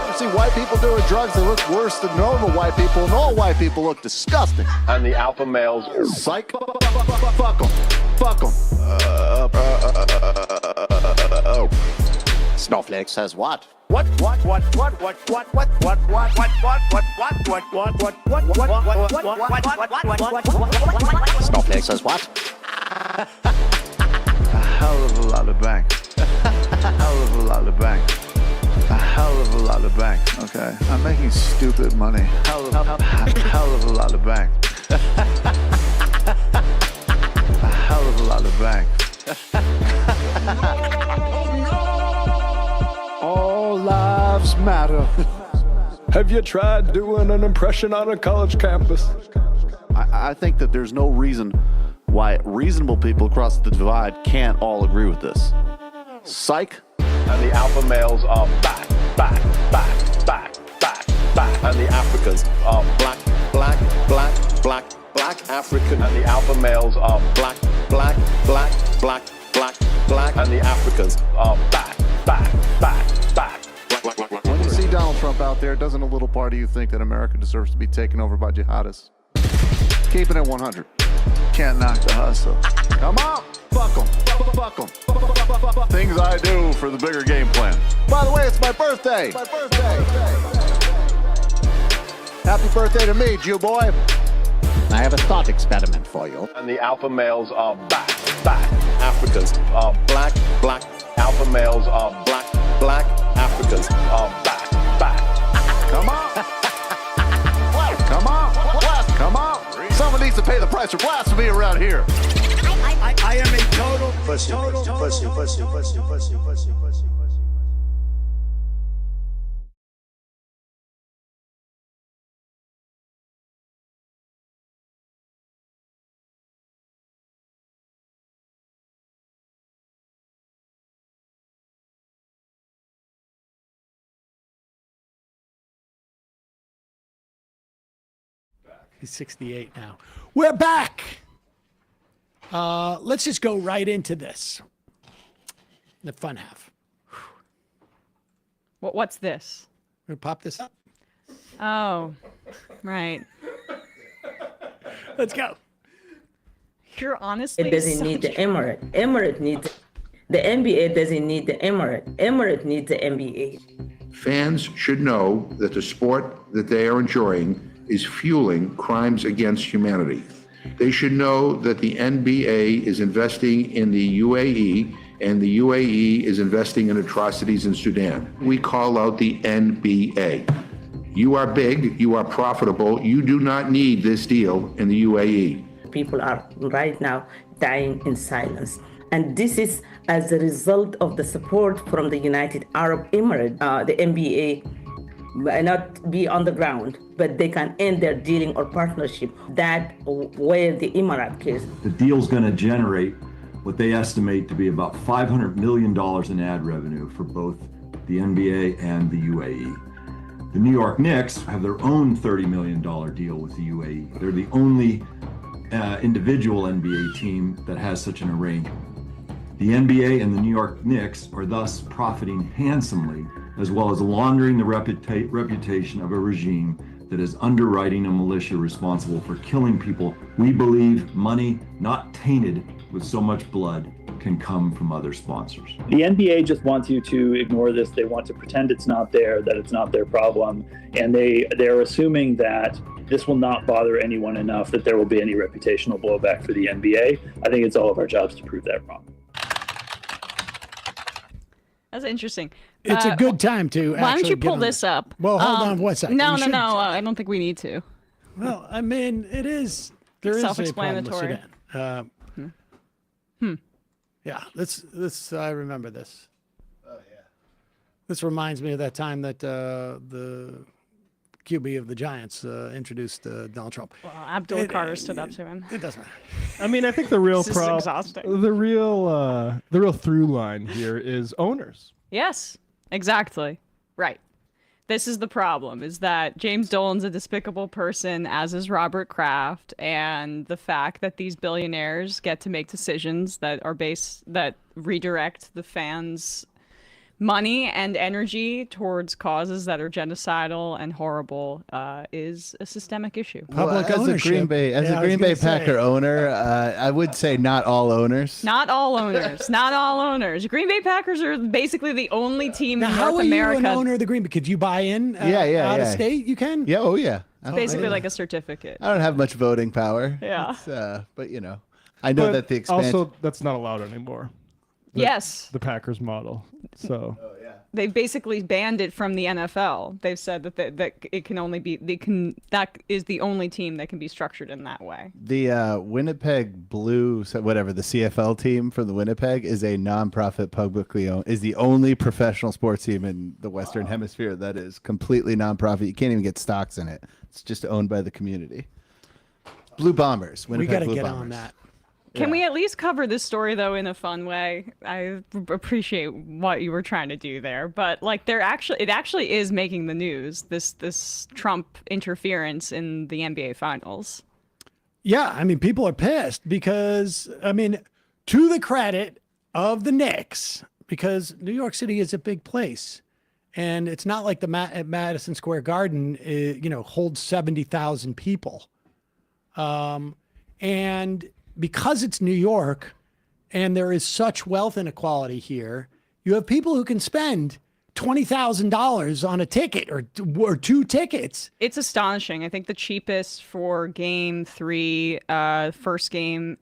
You see white people doing drugs, they look worse than normal white people, and all white people look disgusting. And the alpha males, psych, fuck them. Snowflake says what? Snowflake says what? A hell of a lot of bank. A hell of a lot of bank. A hell of a lot of bank. Okay, I'm making stupid money. Hell of a lot of bank. A hell of a lot of bank. All lives matter. Have you tried doing an impression on a college campus? I think that there's no reason why reasonable people across the divide can't all agree with this. Psych. And the alpha males are back. And the Africans are black African. And the alpha males are black. And the Africans are back. When you see Donald Trump out there, doesn't a little part of you think that America deserves to be taken over by jihadists? Keeping it 100. Can't knock the hustle. Come on, fuck 'em. Things I do for the bigger game plan. By the way, it's my birthday. Happy birthday to me, Jew boy. I have a thought experiment for you. And the alpha males are back. Africans are black. Alpha males are black. Africans are back. Come on. Come on. Someone needs to pay the price for blasphemy around here. I am a total pussy. He's 68 now. We're back. Let's just go right into this. The fun half. What's this? We pop this up. Oh, right. Let's go. You're honestly. It doesn't need the Emirate. Emirate needs the NBA. Doesn't need the Emirate. Emirate needs the NBA. Fans should know that the sport that they are enjoying is fueling crimes against humanity. They should know that the NBA is investing in the UAE and the UAE is investing in atrocities in Sudan. We call out the NBA. You are big, you are profitable, you do not need this deal in the UAE. People are right now dying in silence. And this is as a result of the support from the United Arab Emirates. The NBA may not be on the ground, but they can end their dealing or partnership that where the Emirate case. The deal's going to generate what they estimate to be about $500 million in ad revenue for both the NBA and the UAE. The New York Knicks have their own $30 million deal with the UAE. They're the only individual NBA team that has such an arrangement. The NBA and the New York Knicks are thus profiting handsomely, as well as laundering the reputation of a regime that is underwriting a militia responsible for killing people. We believe money not tainted with so much blood can come from other sponsors. The NBA just wants you to ignore this. They want to pretend it's not there, that it's not their problem. And they're assuming that this will not bother anyone enough that there will be any reputational blowback for the NBA. I think it's all of our jobs to prove that wrong. That's interesting. It's a good time to Why don't you get pull on this up? Well, hold on one second. No, We no, should- no. I don't think we need to. Well, I mean, it is. There is a problem with Self-explanatory. Sudan. Yeah, this. I remember this. Oh yeah. This reminds me of that time that the QB of the Giants introduced Donald Trump. Well, Abdul Carter stood up to him. It doesn't matter. I mean, I think the real This is problem, exhausting. the real through line here is owners. Yes, exactly. Right. This is the problem, is that James Dolan's a despicable person, as is Robert Kraft, and the fact that these billionaires get to make decisions that redirect the fans' money and energy towards causes that are genocidal and horrible is a systemic issue. Public as ownership. a Green Bay, Yeah, I was Green Bay gonna say. Packer owner, I would say not all owners. Not all owners. Not all owners. Green Bay Packers are basically the only team Now, in how North are America. you an owner of the Green Bay? Could you buy in? Yeah, out of yeah. state, you can. Yeah, oh yeah. It's basically like a certificate. I don't have much voting power. Yeah. But I know But that the expansion. Also, that's not allowed anymore. Yes. The Packers model. So. They've basically banned it from the NFL. They've said that it can only be that is the only team that can be structured in that way. The Winnipeg Blue, whatever, the CFL team from the Winnipeg is a nonprofit, publicly owned, is the only professional sports team in the Western Hemisphere that is completely nonprofit. You can't even get stocks in it. It's just owned by the community. Blue Bombers. Winnipeg We got to Blue get Bombers. on that. Can we at least cover this story though in a fun way? I appreciate what you were trying to do there, but like it actually is making the news. This Trump interference in the NBA Finals. Yeah, I mean, people are pissed because, I mean, to the credit of the Knicks, because New York City is a big place, and it's not like the at Madison Square Garden, holds 70,000 people, and because it's New York, and there is such wealth inequality here, you have people who can spend $20,000 on a ticket or two tickets. It's astonishing. I think the cheapest for Game 3, first game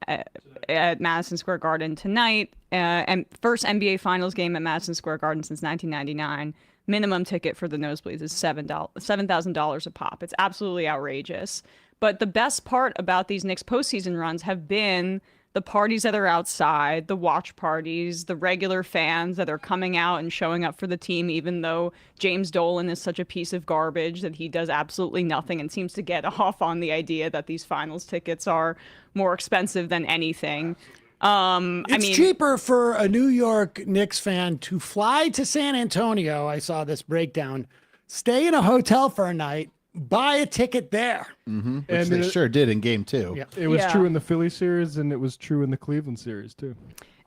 at Madison Square Garden tonight, and first NBA Finals game at Madison Square Garden since 1999. Minimum ticket for the nosebleeds is $7,000 a pop. It's absolutely outrageous. But the best part about these Knicks postseason runs have been the parties that are outside, the watch parties, the regular fans that are coming out and showing up for the team, even though James Dolan is such a piece of garbage that he does absolutely nothing and seems to get off on the idea that these finals tickets are more expensive than anything. It's cheaper for a New York Knicks fan to fly to San Antonio. I saw this breakdown, stay in a hotel for a night, buy a ticket there. Mm-hmm. Which And they it- sure did in game 2. Yeah. It was Yeah. true in the Philly series, and it was true in the Cleveland series too.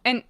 And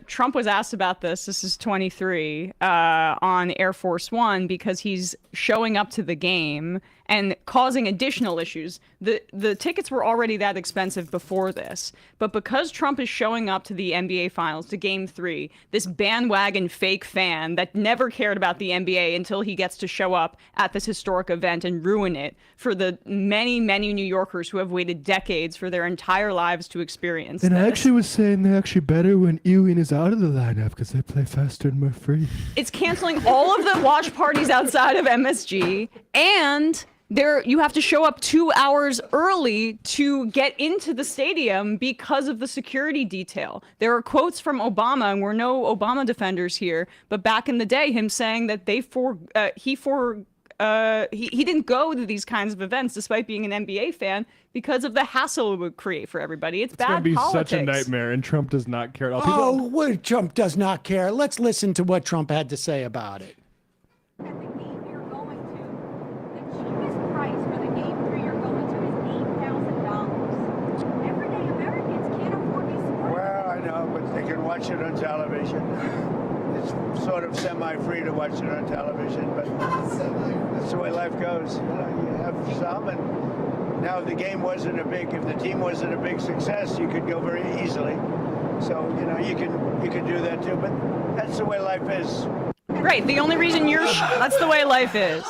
Trump was asked about this. This is 23 on Air Force One because he's showing up to the game and causing additional issues. The tickets were already that expensive before this, but because Trump is showing up to the NBA Finals, to Game 3, this bandwagon fake fan that never cared about the NBA until he gets to show up at this historic event and ruin it for the many, many New Yorkers who have waited decades for their entire lives to experience And I this. actually was saying they're actually better when Ewing is out of the lineup because they play faster and more free. It's canceling all of the watch parties outside of MSG, and you have to show up 2 hours early to get into the stadium because of the security detail. There are quotes from Obama, and we're no Obama defenders here, but back in the day, him saying that he didn't go to these kinds of events despite being an NBA fan because of the hassle it would create for everybody. It's It's gonna bad be politics. such a nightmare, and Trump does not care at all. Oh, what Trump does not care. Let's listen to what Trump had to say about it. Well, I know, but they can watch it on television. It's sort of semi-free to watch it on television, but that's the way life goes. You know, you have some, and now if the game wasn't if the team wasn't a big success, you could go very easily. So, you know, you can do that too, but that's the way life is. Right. The only reason that's the way life is.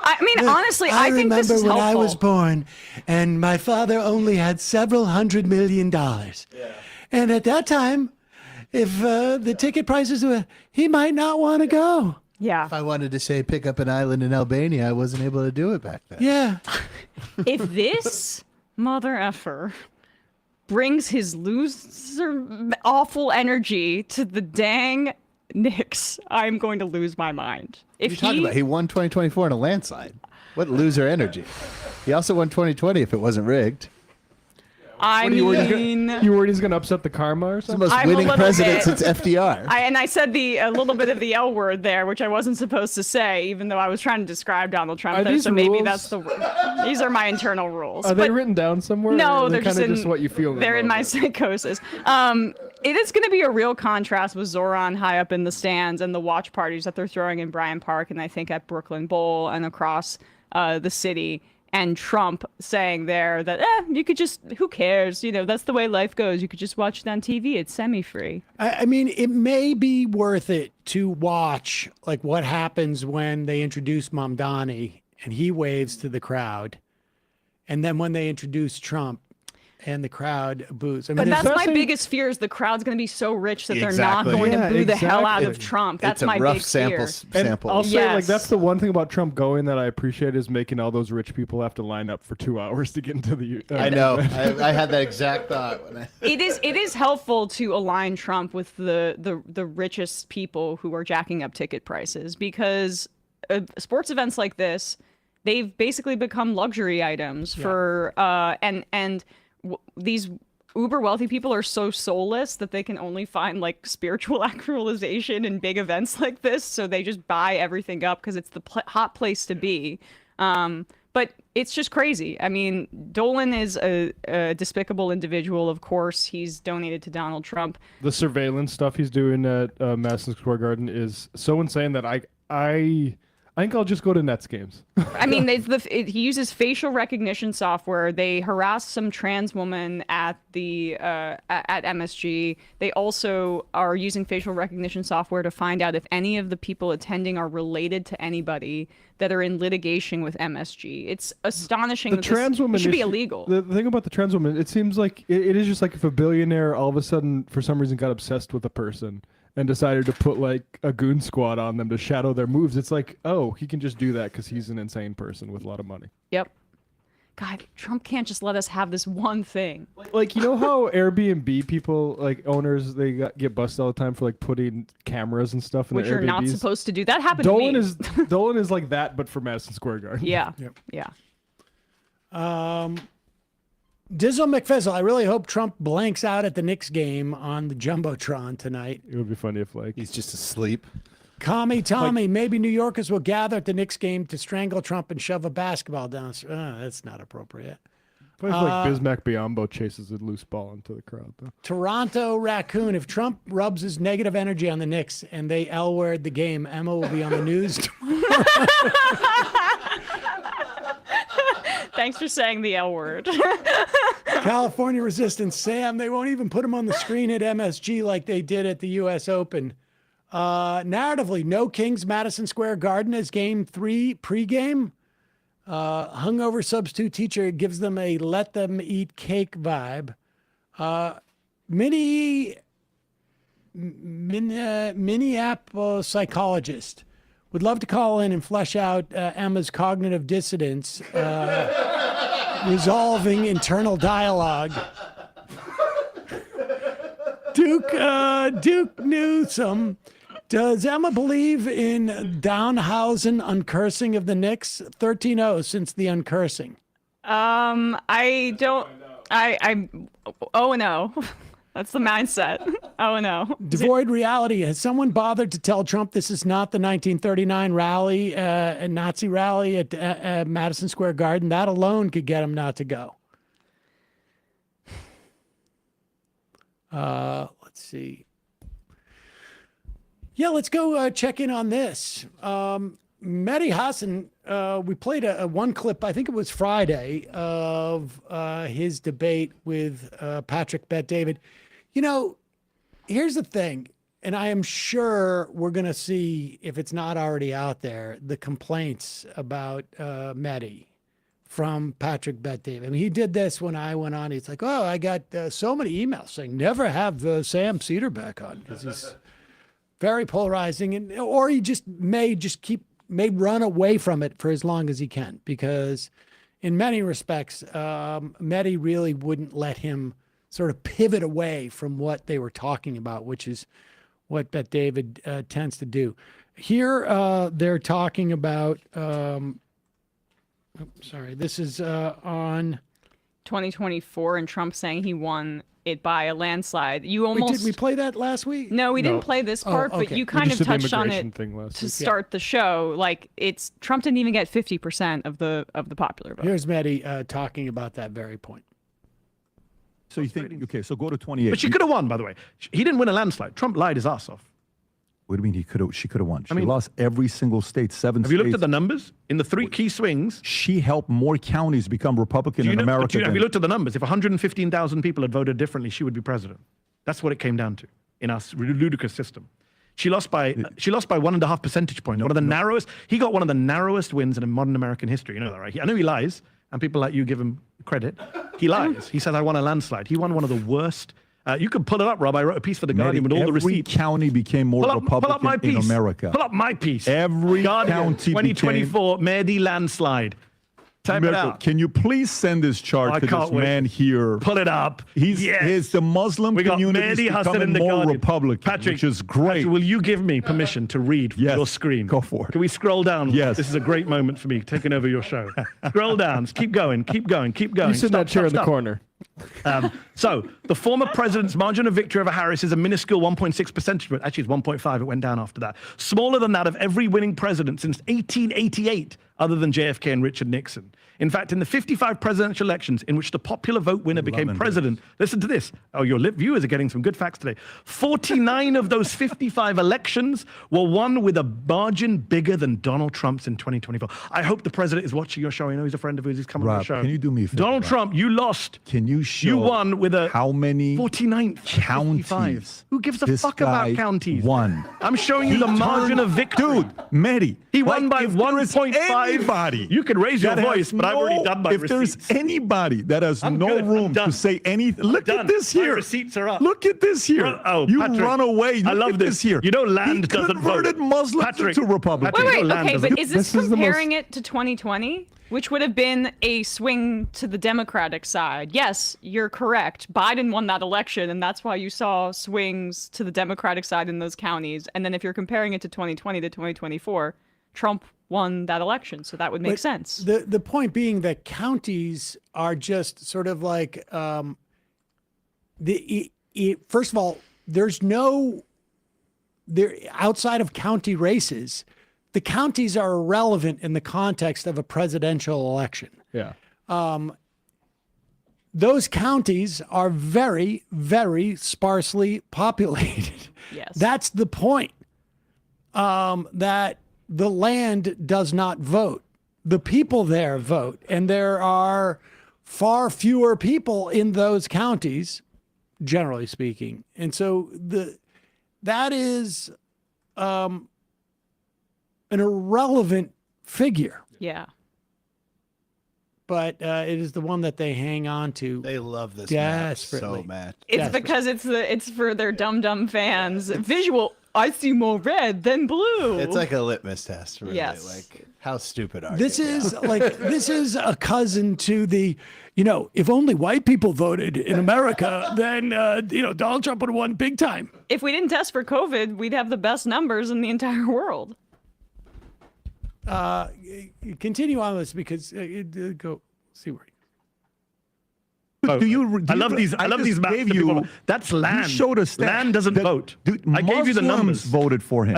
I mean, honestly, I think this is remember when helpful. I was born, and my father only had several $100 million. And at that time, if the ticket prices were, he might not want to go. Yeah. If I wanted to say pick up an island in Albania, I wasn't able to do it back then. Yeah. If this mother effer brings his loser awful energy to the dang Knicks, I'm going to lose my mind. What are you talking about? He won 2024 in a landslide. What loser energy. He also won 2020 if it wasn't rigged. I You mean, worried he's gonna upset the karma or He's the something? most I'm a winning little president bit- since FDR. and I said a little bit of the L word there, which I wasn't supposed to say, even though I was trying to describe Donald Trump Are there. these So maybe rules- that's these are my internal rules. Are they But- written down somewhere? No, or they're kind just of just what you feel. They're in my psychosis. It is going to be a real contrast with Zoran high up in the stands and the watch parties that they're throwing in Bryant Park and I think at Brooklyn Bowl and across the city. And Trump saying there that you could just, who cares? You know, that's the way life goes. You could just watch it on TV. It's semi-free. I mean, it may be worth it to watch like what happens when they introduce Mamdani and he waves to the crowd. And then when they introduce Trump and the crowd boos. I mean, But that's there's- my biggest fear is the crowd's going to be so rich that they're Exactly. not going Yeah, to boo the hell out of exactly. Trump. That's it's a my rough big sample. fear. sample. I'll say, like, Yes. that's the one thing about Trump going that I appreciate is making all those rich people have to line up for 2 hours to get into the. I know. I had that exact thought. When I... It is helpful to align Trump with the richest people who are jacking up ticket prices because sports events like this, they've basically become luxury items for these uber wealthy people are so soulless that they can only find like spiritual actualization in big events like this, so they just buy everything up because it's the hot place to be. But it's just crazy. I mean, Dolan is a despicable individual. Of course, he's donated to Donald Trump. The surveillance stuff he's doing at Madison Square Garden is so insane that I think I'll just go to Nets games. I mean, he uses facial recognition software. They harassed some trans woman at the at MSG. They also are using facial recognition software to find out if any of the people attending are related to anybody that are in litigation with MSG. It's astonishing The that trans woman this should be issue- illegal. The thing about the trans woman, it seems like it is just like if a billionaire all of a sudden for some reason got obsessed with a person and decided to put like a goon squad on them to shadow their moves. It's like, oh, he can just do that because he's an insane person with a lot of money. Yep. God, Trump can't just let us have this one thing. Like, you know how Airbnb people, like owners, they get busted all the time for like putting cameras and stuff in Which their you're not Airbnbs? supposed to do. That happened Dolan to me. is Dolan is like that, but for Madison Square Garden. Yeah. Yep. Yeah. Dizzle McFizzle, I really hope Trump blanks out at the Knicks game on the Jumbotron tonight. It would be funny if like He's just asleep. Tommy, maybe New Yorkers will gather at the Knicks game to strangle Trump and shove a basketball down. That's not appropriate. Plays like Bismack Biyombo chases a loose ball into the crowd, though. Toronto Raccoon. If Trump rubs his negative energy on the Knicks and they L-word the game, Emma will be on the news tomorrow. Thanks for saying the L word. California Resistance. Sam, they won't even put him on the screen at MSG like they did at the U.S. Open. Narratively, no Kings, Madison Square Garden as Game 3 pregame. Hungover substitute teacher gives them a let them eat cake vibe. Minneapolis psychologist would love to call in and flesh out Emma's cognitive dissonance, resolving internal dialogue. Duke Newsom. Does Emma believe in Downhausen uncursing of the Knicks? 13-0 since the uncursing. I don't. Oh no. That's the mindset. Oh no. Devoid reality. Has someone bothered to tell Trump this is not the 1939 rally, a Nazi rally at Madison Square Garden? That alone could get him not to go. Let's see. Yeah, let's go check in on this. Mehdi Hassan, we played a one clip, I think it was Friday, of his debate with Patrick Bet-David. You know, here's the thing, and I am sure we're going to see, if it's not already out there, the complaints about Mehdi from Patrick Bet-David. I mean, he did this when I went on. He's like, oh, I got so many emails saying never have Sam Seder back on because he's very polarizing, or he just may run away from it for as long as he can, because in many respects, Mehdi really wouldn't let him sort of pivot away from what they were talking about, which is what Bet-David tends to do. Here, they're talking about, this is on 2024, and Trump saying he won it by a landslide. You almost did we play that last week? No, we didn't play this part, but you kind of touched on it to start the show. Like, it's Trump didn't even get 50% of the popular vote. Here's Mehdi talking about that very point. So you think, okay, so go to 28. But she could have won, by the way. He didn't win a landslide. Trump lied his ass off. What do you mean she could have won? She lost every single state, 7 states. Have you looked at the numbers? In the 3 key swings, she helped more counties become Republican in America. Have you looked at the numbers? If 115,000 people had voted differently, she would be president. That's what it came down to in our ludicrous system. She lost by 1.5 percentage points. One of the narrowest. He got one of the narrowest wins in modern American history. You know that, right? I know he lies, and people like you give him credit. He lies. He says, I won a landslide. He won one of the worst. You can pull it up, Rob. I wrote a piece for The Guardian with all the receipts. Every county became more Republican in America. Pull up my piece. Every county 2024 Mehdi landslide. Type it out. Can you please send this chart to this man here? Pull it up. The Muslim community is becoming more Republican, Patrick, which is great. Patrick, will you give me permission to read your screen? Go for it. Can we scroll down? Yes. This is a great moment for me, taking over your show. Scroll down. Keep going. Keep going. Keep going. You sit in that chair in the corner. So the former president's margin of victory over Harris is a minuscule 1.6 percentage point. Actually, it's 1.5. It went down after that. Smaller than that of every winning president since 1888, other than JFK and Richard Nixon. In fact, in the 55 presidential elections in which the popular vote winner became president, listen to this. Oh, your viewers are getting some good facts today. 49 of those 55 elections were won with a margin bigger than Donald Trump's in 2024. I hope the president is watching your show. I know he's a friend of his. He's coming on the show. Can you do me a favor? Donald Trump, you lost. Can you show you won with a how many 49th counties? Who gives a fuck about counties? Won. I'm showing you the margin of victory. Dude, Mehdi. He won by 1.5. You can raise your voice, but I've already done my receipts. If there's anybody that has no room to say anything, look at this here. My receipts are up. Look at this here. You Patrick, run away. Look I love at this here. You know, land doesn't vote. Converted Muslims into Republicans. Wait, okay, but is this comparing it to 2020? Which would have been a swing to the Democratic side. Yes, you're correct. Biden won that election, and that's why you saw swings to the Democratic side in those counties. And then if you're comparing it to 2020 to 2024, Trump won that election, so that would make sense. The point being that counties are just sort of like first of all, there's no they're outside of county races. The counties are irrelevant in the context of a presidential election. Yeah. Those counties are very, very sparsely populated. Yes. That's the point. That the land does not vote. The people there vote. And there are far fewer people in those counties, generally speaking. And so that is an irrelevant figure. Yeah. But it is the one that they hang on to. They love this map so much. It's because it's for their dumb fans. Visual. I see more red than blue. It's like a litmus test, really. Yes. Like, how stupid are This you? is this is a cousin to the, if only white people voted in America, then, Donald Trump would have won big time. If we didn't test for COVID, we'd have the best numbers in the entire world. Continue on this because go see where. I love these just maps. gave that you- people- That's land. You showed us that- land doesn't that- vote. Dude, I gave you the numbers. voted for him.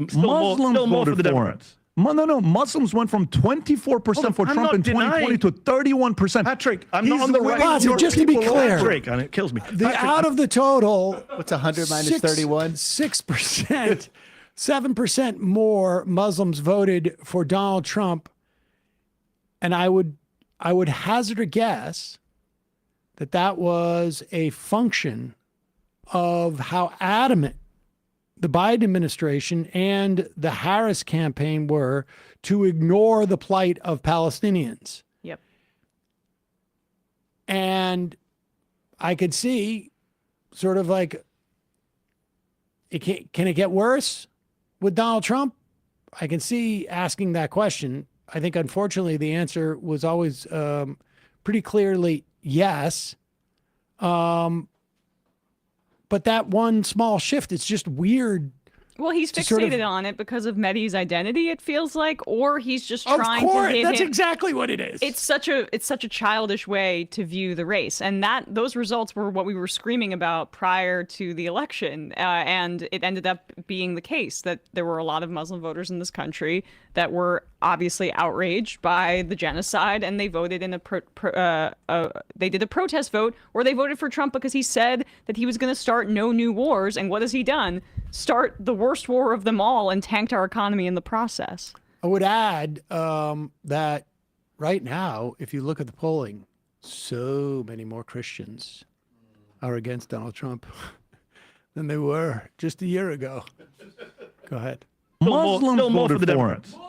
Still more for the Democrats. No. Muslims went from 24% for I'm Trump not in 2020 to 31%. Patrick, I'm not on the right. Patrick, just to be clear, Patrick, and it kills me. Out of the total, what's 100 minus 31? 6%, 7% more Muslims voted for Donald Trump, and I would hazard a guess that was a function of how adamant the Biden administration and the Harris campaign were to ignore the plight of Palestinians. Yep. And I could see sort of like, can it get worse with Donald Trump? I can see asking that question. I think, unfortunately, the answer was always pretty clearly yes. But that one small shift, it's just weird. Well, he's to fixated sort of- on it because of Mehdi's identity, it feels like, or he's just Of trying course, to hit that's him. exactly what it is. It's such a childish way to view the race, and those results were what we were screaming about prior to the election, and it ended up being the case that there were a lot of Muslim voters in this country that were obviously outraged by the genocide, and they voted in they did a protest vote, or they voted for Trump because he said that he was going to start no new wars, and what has he done? Start the worst war of them all and tanked our economy in the process. I would add that right now, if you look at the polling, so many more Christians are against Donald Trump than they were just a year ago. Go ahead. Muslims still more for voted the for Democrats. him.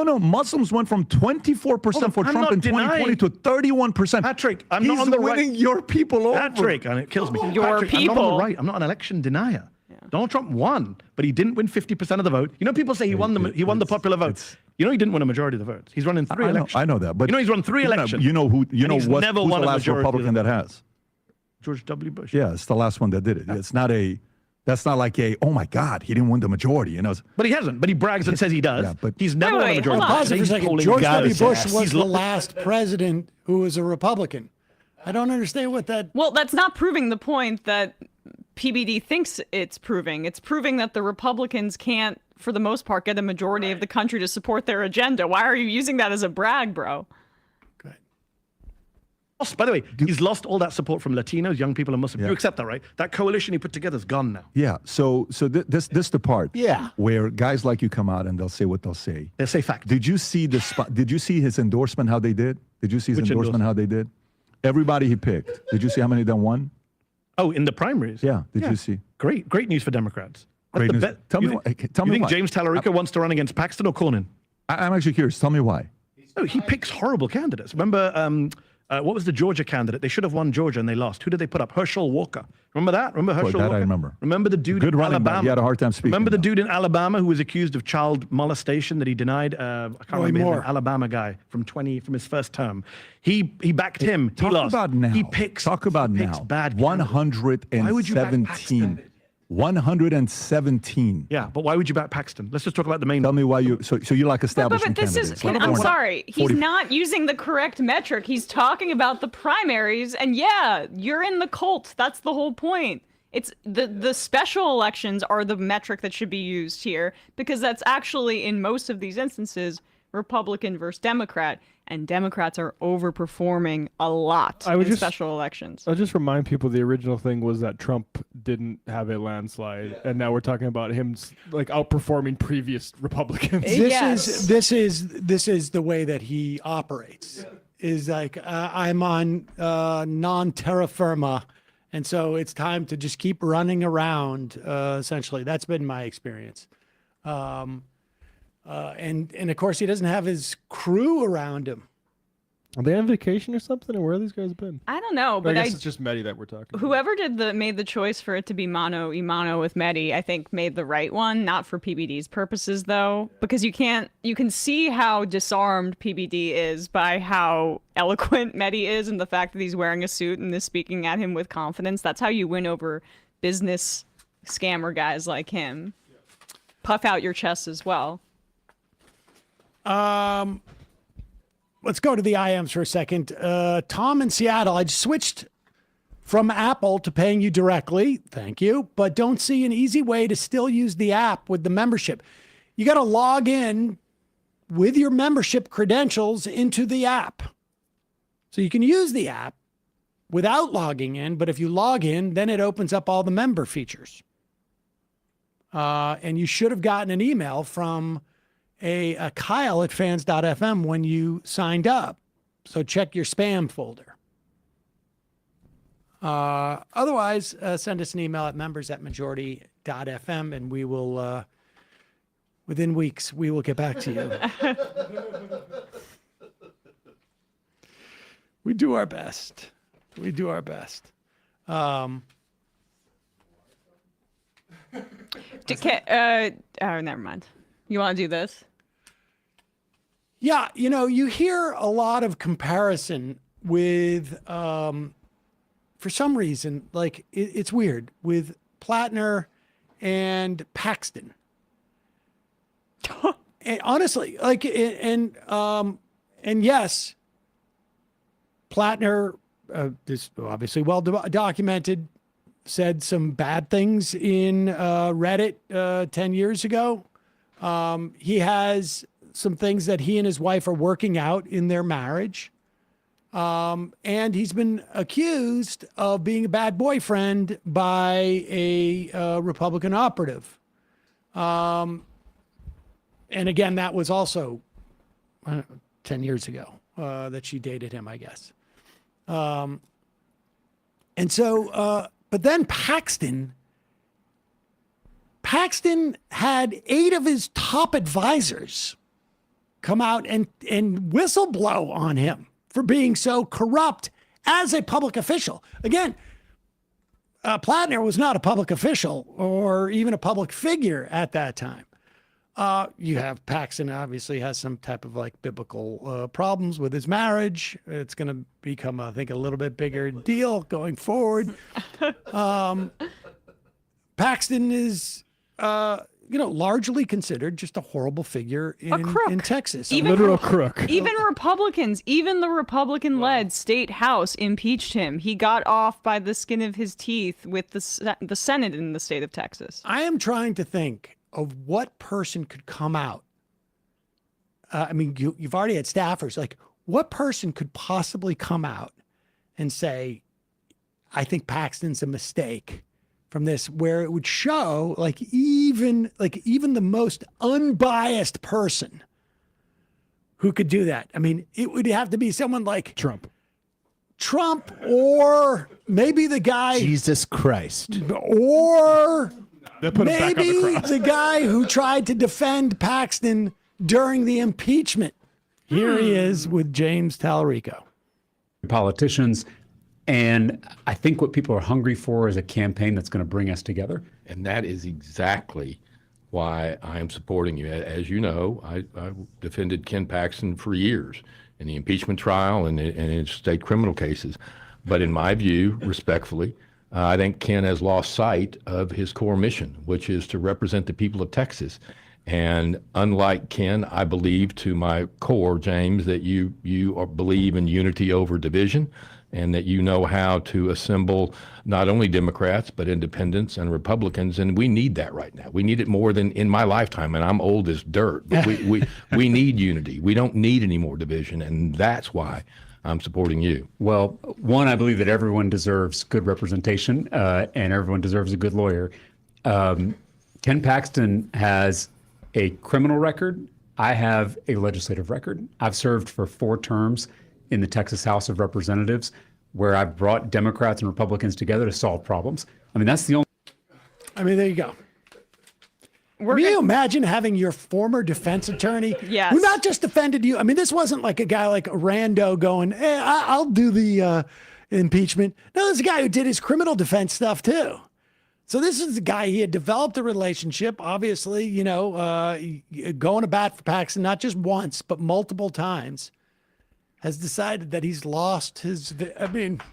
No. Muslims went from 24% for I'm Trump not in 2020 denying- to 31%. Patrick, I'm He's not on the right. winning your people over. Patrick, and it kills me. Your Patrick, I'm not on people. the right. I'm not an election denier. Donald Trump won, but he didn't win 50% of the vote. People say he won the popular vote. He didn't win a majority of the votes. He's running three elections. I know that, but he's run three elections. You know who? You and know he's what? never Who's won the a last majority of Republican the that votes. has? George W. Bush. Yeah, it's the last one that did it. It's not a. That's not like a. Oh my God, he didn't win the majority. But he hasn't. But he brags and says he does. Yeah, but he's never won a wait, majority. hold on. Pause it for a He's second. polling George God W. is Bush ass. was He's the last president who was a Republican. I don't understand what that. Well, that's not proving the point that PBD thinks it's proving. It's proving that the Republicans can't, for the most part, get a majority of the country to support their agenda. Why are you using that as a brag, bro? By the way, he's lost all that support from Latinos, young people, and Muslims. You accept that, right? That coalition he put together is gone now. Yeah. So this the part. Yeah. Where guys like you come out and they'll say what they'll say. They say fact. Did you see the spot? Did you see his endorsement? How they did? Did you see his Which endorsement? How they did? Everybody he picked. Did you see how many of them won? Oh, in the primaries? Yeah. Did you see? Great news for Democrats. That's Great the news. Tell me why. Tell you me think why. James Tallarico wants to run against Paxton or Cornyn? I'm actually curious. Tell me why. No, he picks horrible candidates. Remember, what was the Georgia candidate? They should have won Georgia and they lost. Who did they put up? Herschel Walker. Remember that? Remember Herschel that Walker? I remember. Remember the dude Good in running back. Alabama? He had a hard time speaking. Remember the though. dude in Alabama who was accused of child molestation that he denied? I can't remember his name. Alabama guy from his first term. He backed him. He Talk lost. about now. He picks. Talk about he picks now. bad candidates. 117. 117. Yeah, but why would you back Paxton? Let's just talk about the main. Tell me why you. So you like establishment But this is, candidates? Like I'm Cornyn. sorry, he's not using the correct metric. He's talking about the primaries, and yeah, you're in the cult. That's the whole point. It's the special elections are the metric that should be used here, because that's actually, in most of these instances, Republican versus Democrat, and Democrats are overperforming a lot in special elections. I'll just remind people the original thing was that Trump didn't have a landslide, and now we're talking about him like outperforming previous Republicans. This is the way that he operates. Is like I'm on non-terra firma, and so it's time to just keep running around. Essentially, that's been my experience. And of course, he doesn't have his crew around him. Are they on vacation or something, or where have these guys been? I don't know, but I guess it's just Mehdi that we're talking about. Whoever made the choice for it to be mano a mano with Mehdi, I think made the right one, not for PBD's purposes though, because you can see how disarmed PBD is by how eloquent Mehdi is, and the fact that he's wearing a suit and is speaking at him with confidence. That's how you win over business scammer guys like him. Puff out your chest as well. Let's go to the IMs for a second. Tom in Seattle, I just switched from Apple to paying you directly. Thank you. But don't see an easy way to still use the app with the membership. You got to log in with your membership credentials into the app. So you can use the app without logging in. But if you log in, then it opens up all the member features. And you should have gotten an email from a Kyle at fans.fm when you signed up. So check your spam folder. Otherwise, send us an email at members@majority.fm, and we will, within weeks, we will get back to you. We do our best. We do our best. Never mind. You want to do this? Yeah, you hear a lot of comparison with, for some reason, like it's weird, with Plattner and Paxton. And honestly, like, and yes, Plattner, this obviously well documented, said some bad things in Reddit 10 years ago. He has some things that he and his wife are working out in their marriage. And he's been accused of being a bad boyfriend by a Republican operative. And again, that was also 10 years ago that she dated him, I guess. And so, but then Paxton had 8 of his top advisors come out and whistleblow on him for being so corrupt as a public official. Again, Plattner was not a public official or even a public figure at that time. You have Paxton obviously has some type of like biblical problems with his marriage. It's going to become, I think, a little bit bigger deal going forward. Paxton is, largely considered just a horrible figure in Texas. Even a literal crook. Even Republicans, even the Republican-led state house impeached him. He got off by the skin of his teeth with the Senate in the state of Texas. I am trying to think of what person could come out. You've already had staffers. Like, what person could possibly come out and say, I think Paxton's a mistake from this, where it would show even the most unbiased person who could do that. I mean, it would have to be someone like Trump, or maybe the guy Jesus Christ, or maybe the guy who tried to defend Paxton during the impeachment. Here he is with James Tallarico. Politicians. And I think what people are hungry for is a campaign that's going to bring us together. And that is exactly why I am supporting you. As you know, I defended Ken Paxton for years in the impeachment trial and in state criminal cases. But in my view, respectfully, I think Ken has lost sight of his core mission, which is to represent the people of Texas. And unlike Ken, I believe to my core, James, that you believe in unity over division. and that you know how to assemble not only Democrats, but independents and Republicans. And we need that right now. We need it more than in my lifetime, and I'm old as dirt. But we need unity. We don't need any more division, and that's why I'm supporting you. Well, one, I believe that everyone deserves good representation, and everyone deserves a good lawyer. Ken Paxton has a criminal record. I have a legislative record. I've served for 4 terms in the Texas House of Representatives, where I've brought Democrats and Republicans together to solve problems. I mean, that's the only. I mean, there you go. Can you imagine having your former defense attorney Yes. who not just defended you? I mean, this wasn't like a guy like Rando going, I'll do the impeachment. No, this is a guy who did his criminal defense stuff too. So this is the guy, he had developed a relationship, obviously, going to bat for Paxton, not just once, but multiple times, has decided that he's lost his,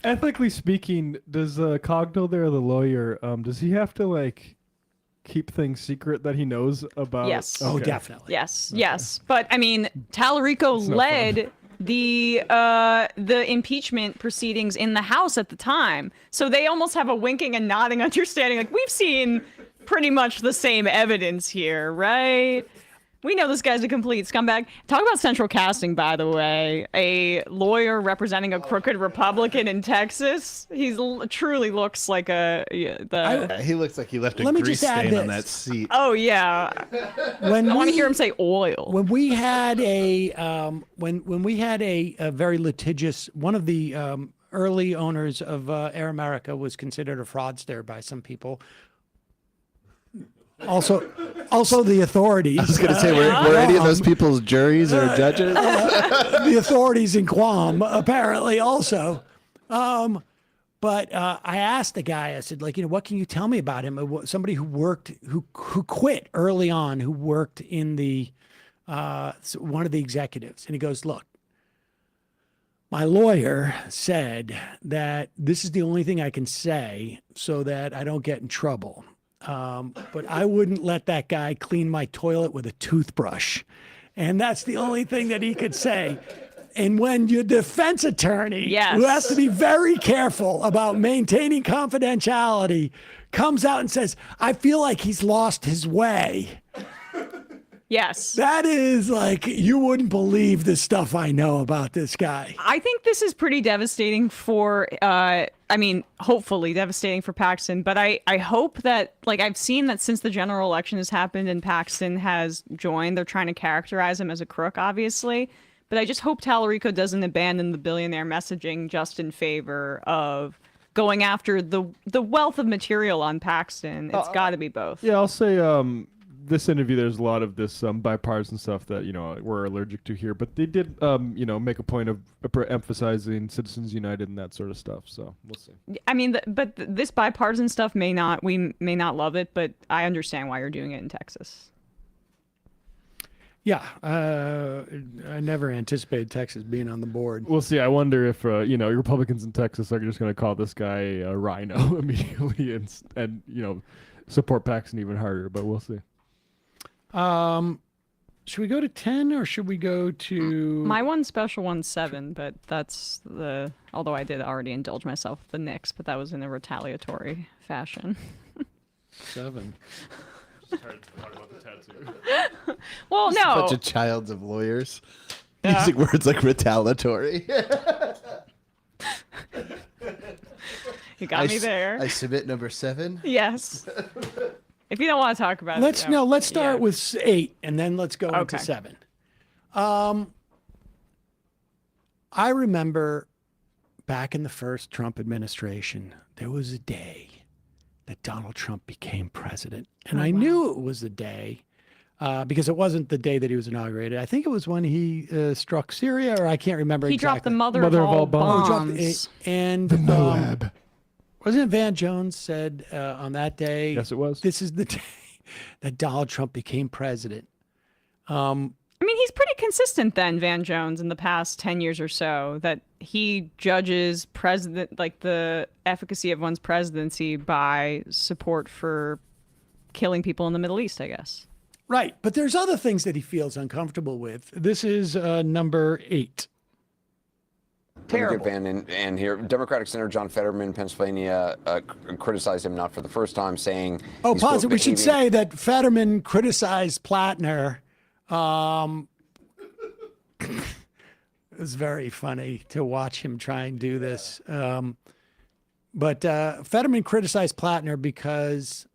ethically speaking, does Cogdell there, the lawyer, does he have to keep things secret that he knows about? Yes. Oh, definitely. Yes, yes. But I mean, Tallarico led the impeachment proceedings in the House at the time. So they almost have a winking and nodding understanding. Like, we've seen pretty much the same evidence here, right? We know this guy's a complete scumbag. Talk about central casting, by the way. A lawyer representing a crooked Republican in Texas. He truly looks like he looks like he left a Let me grease just add stain on this. that seat. Oh yeah. I want to hear him say oil. When we had a when we had a very litigious, one of the early owners of Air America was considered a fraudster by some people. Also the authorities. I was going to say, were any of those people's juries or judges? The authorities in Guam, apparently, also. But I asked the guy, I said, what can you tell me about him? Somebody who quit early on, who worked in the one of the executives. And he goes, look, my lawyer said that this is the only thing I can say so that I don't get in trouble. But I wouldn't let that guy clean my toilet with a toothbrush. And that's the only thing that he could say. And when your defense attorney, who has to be very careful about maintaining confidentiality, comes out and says, I feel like he's lost his way. Yes. That is you wouldn't believe the stuff I know about this guy. I think this is pretty devastating for, hopefully devastating for Paxton. But I hope that, I've seen that since the general election has happened and Paxton has joined, they're trying to characterize him as a crook, obviously. But I just hope Tallarico doesn't abandon the billionaire messaging just in favor of going after the wealth of material on Paxton. It's got to be both. Yeah, I'll say this interview, there's a lot of this bipartisan stuff that we're allergic to here, but they did make a point of emphasizing Citizens United and that sort of stuff. So we'll see. I mean, but this bipartisan stuff we may not love it, but I understand why you're doing it in Texas. Yeah, I never anticipated Texas being on the board. We'll see. I wonder if Republicans in Texas are just going to call this guy a rhino immediately and support Paxton even harder. But we'll see. Should we go to 10 or should we go to my one special one's 7, but that's although I did already indulge myself with the Knicks, but that was in a retaliatory fashion. 7. Well, no. A bunch of childs of lawyers Yeah. using words like retaliatory. You got me there. I submit number 7. Yes. If you don't want to talk about let's it. let's start with 8 and then let's go into 7. I remember back in the first Trump administration, there was a day that Donald Trump became president. And I knew it was the day because it wasn't the day that he was inaugurated. I think it was when he struck Syria, or I can't remember He exactly. dropped the mother of all bombs. And Moab. Wasn't it Van Jones said on that day? Yes, it was. This is the day that Donald Trump became president. I mean, he's pretty consistent then, Van Jones, in the past 10 years or so, that he judges the efficacy of one's presidency by support for killing people in the Middle East, I guess. Right. But there's other things that he feels uncomfortable with. This is number 8. Terrible. And here, Democratic Senator John Fetterman, Pennsylvania, criticized him not for the first time, saying... Oh, pause it. We should say that Fetterman criticized Plattner. It was very funny to watch him try and do this. But Fetterman criticized Plattner because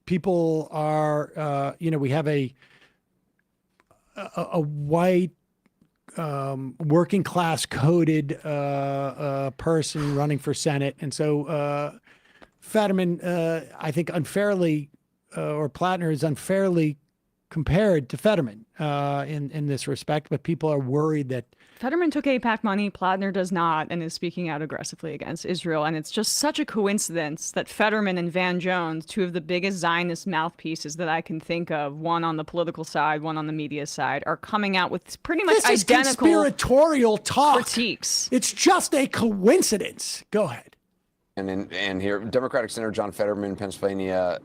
people are, we have a white, working class coded person running for Senate. And so Fetterman, I think unfairly, or Plattner is unfairly compared to Fetterman in this respect, but people are worried that Fetterman took AIPAC money, Plattner does not, and is speaking out aggressively against Israel. And it's just such a coincidence that Fetterman and Van Jones, two of the biggest Zionist mouthpieces that I can think of, one on the political side, one on the media side, are coming out with pretty much this identical is conspiratorial talk. critiques. It's just a coincidence. Go ahead. And here, Democratic Senator John Fetterman, Pennsylvania,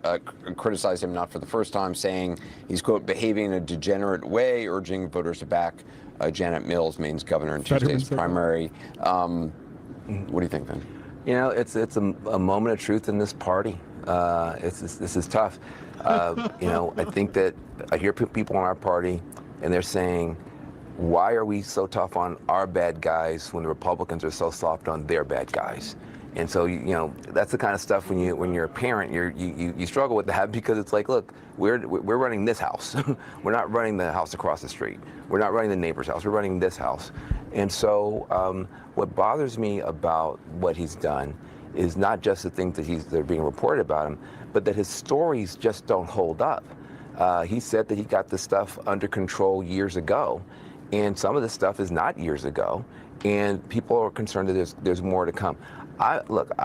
criticized him not for the first time, saying he's, quote, behaving in a degenerate way, urging voters to back Janet Mills, Maine's governor in Tuesday's primary. What do you think, Ben? You know, it's a moment of truth in this party. This is tough. I think that I hear people in our party, and they're saying, why are we so tough on our bad guys when the Republicans are so soft on their bad guys? And so, that's the kind of stuff when you're a parent, you struggle with that, because it's like, look, we're running this house. We're not running the house across the street. We're not running the neighbor's house. We're running this house. And so what bothers me about what he's done is not just the things that are being reported about him, but that his stories just don't hold up. He said that he got this stuff under control years ago, and some of this stuff is not years ago, and people are concerned that there's more to come. I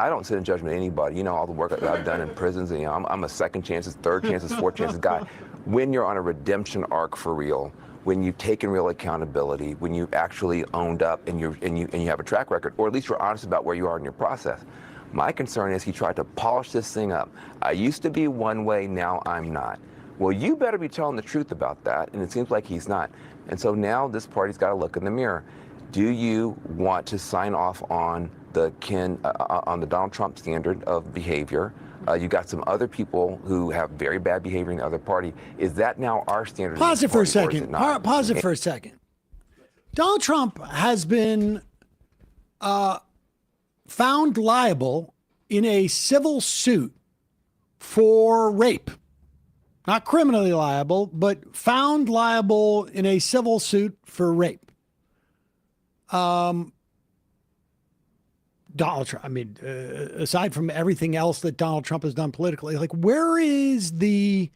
don't sit in judgment of anybody. All the work that I've done in prisons, and I'm a second chances, third chances, fourth chances guy. When you're on a redemption arc for real, when you've taken real accountability, when you've actually owned up and you have a track record, or at least you're honest about where you are in your process. My concern is he tried to polish this thing up. I used to be one way, now I'm not. Well, you better be telling the truth about that, and it seems like he's not. And so now this party's got to look in the mirror. Do you want to sign off on the Donald Trump standard of behavior? You got some other people who have very bad behavior in the other party. Is that now our standard? Pause it for a second. Pause it for a second. Donald Trump has been found liable in a civil suit for rape. Not criminally liable, but found liable in a civil suit for rape. Donald Trump, aside from everything else that Donald Trump has done politically, like, where is the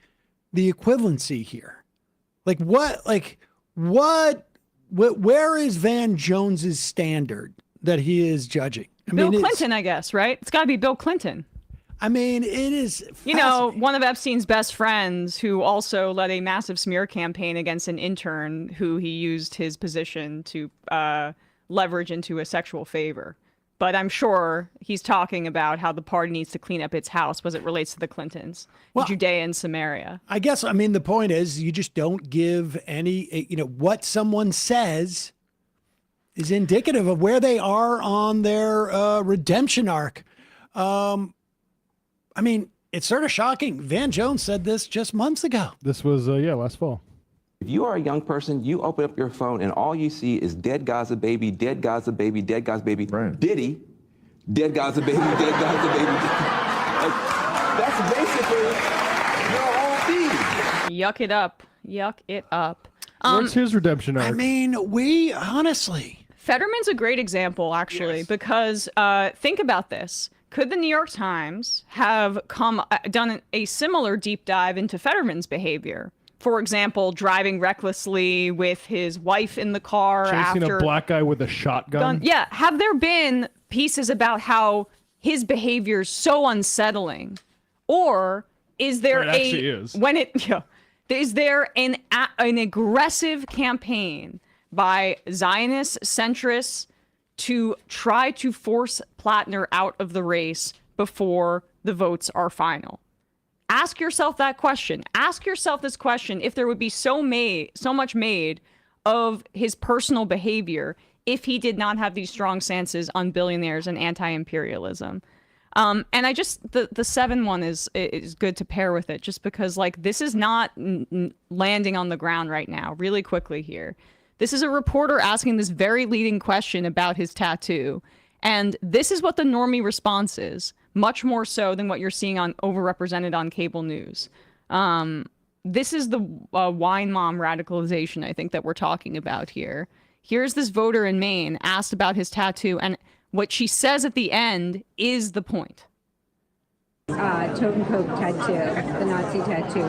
equivalency here? Where is Van Jones's standard that he is judging? Bill Clinton, I guess, right? It's got to be Bill Clinton. It is. One of Epstein's best friends who also led a massive smear campaign against an intern who he used his position to leverage into a sexual favor. But I'm sure he's talking about how the party needs to clean up its house as it relates to the Clintons, Judea and Samaria. I guess, the point is you just don't give any, what someone says is indicative of where they are on their redemption arc. It's sort of shocking. Van Jones said this just months ago. This was, last fall. If you are a young person, you open up your phone and all you see is dead Gaza baby, dead Gaza baby, dead Gaza baby, Diddy, dead Gaza baby, dead Gaza baby. That's basically your whole feed. Yuck it up. Yuck it up. What's his redemption arc? We honestly. Fetterman's a great example, actually, because think about this. Could the New York Times have done a similar deep dive into Fetterman's behavior? For example, driving recklessly with his wife in the car chasing a black guy with a shotgun. Yeah. Have there been pieces about how his behavior is so unsettling? Or is there is there an aggressive campaign by Zionist centrists to try to force Plattner out of the race before the votes are final? Ask yourself that question. Ask yourself this question: if there would be so much made of his personal behavior, if he did not have these strong stances on billionaires and anti-imperialism. And I just, the 7 one is good to pair with it, just because like this is not landing on the ground right now. Really quickly here, this is a reporter asking this very leading question about his tattoo, and this is what the normie response is, much more so than what you're seeing on overrepresented on cable news. This is the wine mom radicalization, I think, that we're talking about here. Here's this voter in Maine asked about his tattoo, and what she says at the end is the point. Totem Pope tattoo, the Nazi tattoo.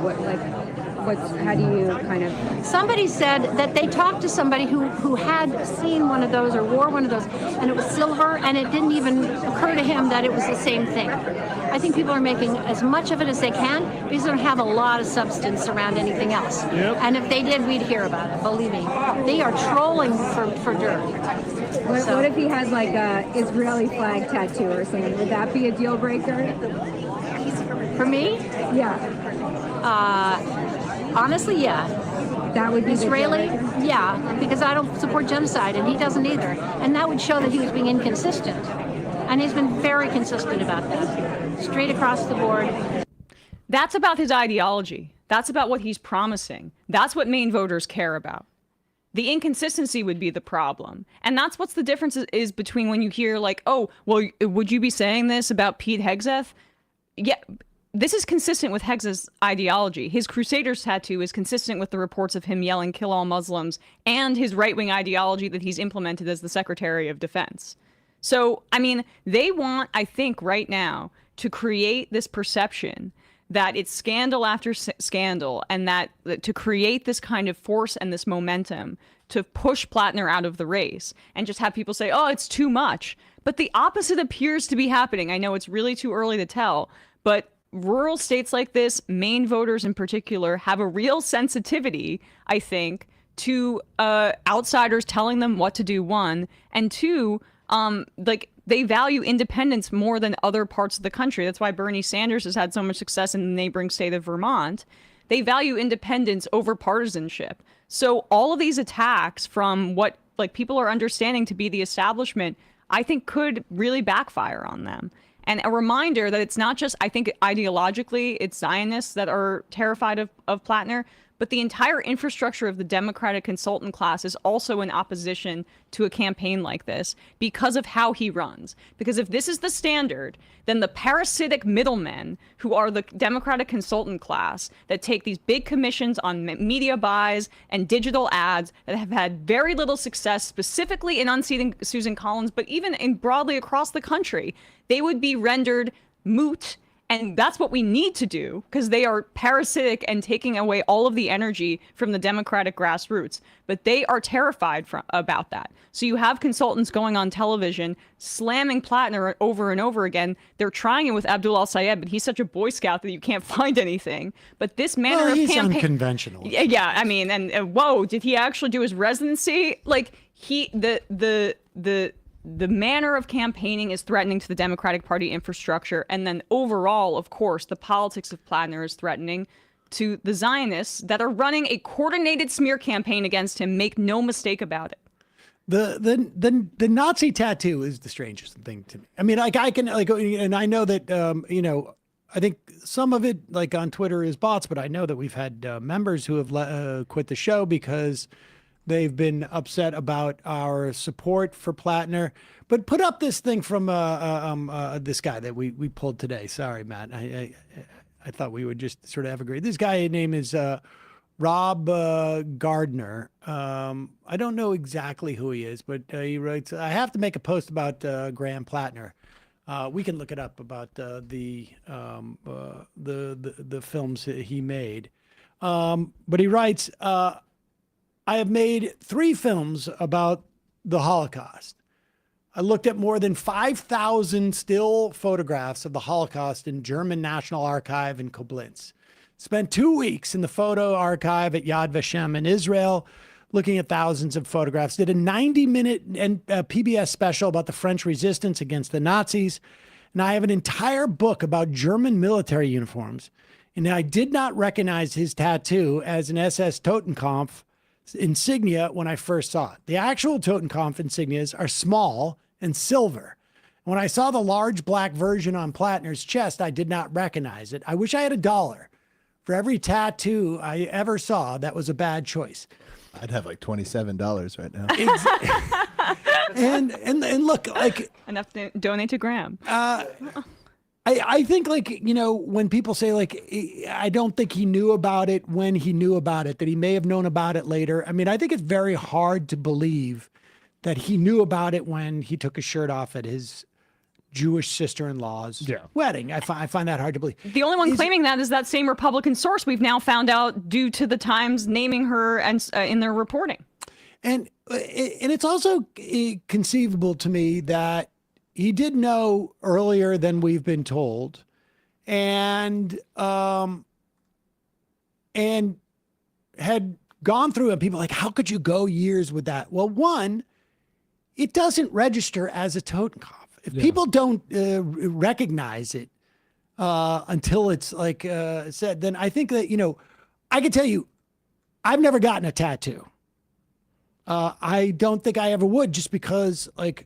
How do you kind of? Somebody said that they talked to somebody who had seen one of those or wore one of those, and it was silver, and it didn't even occur to him that it was the same thing. I think people are making as much of it as they can because they don't have a lot of substance around anything else. Yep. And if they did, we'd hear about it. Believe me, they are trolling for dirt. What if he has like a Israeli flag tattoo or something? Would that be a deal breaker? For me? Yeah. Honestly, yeah. That would be Israeli? Yeah, because I don't support genocide, and he doesn't either. And that would show that he was being inconsistent. And he's been very consistent about that, straight across the board. That's about his ideology. That's about what he's promising. That's what Maine voters care about. The inconsistency would be the problem. And that's what's the difference is between when you hear like, oh, well, would you be saying this about Pete Hegseth? Yeah, this is consistent with Hegseth's ideology. His Crusaders tattoo is consistent with the reports of him yelling, kill all Muslims, and his right-wing ideology that he's implemented as the Secretary of Defense. So, I mean, they want, I think, right now to create this perception that it's scandal after scandal, and that to create this kind of force and this momentum to push Plattner out of the race and just have people say, oh, it's too much. But the opposite appears to be happening. I know it's really too early to tell, but rural states like this, Maine voters in particular, have a real sensitivity, I think, to outsiders telling them what to do, one, and two, they value independence more than other parts of the country. That's why Bernie Sanders has had so much success in the neighboring state of Vermont. They value independence over partisanship. So all of these attacks from what people are understanding to be the establishment, I think could really backfire on them. And a reminder that it's not just, I think ideologically, it's Zionists that are terrified of Plattner, but the entire infrastructure of the Democratic consultant class is also in opposition to a campaign like this because of how he runs. Because if this is the standard, then the parasitic middlemen who are the Democratic consultant class that take these big commissions on media buys and digital ads that have had very little success, specifically in unseating Susan Collins, but even in broadly across the country, they would be rendered moot. And that's what we need to do, because they are parasitic and taking away all of the energy from the Democratic grassroots. But they are terrified about that. So you have consultants going on television, slamming Plattner over and over again. They're trying it with Abdul al-Sayed, but he's such a Boy Scout that you can't find anything. But this manner of he's campaign... unconventional. Yeah, I mean, and whoa, did he actually do his residency? Like, the manner of campaigning is threatening to the Democratic Party infrastructure. And then overall, of course, the politics of Plattner is threatening to the Zionists that are running a coordinated smear campaign against him. Make no mistake about it. The Nazi tattoo is the strangest thing to me. I mean, I can and I know that, I think some of it on Twitter is bots, but I know that we've had members who have quit the show because they've been upset about our support for Plattner. But put up this thing from this guy that we pulled today. Sorry, Matt. I thought we would just sort of evergreen. This guy, his name is Rob Gardner. I don't know exactly who he is, but he writes, I have to make a post about Graham Plattner. We can look it up about the films that he made. But he writes, I have made 3 films about the Holocaust. I looked at more than 5,000 still photographs of the Holocaust in German National Archive in Koblenz. Spent 2 weeks in the photo archive at Yad Vashem in Israel, looking at thousands of photographs. Did a 90-minute PBS special about the French resistance against the Nazis. And I have an entire book about German military uniforms. And I did not recognize his tattoo as an SS Totenkopf insignia when I first saw it. The actual Totenkopf insignias are small and silver. When I saw the large black version on Plattner's chest, I did not recognize it. I wish I had $1 for every tattoo I ever saw. That was a bad choice. I'd have like $27 right now. And look, like enough to donate to Graham. I think, like, you know, when people say, like, I don't think he knew about it when he knew about it, that he may have known about it later. I mean, I think it's very hard to believe that he knew about it when he took his shirt off at his Jewish sister-in-law's wedding. I find that hard to believe. The only one claiming that is that same Republican source we've now found out due to the Times naming her and in their reporting. And it's also conceivable to me that he did know earlier than we've been told, and had gone through it. People are like, how could you go years with that? Well, one, it doesn't register as a Totenkopf. If people don't recognize it until it's like said, then I think that, you know, I can tell you, I've never gotten a tattoo. I don't think I ever would, just because, like,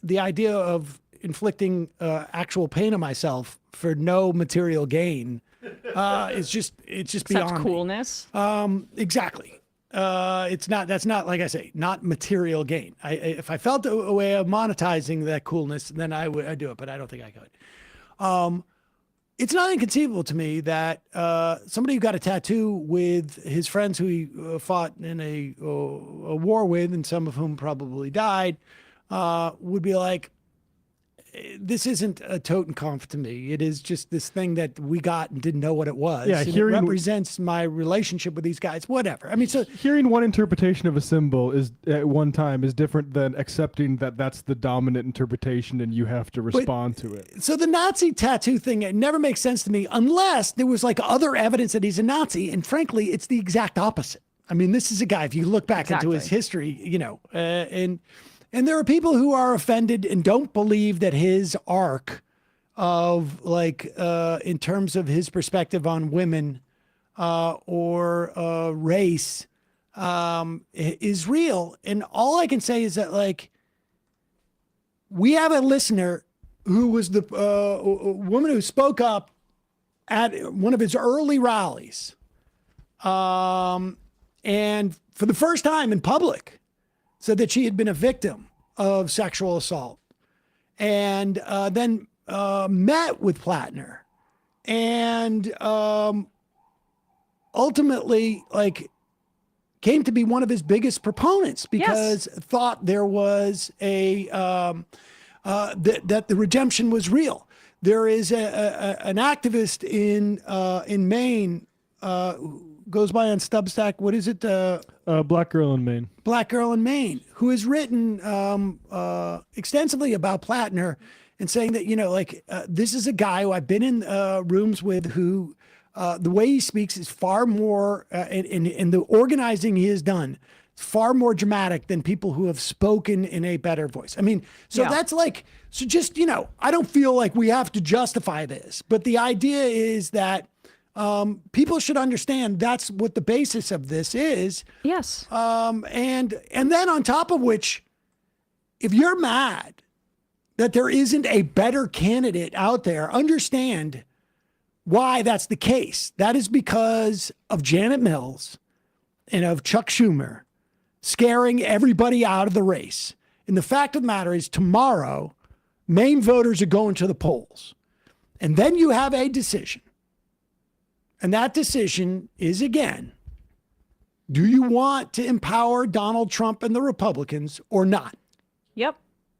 the idea of inflicting actual pain on myself for no material gain it's just beyond Such coolness. Exactly. That's not, like I say, not material gain. If I felt a way of monetizing that coolness, then I'd do it, but I don't think I could. It's not inconceivable to me that somebody who got a tattoo with his friends who he fought in a war with, and some of whom probably died, would be like, this isn't a Totenkopf to me. It is just this thing that we got and didn't know what it was. Yeah, and it represents my relationship with these guys, whatever. I mean, so hearing one interpretation of a symbol is at one time is different than accepting that that's the dominant interpretation and you have to respond to it. So the Nazi tattoo thing, it never makes sense to me unless there was like other evidence that he's a Nazi. And frankly, it's the exact opposite. I mean, this is a guy, if you look back into his history, you know, and there are people who are offended and don't believe that his arc of, like, in terms of his perspective on women or race is real. And all I can say is that, like, we have a listener who was the woman who spoke up at one of his early rallies. And for the first time in public, said that she had been a victim of sexual assault, and then met with Plattner, and ultimately, like, came to be one of his biggest proponents because thought there was a that the redemption was real. There is an activist in Maine who goes by on Substack. What is it? Black Girl in Maine. Black Girl in Maine, who has written extensively about Plattner and saying that, you know, like, this is a guy who I've been in rooms with who the way he speaks is far more, and the organizing he has done, far more dramatic than people who have spoken in a better voice. I mean, so that's like, so just, you know, I don't feel like we have to justify this, but the idea is that people should understand that's what the basis of this is. Yes. And then on top of which, if you're mad that there isn't a better candidate out there, understand why that's the case. That is because of Janet Mills and of Chuck Schumer scaring everybody out of the race. And the fact of the matter is, tomorrow, Maine voters are going to the polls. And then you have a decision. And that decision is, again, do you want to empower Donald Trump and the Republicans or not? Yep.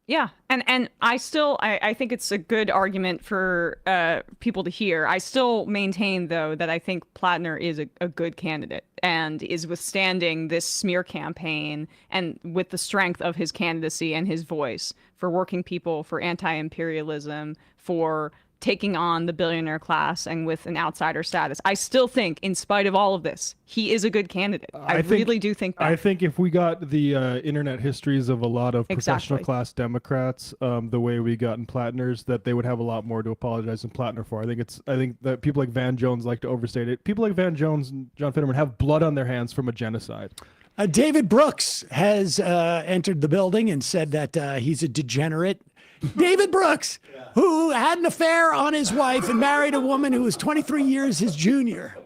Yeah. And I think it's a good argument for people to hear. I still maintain, though, that I think Plattner is a good candidate and is withstanding this smear campaign, and with the strength of his candidacy and his voice for working people, for anti-imperialism, for taking on the billionaire class, and with an outsider status. I still think, in spite of all of this, he is a good candidate. I really do think that. I think if we got the internet histories of a lot of professional class Democrats, the way we got in Plattner's, that they would have a lot more to apologize in Plattner for. I think that people like Van Jones like to overstate it. People like Van Jones and John Fetterman have blood on their hands from a genocide. David Brooks has entered the building and said that he's a degenerate. David Brooks, who had an affair on his wife and married a woman who was 23 years his junior.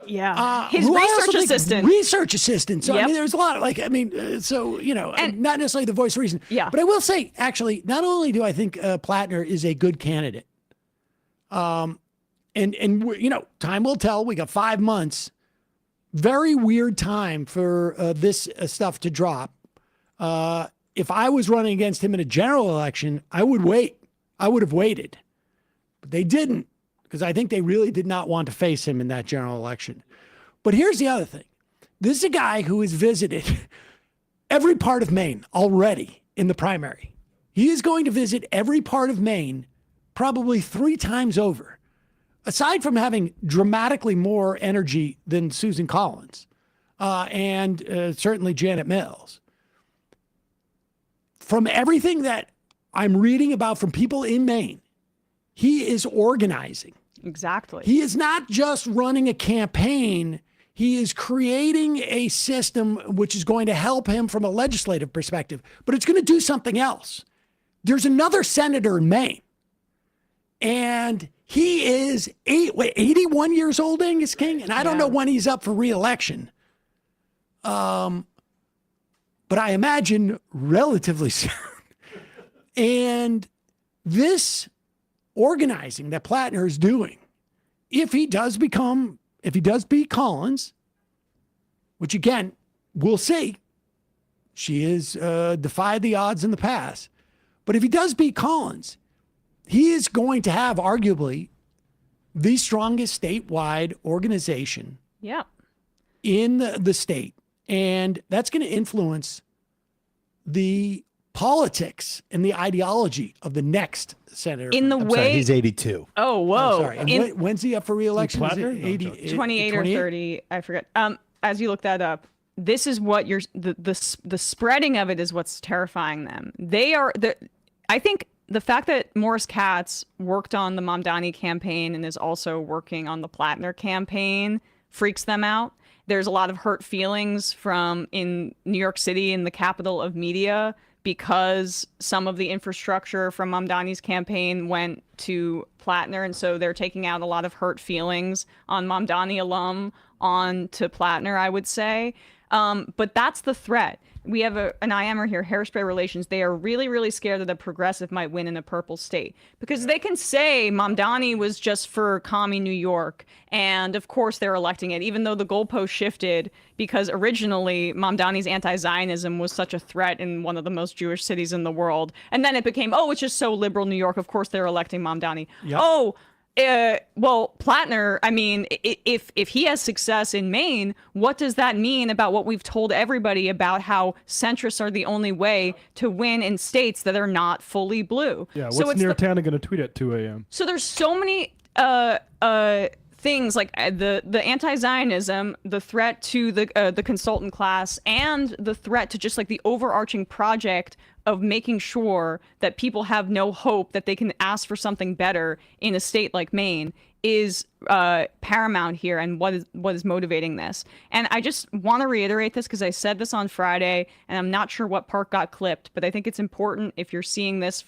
Yeah. His who I research also think assistant. Research assistant. So, I Yep. mean, there's a lot of, so, and not necessarily the voice of reason. Yeah. But I will say, actually, not only do I think Plattner is a good candidate, and time will tell. We got 5 months. Very weird time for this stuff to drop. If I was running against him in a general election, I would wait. I would have waited. But they didn't, because I think they really did not want to face him in that general election. But here's the other thing. This is a guy who has visited every part of Maine already in the primary. He is going to visit every part of Maine probably 3 times over. Aside from having dramatically more energy than Susan Collins and certainly Janet Mills. From everything that I'm reading about from people in Maine, he is organizing. Exactly. He is not just running a campaign. He is creating a system which is going to help him from a legislative perspective, but it's going to do something else. There's another senator in Maine, and he is 81 years old, Angus King, and I don't know when he's up for re-election. But I imagine relatively soon. And this organizing that Plattner is doing, if he does beat Collins, which again, we'll see. She has defied the odds in the past. But if he does beat Collins, he is going to have arguably the strongest statewide organization in the state. And that's going to influence the politics and the ideology of the next senator. He's 82. Oh, whoa. Sorry. And when's he up for re-election? Is it 28 or 30. I forget. As you look that up, this is what the spreading of it is what's terrifying them. I think the fact that Morris Katz worked on the Mamdani campaign and is also working on the Plattner campaign freaks them out. There's a lot of hurt feelings in New York City, in the capital of media, because some of the infrastructure from Mamdani's campaign went to Plattner. And so they're taking out a lot of hurt feelings on Mamdani alum onto Plattner, I would say. But that's the threat. We have an IMer here, Hairspray Relations. They are really, really scared that a progressive might win in a purple state, because they can say Mamdani was just for commie New York. And of course they're electing it, even though the goalpost shifted, because originally Mamdani's anti-Zionism was such a threat in one of the most Jewish cities in the world. And then it became, it's just so liberal New York. Of course they're electing Mamdani. Yep. Well, Plattner, I mean, if he has success in Maine, what does that mean about what we've told everybody about how centrists are the only way to win in states that are not fully blue? Yeah, what's Neartana going to tweet at 2 a.m.? So there's so many things like the anti-Zionism, the threat to the consultant class, and the threat to just like the overarching project of making sure that people have no hope that they can ask for something better in a state like Maine is paramount here, and what is motivating this. And I just want to reiterate this because I said this on Friday, and I'm not sure what part got clipped, but I think it's important if you're seeing this,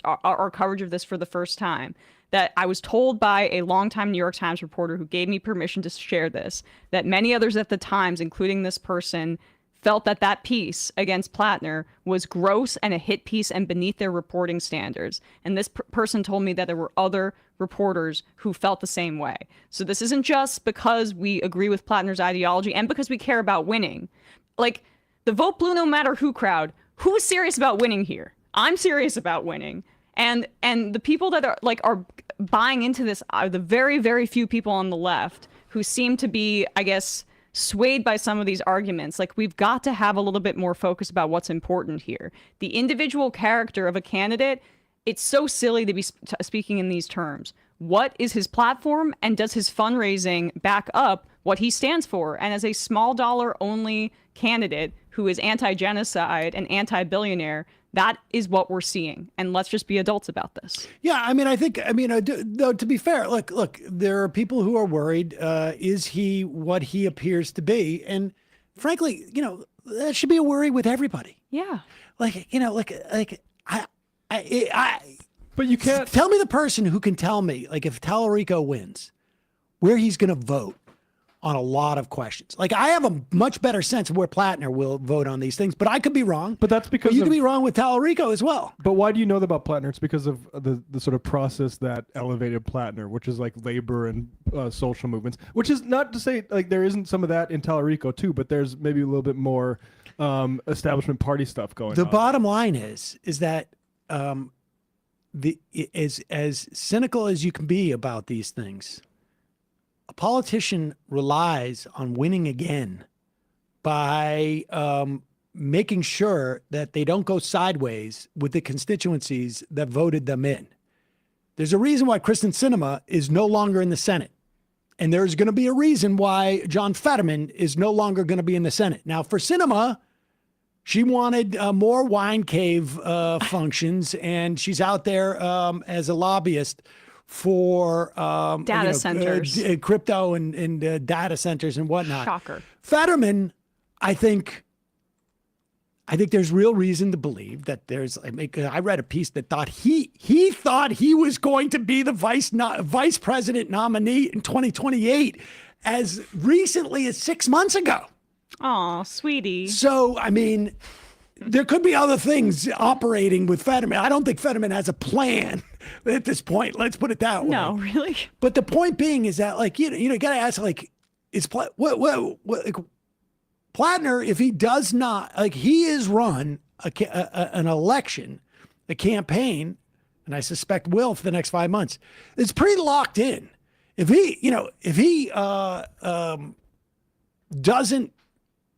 our coverage of this for the first time, that I was told by a longtime New York Times reporter who gave me permission to share this, that many others at the Times, including this person, felt that piece against Plattner was gross and a hit piece and beneath their reporting standards. And this person told me that there were other reporters who felt the same way. So this isn't just because we agree with Plattner's ideology and because we care about winning. Like, the vote blue no matter who crowd, who's serious about winning here? I'm serious about winning. And the people that are buying into this are the very, very few people on the left who seem to be, I guess, swayed by some of these arguments. Like, we've got to have a little bit more focus about what's important here. The individual character of a candidate, it's so silly to be speaking in these terms. What is his platform, and does his fundraising back up what he stands for? And as a small dollar only candidate who is anti-genocide and anti-billionaire, that is what we're seeing. And let's just be adults about this. Yeah, though, to be fair, look, there are people who are worried. Is he what he appears to be? And frankly, that should be a worry with everybody. Yeah. Like, but you can't tell me the person who can tell me, like, if Tallarico wins, where he's going to vote on a lot of questions. Like, I have a much better sense of where Plattner will vote on these things, but I could be wrong. But that's because you could be wrong with Tallarico as well. But why do you know that about Plattner? It's because of the sort of process that elevated Plattner, which is like labor and social movements, which is not to say like there isn't some of that in Tallarico too, but there's maybe a little bit more establishment party stuff going on. The bottom line is that as cynical as you can be about these things, a politician relies on winning again by making sure that they don't go sideways with the constituencies that voted them in. There's a reason why Kristen Sinema is no longer in the Senate. And there's going to be a reason why John Fetterman is no longer going to be in the Senate. Now, for Sinema, she wanted more wine cave functions, and she's out there as a lobbyist for data centers, crypto and data centers and whatnot. Shocker. Fetterman, I think there's real reason to believe that I read a piece that thought he thought he was going to be the vice president nominee in 2028 as recently as 6 months ago. Aw, sweetie. So, I mean, there could be other things operating with Fetterman. I don't think Fetterman has a plan at this point. Let's put it that way. No, really. But the point being is that, like, you got to ask, like, is Plattner, if he does not, like, he has run an election, a campaign, and I suspect will for the next 5 months. It's pretty locked in. If he doesn't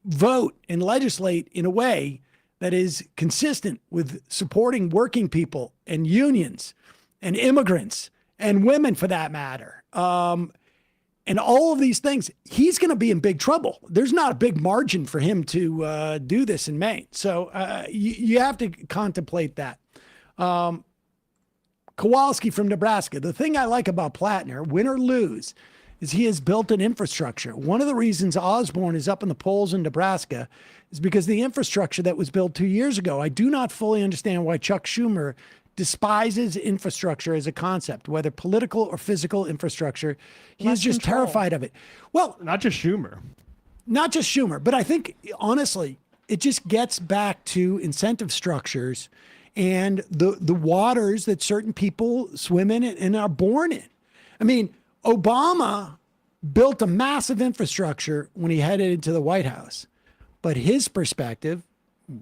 vote and legislate in a way that is consistent with supporting working people and unions and immigrants and women, for that matter, and all of these things, he's going to be in big trouble. There's not a big margin for him to do this in Maine. So you have to contemplate that. Kowalski from Nebraska. The thing I like about Plattner, win or lose, is he has built an infrastructure. One of the reasons Osborne is up in the polls in Nebraska is because the infrastructure that was built 2 years ago. I do not fully understand why Chuck Schumer despises infrastructure as a concept, whether political or physical infrastructure. He is just terrified of it. Well, not just Schumer, but I think, honestly, it just gets back to incentive structures and the waters that certain people swim in and are born in. I mean, Obama built a massive infrastructure when he headed into the White House, but his perspective, I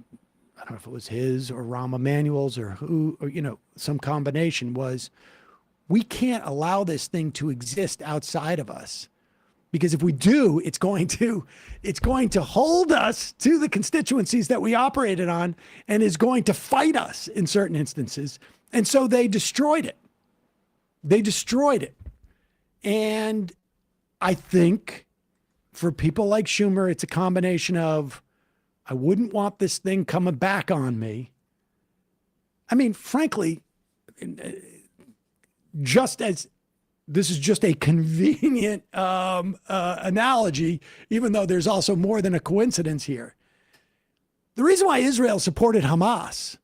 don't know if it was his or Rahm Emanuel's or who, or, some combination, was we can't allow this thing to exist outside of us, because if we do, it's going to hold us to the constituencies that we operated on and is going to fight us in certain instances. And so they destroyed it. And I think for people like Schumer, it's a combination of, I wouldn't want this thing coming back on me. I mean, frankly, just as this is just a convenient analogy, even though there's also more than a coincidence here. The reason why Israel supported Hamas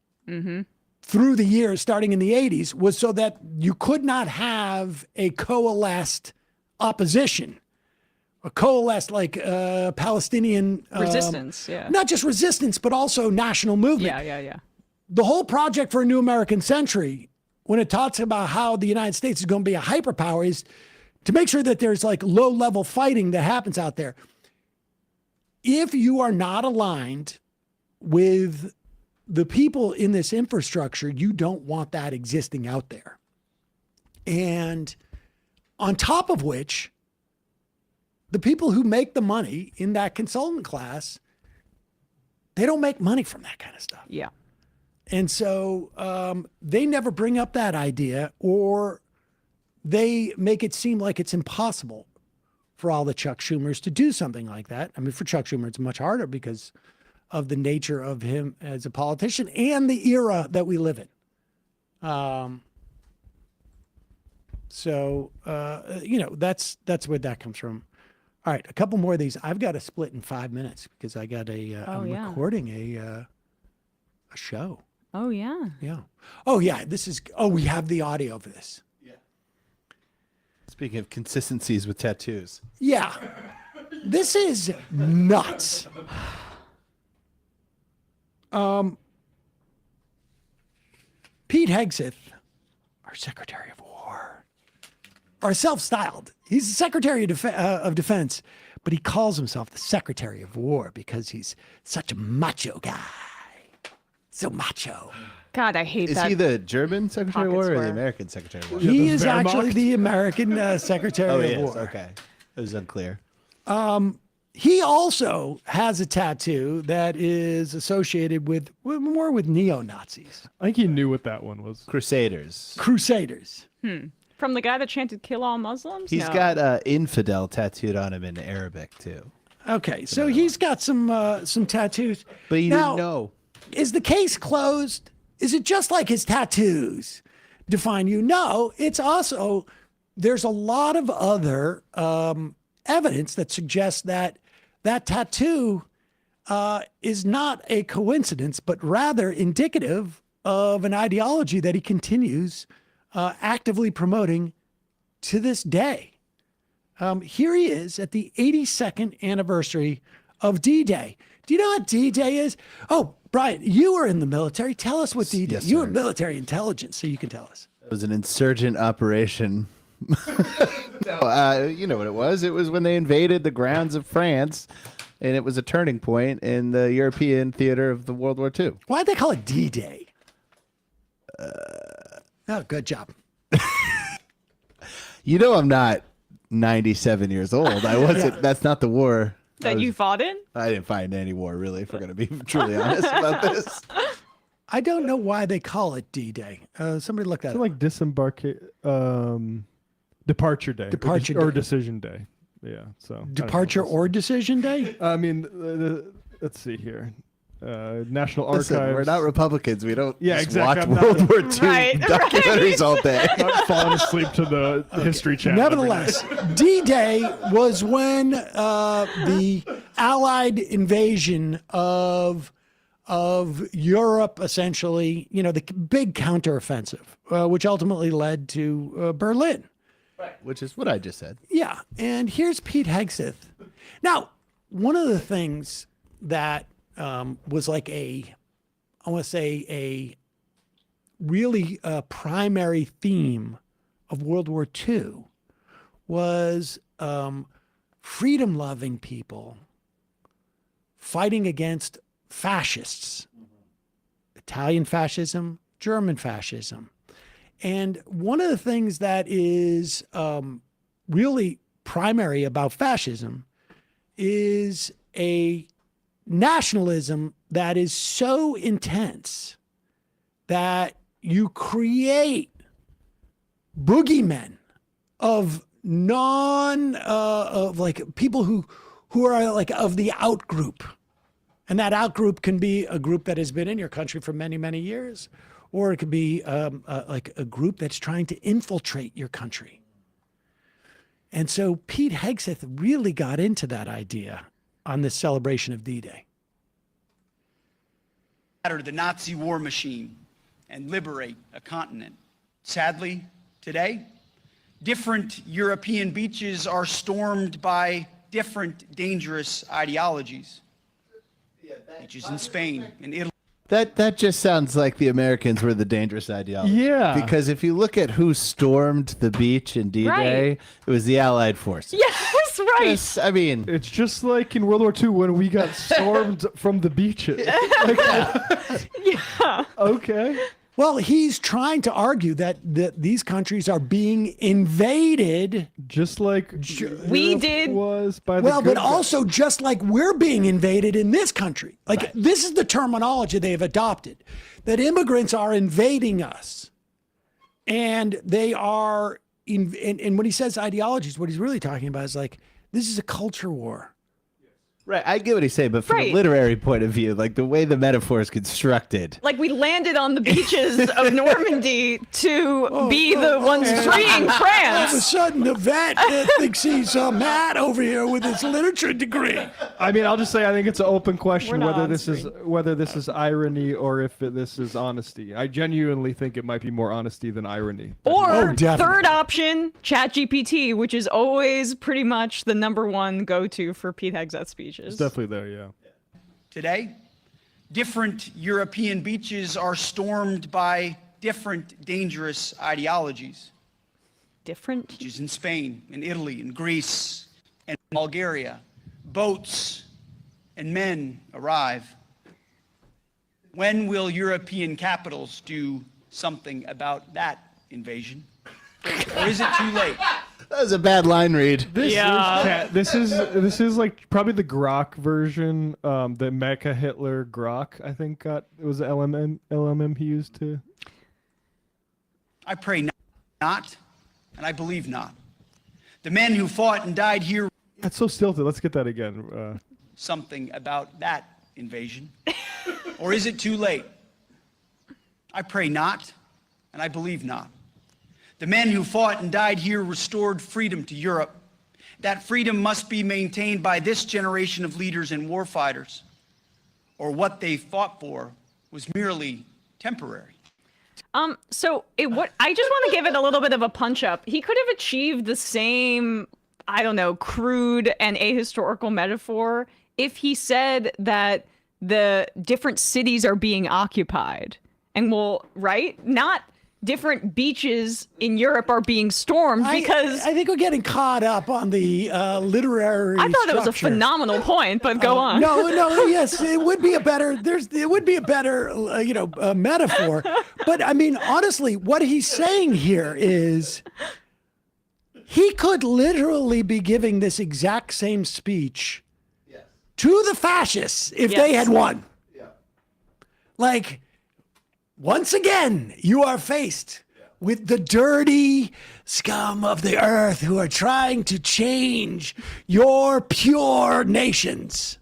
through the years, starting in the 80s, was so that you could not have a coalesced opposition, a coalesced Palestinian resistance, not just resistance, but also national movement. Yeah. The whole Project for a New American Century, when it talks about how the United States is going to be a hyperpower, is to make sure that there's like low-level fighting that happens out there. If you are not aligned with the people in this infrastructure, you don't want that existing out there. And on top of which, the people who make the money in that consultant class, they don't make money from that kind of stuff. Yeah. And so they never bring up that idea, or they make it seem like it's impossible for all the Chuck Schumers to do something like that. I mean, for Chuck Schumer, it's much harder because of the nature of him as a politician and the era that we live in. So that's where that comes from. All right, a couple more of these. I've got to split in 5 minutes because I got I'm recording a show. Oh yeah. Yeah. Oh yeah. We have the audio of this. Yeah. Speaking of consistencies with tattoos. Yeah. This is nuts. Pete Hegseth, our Secretary of War, or self-styled. He's the Secretary of Defense, but he calls himself the Secretary of War because he's such a macho guy. So macho. God, I hate that. Is he the German Secretary of War or square. the American Secretary of War? He is actually the American Secretary of War. Okay. It was unclear. He also has a tattoo that is associated with more with neo-Nazis. I think he knew what that one was. Crusaders. From the guy that chanted "Kill all Muslims." He's got infidel tattooed on him in Arabic too. Okay, so he's got some tattoos. But he didn't know. Is the case closed? Is it just like his tattoos define you? No, it's also, there's a lot of other evidence that suggests that that tattoo is not a coincidence, but rather indicative of an ideology that he continues actively promoting to this day. Here he is at the 82nd anniversary of D-Day. Do you know what D-Day is? Oh, Brian, you were in the military. Tell us what D-Day is. You were military intelligence, so you can tell us. It was an insurgent operation. No, you know what it was. It was when they invaded the grounds of France, and it was a turning point in the European theater of the World War II. Why'd they call it D-Day? Oh, good job. You know I'm not 97 years old. I wasn't. That's not the war. That you fought in? I didn't fight in any war, really, if we're going to be truly honest about this. I don't know why they call it D-Day. Somebody look that up. Like departure day. Departure or day. decision day. Yeah. So Departure or decision day? I mean, let's see here. National Archives. Listen, we're not Republicans. We don't exactly. watch World War II documentaries all day. Not falling asleep to the History Channel. Nevertheless, D-Day was when the Allied invasion of Europe, essentially, the big counteroffensive, which ultimately led to Berlin. Right. Which is what I just said. Yeah, and here's Pete Hegseth. Now, one of the things that was like a really primary theme of World War II was freedom-loving people fighting against fascists, Italian fascism, German fascism. And one of the things that is really primary about fascism is a nationalism that is so intense that you create boogeymen of like people who are like of the out group. And that out group can be a group that has been in your country for many, many years, or it could be like a group that's trying to infiltrate your country. And so Pete Hegseth really got into that idea on this celebration of D-Day. The Nazi war machine and liberate a continent. Sadly, today, different European beaches are stormed by different dangerous ideologies. Beaches in Spain and Italy. That just sounds like the Americans were the dangerous ideology. Yeah. Because if you look at who stormed the beach in D-Day, Right. it was the Allied forces. Yes, right. Yes, I mean, It's just like in World War II when we got stormed from the beaches. Yeah. Okay. Well, he's trying to argue that these countries are being invaded. Just like We Europe did. was by the Well, good but also just like we're being invaded in this country. Like this is the terminology they've adopted, that immigrants are invading us. And they are, and when he says ideologies, what he's really talking about is like, this is a culture war. Right, I get what he's saying, but from a literary point of view, like the way the metaphor is constructed. Like we landed on the beaches of Normandy to be the ones freeing All of a France. sudden, the vet thinks he's Matt over here with his literature degree. I mean, I'll just say I think it's an open question We're not whether on this is irony or if this is honesty. I genuinely think it might be more honesty than irony. Or third option, ChatGPT, which is always pretty much the #1 go-to for Pete Hegseth speeches. It's definitely there, yeah. Today, different European beaches are stormed by different dangerous ideologies. Different? Beaches in Spain, in Italy, in Greece, and Bulgaria. Boats and men arrive. When will European capitals do something about that invasion? Or is it too late? That was a bad line read. This is like probably the Grok version, the Mecha Hitler Grok. I think it was the LMM he used to. I pray not, and I believe not. The men who fought and died here. That's so stilted. Let's get that again. Something about that invasion. Or is it too late? I pray not, and I believe not. The men who fought and died here restored freedom to Europe. That freedom must be maintained by this generation of leaders and warfighters, or what they fought for was merely temporary. I just want to give it a little bit of a punch up. He could have achieved the same, I don't know, crude and ahistorical metaphor if he said that the different cities are being occupied. And not different beaches in Europe are being stormed because I think we're getting caught up on the literary. I thought structure. it was a phenomenal point, but go on. No, yes, it would be a better. It would be a better, metaphor. But I mean, honestly, what he's saying here is he could literally be giving this exact same speech to the fascists if they had won. Yeah. Like. Once again, you are faced with the dirty scum of the earth who are trying to change your pure nations.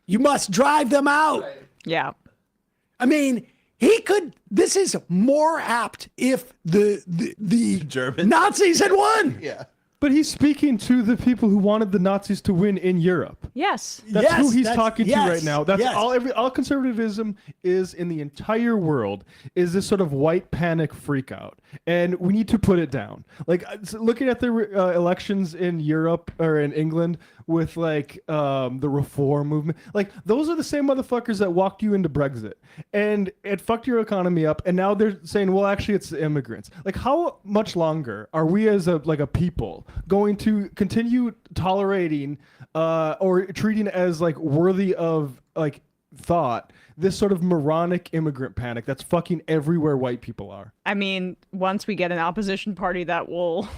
You must drive them out. Yeah. I mean, this is more apt if the German Nazis had won. Yeah. But he's speaking to the people who wanted the Nazis to win in Europe. Yes. That's who he's talking to right now. That's all conservatism is in the entire world is this sort of white panic freak out. And we need to put it down. Like looking at the elections in Europe or in England with like the reform movement, like those are the same motherfuckers that walked you into Brexit and it fucked your economy up. And now they're saying, well, actually it's the immigrants. Like how much longer are we as a people going to continue tolerating or treating as like worthy of like thought this sort of moronic immigrant panic that's fucking everywhere white people are? I mean, once we get an opposition party that will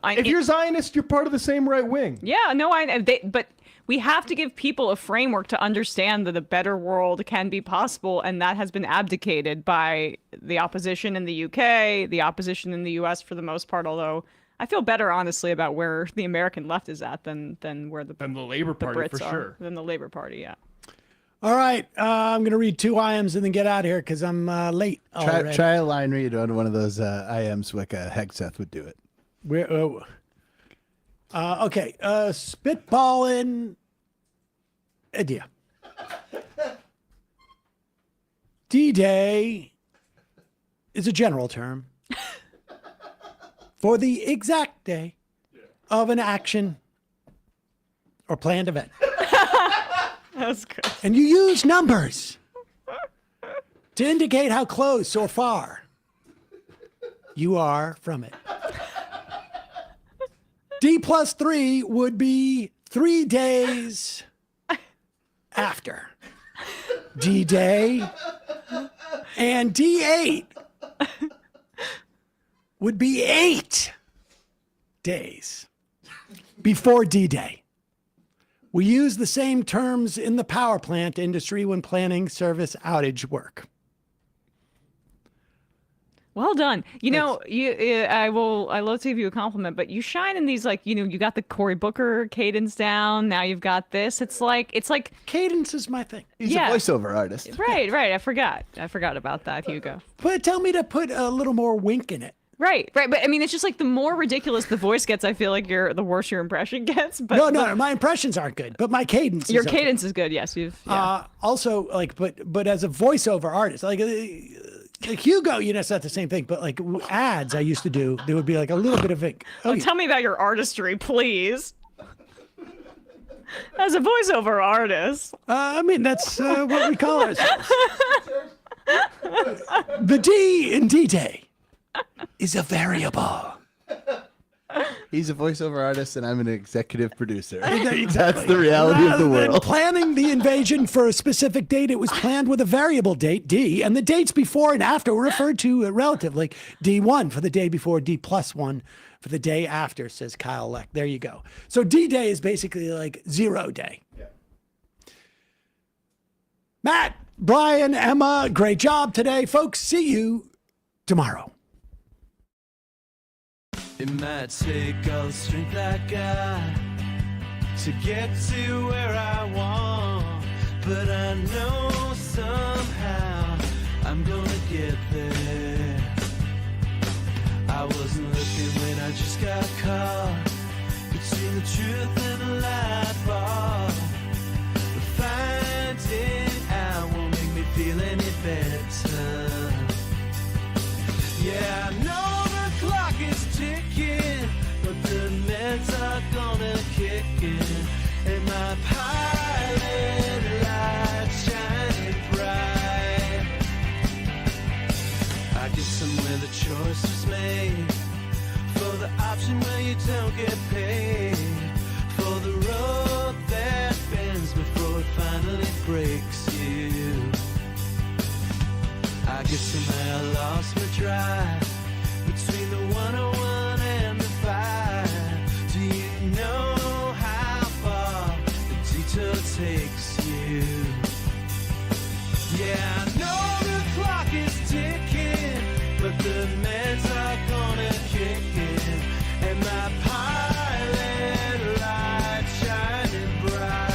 if you're Zionist, you're part of the same right wing. Yeah, no, but we have to give people a framework to understand that a better world can be possible, and that has been abdicated by the opposition in the UK, the opposition in the US for the most part, although I feel better, honestly, about where the American left is at than where the Labor Party, Brits for are. sure. Than the Labor Party, yeah. All right, I'm going to read 2 IMs and then get out of here because I'm late already. Try a line read on one of those IMs like Hegseth would do it. Okay, spitballing idea. D-Day is a general term for the exact day of an action or planned event. That's good. And you use numbers to indicate how close or far you are from it. D+3 would be 3 days after D-Day, and D8 would be 8 days before D-Day. We use the same terms in the power plant industry when planning service outage work. Well done. You know, I love to give you a compliment, but you shine in these, like, you know, you got the Cory Booker cadence down. Now you've got this. It's like cadence is my thing. He's a voiceover artist. Right. I forgot about that, Hugo. But tell me to put a little more wink in it. Right. But I mean, it's just like the more ridiculous the voice gets, I feel like the worse your impression gets. But no, my impressions aren't good, but my cadence. Your cadence is good. Yes, also, like, but as a voiceover artist, like Hugo, you know, it's not the same thing. But like ads I used to do, there would be like a little bit of ink. Tell me about your artistry, please. As a voiceover artist. I mean, that's what we call ourselves. The D in D-Day is a variable. He's a voiceover artist, and I'm an executive producer. Exactly. That's the reality of the Rather than world. planning the invasion for a specific date, it was planned with a variable date, D, and the dates before and after were referred to relatively. Like D1 for the day before, D+1 for the day after, says Kyle Leck. There you go. So D-Day is basically like 0 day. Yeah. Matt, Brian, Emma, great job today. Folks, see you tomorrow. It might take all the strength I got to get to where I want, but I know somehow I'm gonna get there. I wasn't looking when I just got caught between the truth and the lie bar, but finding out won't make me feel any better. Yeah, I know the clock is ticking, but the meds are gonna kick in, and my pilot light shining bright. I guess somewhere the choice was made for the option where you don't get paid, for the road that bends before it finally breaks you. I guess somehow I lost my drive between the 101 and the 5. Do you know how far the detour takes you? Yeah, I know the clock is ticking, but the meds are gonna kick in, and my pilot light shining bright.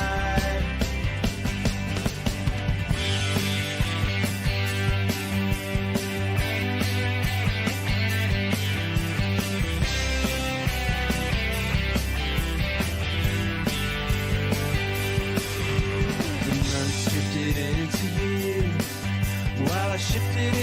The months drifted into years while I shifted